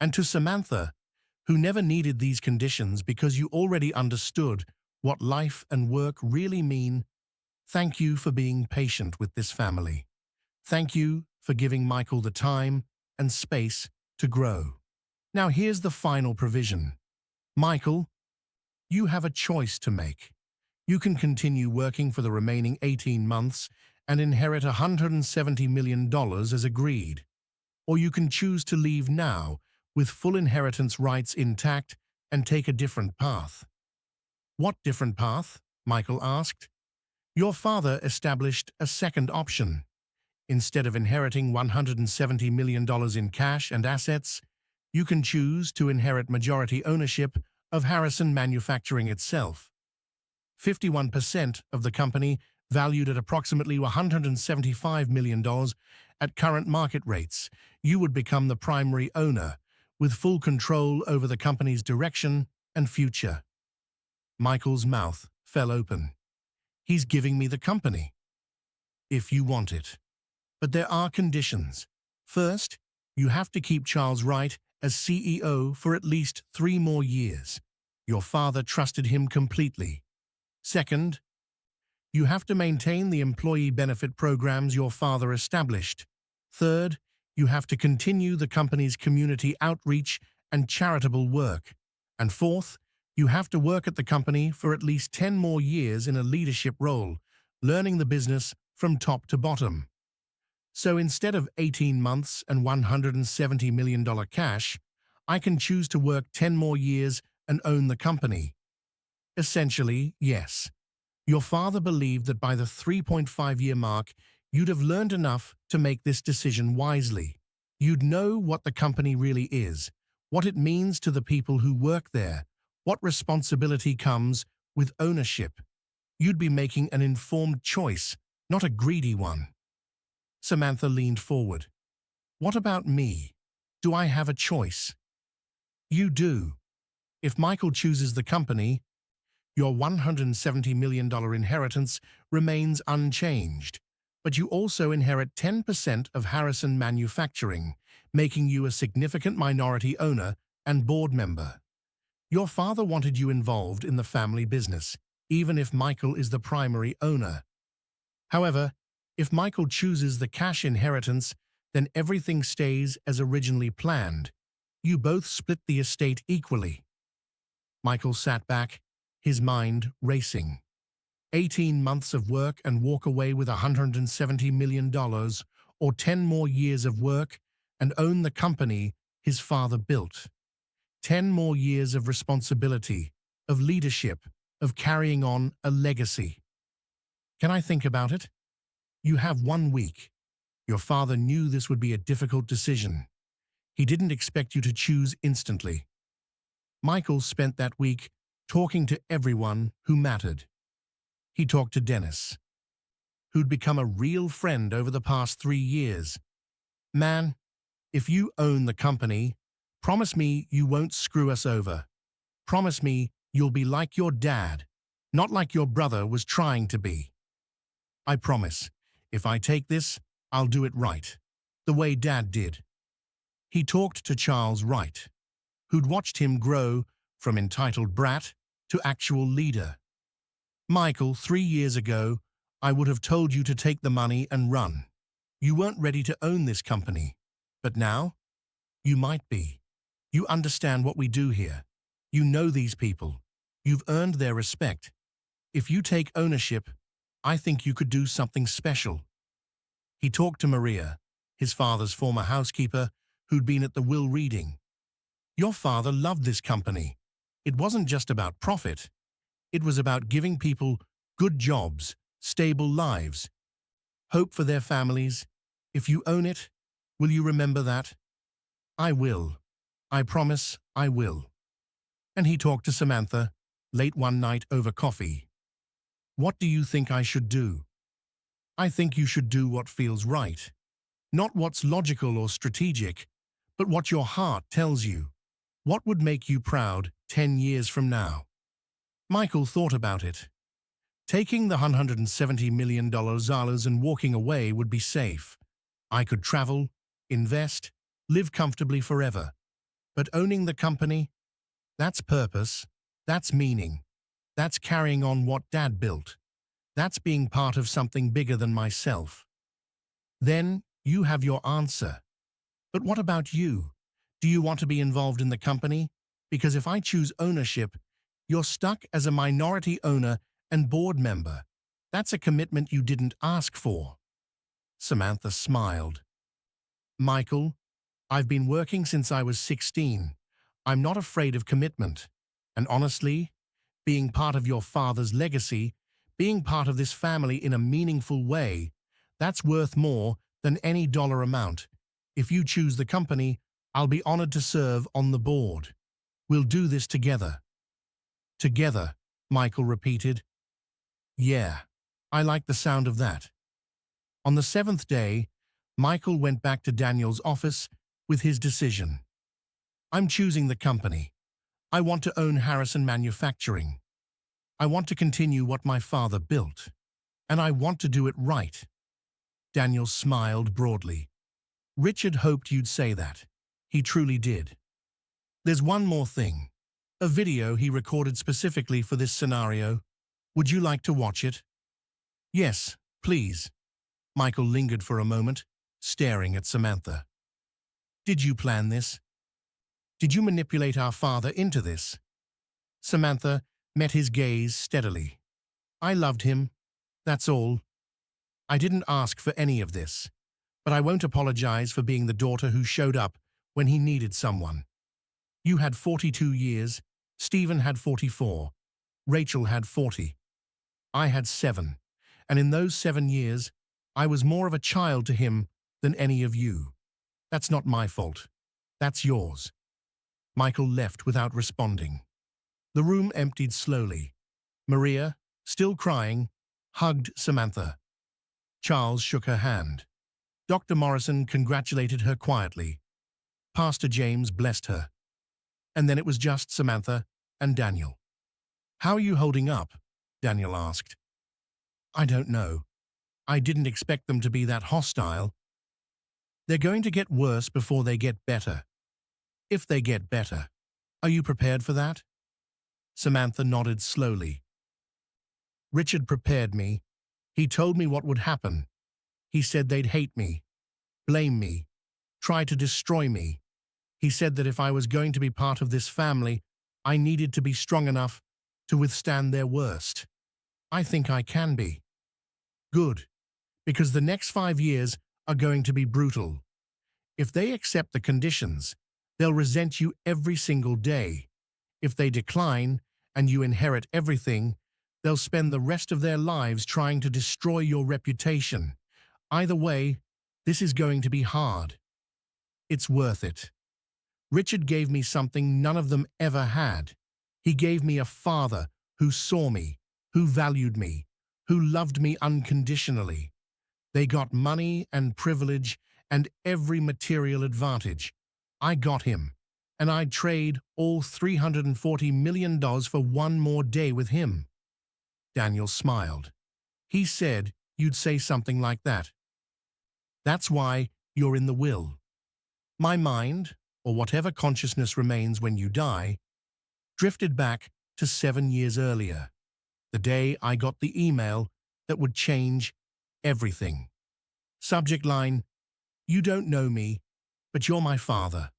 And to Samantha, who never needed these conditions because you already understood what life and work really mean, thank you for being patient with this family. Thank you for giving Michael the time and space to grow. Now here's the final provision. Michael, you have a choice to make. You can continue working for the remaining 18 months and inherit $170 million as agreed. Or you can choose to leave now with full inheritance rights intact and take a different path. What different path? Michael asked. Your father established a second option. Instead of inheriting $170 million in cash and assets, you can choose to inherit majority ownership of Harrison Manufacturing itself. 51% of the company, valued at approximately $175 million at current market rates. You would become the primary owner, with full control over the company's direction and future. Michael's mouth fell open. He's giving me the company. If you want it. But there are conditions. First, you have to keep Charles Wright as CEO for at least 3 more years. Your father trusted him completely. Second, you have to maintain the employee benefit programs your father established. Third, you have to continue the company's community outreach and charitable work. And fourth, you have to work at the company for at least 10 more years in a leadership role, learning the business from top to bottom. So instead of 18 months and $170 million cash, I can choose to work 10 more years and own the company. Essentially, yes. Your father believed that by the 3.5-year mark, you'd have learned enough to make this decision wisely. You'd know what the company really is, what it means to the people who work there, what responsibility comes with ownership. You'd be making an informed choice, not a greedy one. Samantha leaned forward. What about me? Do I have a choice? You do. If Michael chooses the company, your $170 million inheritance remains unchanged, but you also inherit 10% of Harrison Manufacturing, making you a significant minority owner and board member. Your father wanted you involved in the family business, even if Michael is the primary owner. However, if Michael chooses the cash inheritance, then everything stays as originally planned. You both split the estate equally. Michael sat back, his mind racing. 18 months of work and walk away with $170 million, or 10 more years of work and own the company his father built. 10 more years of responsibility, of leadership, of carrying on a legacy. Can I think about it? You have 1 week. Your father knew this would be a difficult decision. He didn't expect you to choose instantly. Michael spent that week talking to everyone who mattered. He talked to Dennis, who'd become a real friend over the past 3 years. Man, if you own the company, promise me you won't screw us over. Promise me you'll be like your dad, not like your brother was trying to be. I promise, if I take this, I'll do it right, the way Dad did. He talked to Charles Wright, who'd watched him grow from entitled brat to actual leader. Michael, 3 years ago, I would have told you to take the money and run. You weren't ready to own this company. But now, you might be. You understand what we do here. You know these people. You've earned their respect. If you take ownership, I think you could do something special. He talked to Maria, his father's former housekeeper, who'd been at the will reading. Your father loved this company. It wasn't just about profit. It was about giving people good jobs, stable lives, hope for their families. If you own it, will you remember that? I will. I promise I will. And he talked to Samantha, late one night over coffee. What do you think I should do? I think you should do what feels right. Not what's logical or strategic, but what your heart tells you. What would make you proud 10 years from now? Michael thought about it. Taking the $170 million and walking away would be safe. I could travel, invest, live comfortably forever. But owning the company, that's purpose, that's meaning, that's carrying on what Dad built. That's being part of something bigger than myself. Then you have your answer. But what about you? Do you want to be involved in the company? Because if I choose ownership, you're stuck as a minority owner and board member. That's a commitment you didn't ask for. Samantha smiled. Michael, I've been working since I was 16. I'm not afraid of commitment. And honestly, being part of your father's legacy, being part of this family in a meaningful way, that's worth more than any dollar amount. If you choose the company, I'll be honored to serve on the board. We'll do this together. Together, Michael repeated. Yeah, I like the sound of that. On the seventh day, Michael went back to Daniel's office with his decision. I'm choosing the company. I want to own Harrison Manufacturing. I want to continue what my father built. And I want to do it right. Daniel smiled broadly. Richard hoped you'd say that. He truly did. There's one more thing. A video he recorded specifically for this scenario. Would you like to watch it? Yes, please. Michael lingered for a moment, staring at Samantha. Did you plan this? Did you manipulate our father into this? Samantha met his gaze steadily. I loved him. That's all. I didn't ask for any of this, but I won't apologize for being the daughter who showed up when he needed someone. You had 42 years, Stephen had 44, Rachel had 40. I had 7, and in those 7 years, I was more of a child to him than any of you. That's not my fault. That's yours. Michael left without responding. The room emptied slowly. Maria, still crying, hugged Samantha. Charles shook her hand. Dr. Morrison congratulated her quietly. Pastor James blessed her. And then it was just Samantha and Daniel. How are you holding up? Daniel asked. I don't know. I didn't expect them to be that hostile. They're going to get worse before they get better. If they get better. Are you prepared for that? Samantha nodded slowly. Richard prepared me. He told me what would happen. He said they'd hate me, blame me, try to destroy me. He said that if I was going to be part of this family, I needed to be strong enough to withstand their worst. I think I can be. Good, because the next 5 years are going to be brutal. If they accept the conditions, they'll resent you every single day. If they decline and you inherit everything, they'll spend the rest of their lives trying to destroy your reputation. Either way, this is going to be hard. It's worth it. Richard gave me something none of them ever had. He gave me a father who saw me, who valued me, who loved me unconditionally. They got money and privilege and every material advantage. I got him, and I'd trade all $340 million for one more day with him. Daniel smiled. He said you'd say something like that. That's why you're in the will. My mind, or whatever consciousness remains when you die, drifted back to 7 years earlier, the day I got the email that would change everything. Subject line, you don't know me, but you're my father.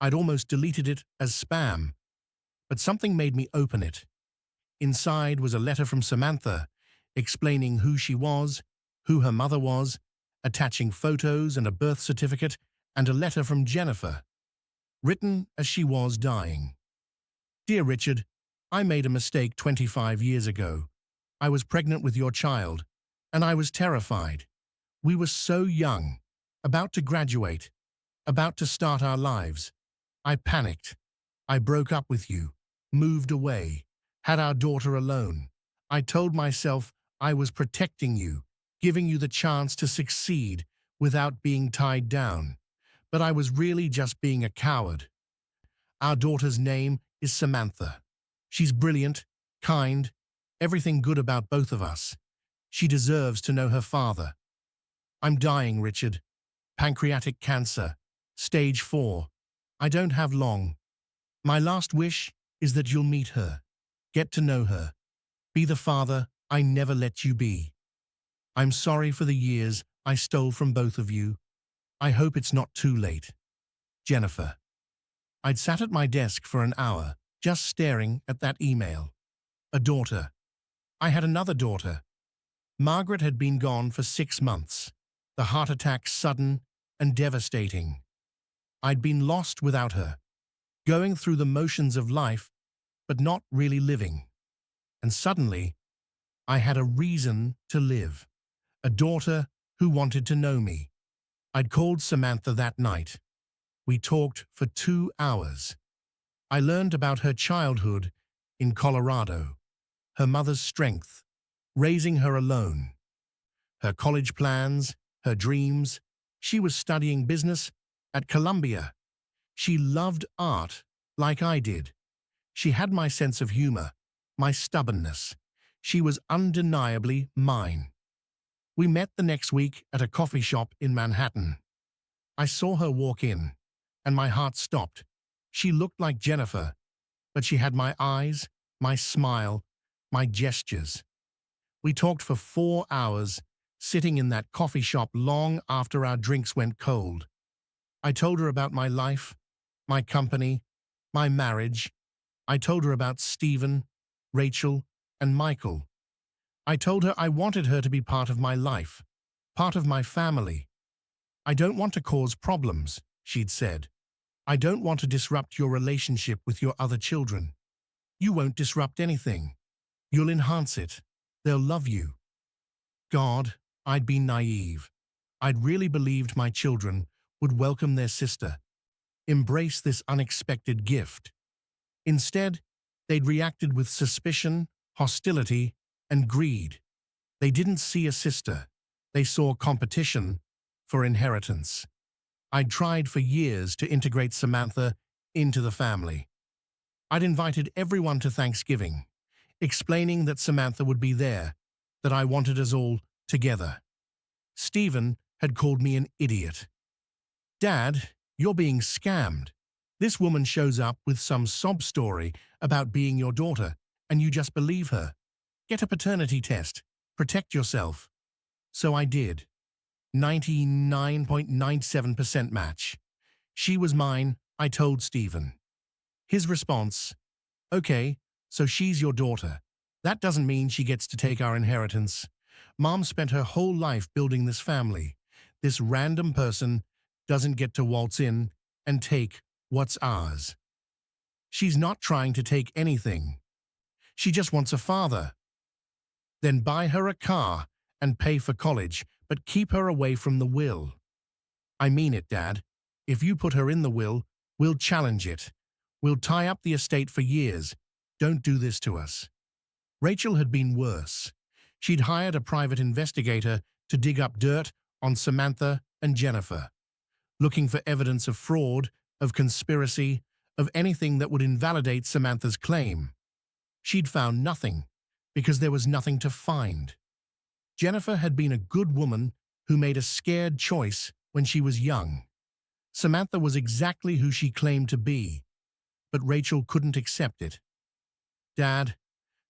I'd almost deleted it as spam, but something made me open it. Inside was a letter from Samantha, explaining who she was, who her mother was, attaching photos and a birth certificate, and a letter from Jennifer, written as she was dying. Dear Richard, I made a mistake 25 years ago. I was pregnant with your child, and I was terrified. We were so young, about to graduate, about to start our lives. I panicked. I broke up with you, moved away, had our daughter alone. I told myself I was protecting you, giving you the chance to succeed without being tied down. But I was really just being a coward. Our daughter's name is Samantha. She's brilliant, kind, everything good about both of us. She deserves to know her father. I'm dying, Richard. Pancreatic cancer, stage 4. I don't have long. My last wish is that you'll meet her, get to know her, be the father I never let you be. I'm sorry for the years I stole from both of you. I hope it's not too late. Jennifer. I'd sat at my desk for an hour, just staring at that email. A daughter. I had another daughter. Margaret had been gone for 6 months. The heart attack sudden and devastating. I'd been lost without her, going through the motions of life, but not really living. And suddenly, I had a reason to live. A daughter who wanted to know me. I'd called Samantha that night. We talked for 2 hours. I learned about her childhood in Colorado, her mother's strength, raising her alone, her college plans, her dreams. She was studying business at Columbia. She loved art like I did. She had my sense of humor, my stubbornness. She was undeniably mine. We met the next week at a coffee shop in Manhattan. I saw her walk in, and my heart stopped. She looked like Jennifer, but she had my eyes, my smile, my gestures. We talked for 4 hours, sitting in that coffee shop long after our drinks went cold. I told her about my life, my company, my marriage. I told her about Stephen, Rachel, and Michael. I told her I wanted her to be part of my life, part of my family. I don't want to cause problems, she'd said. I don't want to disrupt your relationship with your other children. You won't disrupt anything. You'll enhance it. They'll love you. God, I'd been naive. I'd really believed my children would welcome their sister, embrace this unexpected gift. Instead, they'd reacted with suspicion, hostility, and greed. They didn't see a sister. They saw competition for inheritance. I'd tried for years to integrate Samantha into the family. I'd invited everyone to Thanksgiving, explaining that Samantha would be there, that I wanted us all together. Stephen had called me an idiot. Dad, you're being scammed. This woman shows up with some sob story about being your daughter, and you just believe her. Get a paternity test. Protect yourself. So I did. 99.97% match. She was mine, I told Stephen. His response, okay, so she's your daughter. That doesn't mean she gets to take our inheritance. Mom spent her whole life building this family. This random person doesn't get to waltz in and take what's ours. She's not trying to take anything. She just wants a father. Then buy her a car and pay for college, but keep her away from the will. I mean it, Dad. If you put her in the will, we'll challenge it. We'll tie up the estate for years. Don't do this to us. Rachel had been worse. She'd hired a private investigator to dig up dirt on Samantha and Jennifer, looking for evidence of fraud, of conspiracy, of anything that would invalidate Samantha's claim. She'd found nothing, because there was nothing to find. Jennifer had been a good woman who made a scared choice when she was young. Samantha was exactly who she claimed to be, but Rachel couldn't accept it. Dad,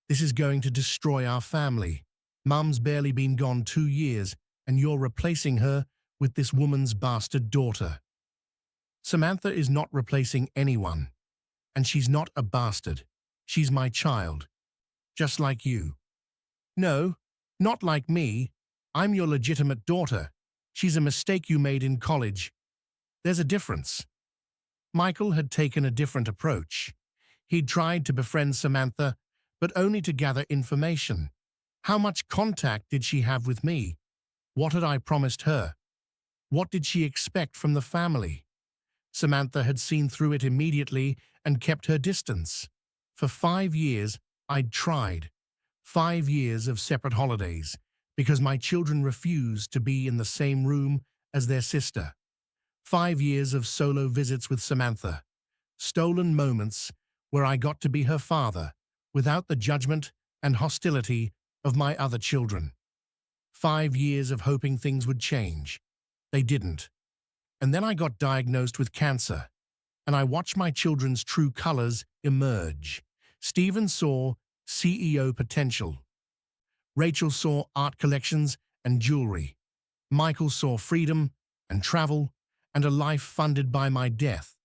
this is going to destroy our family. Mum's barely been gone 2 years, and you're replacing her with this woman's bastard daughter. Samantha is not replacing anyone, and she's not a bastard. She's my child, just like you. No, not like me. I'm your legitimate daughter. She's a mistake you made in college. There's a difference. Michael had taken a different approach. He'd tried to befriend Samantha, but only to gather information. How much contact did she have with me? What had I promised her? What did she expect from the family? Samantha had seen through it immediately and kept her distance. For 5 years, I'd tried. 5 years of separate holidays, because my children refused to be in the same room as their sister. 5 years of solo visits with Samantha. Stolen moments where I got to be her father, without the judgment and hostility of my other children. 5 years of hoping things would change. They didn't. And then I got diagnosed with cancer, and I watched my children's true colors emerge. Stephen saw CEO potential. Rachel saw art collections and jewelry. Michael saw freedom and travel and a life funded by my death.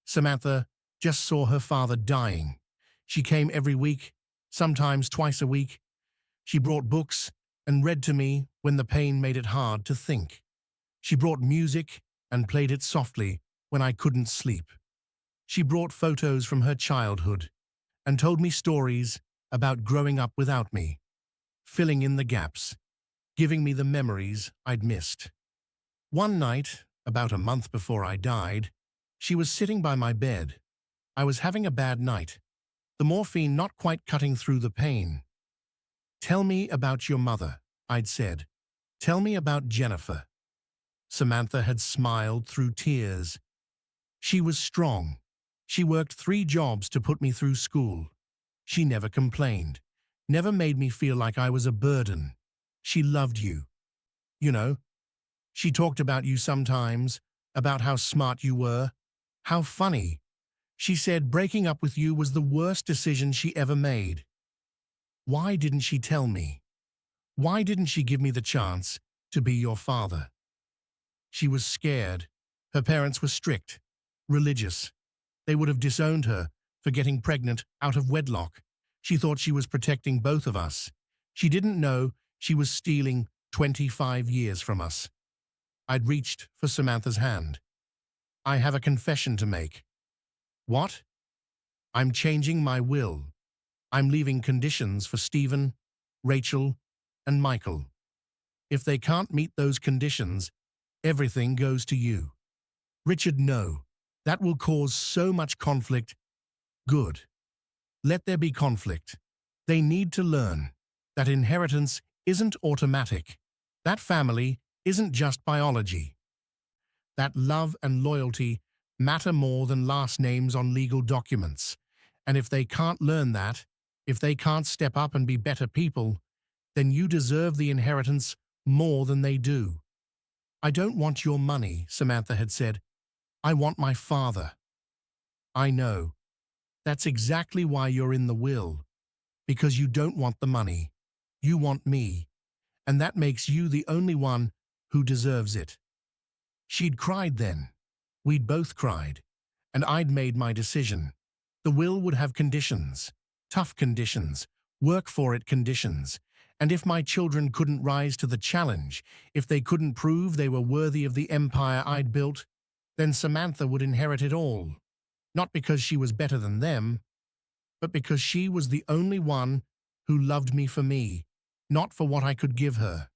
Samantha just saw her father dying. She came every week, sometimes twice a week. She brought books and read to me when the pain made it hard to think. She brought music and played it softly when I couldn't sleep. She brought photos from her childhood and told me stories about growing up without me, filling in the gaps, giving me the memories I'd missed. One night, about a month before I died, she was sitting by my bed. I was having a bad night, the morphine not quite cutting through the pain. "Tell me about your mother," I'd said. "Tell me about Jennifer." Samantha had smiled through tears. She was strong. She worked 3 jobs to put me through school. She never complained, never made me feel like I was a burden. She loved you. You know, she talked about you sometimes, about how smart you were, how funny. She said breaking up with you was the worst decision she ever made. Why didn't she tell me? Why didn't she give me the chance to be your father? She was scared. Her parents were strict, religious. They would have disowned her for getting pregnant out of wedlock. She thought she was protecting both of us. She didn't know she was stealing 25 years from us. I'd reached for Samantha's hand. "I have a confession to make." "What?" "I'm changing my will. I'm leaving conditions for Stephen, Rachel, and Michael. If they can't meet those conditions, everything goes to you." "Richard, no. That will cause so much conflict." "Good. Let there be conflict. They need to learn that inheritance isn't automatic. That family isn't just biology. That love and loyalty matter more than last names on legal documents. And if they can't learn that, if they can't step up and be better people, then you deserve the inheritance more than they do." "I don't want your money," Samantha had said. "I want my father." "I know. That's exactly why you're in the will. Because you don't want the money. You want me. And that makes you the only one who deserves it." She'd cried then. We'd both cried. And I'd made my decision. The will would have conditions. Tough conditions. Work for it conditions. And if my children couldn't rise to the challenge, if they couldn't prove they were worthy of the empire I'd built, then Samantha would inherit it all. Not because she was better than them, but because she was the only one who loved me for me, not for what I could give her.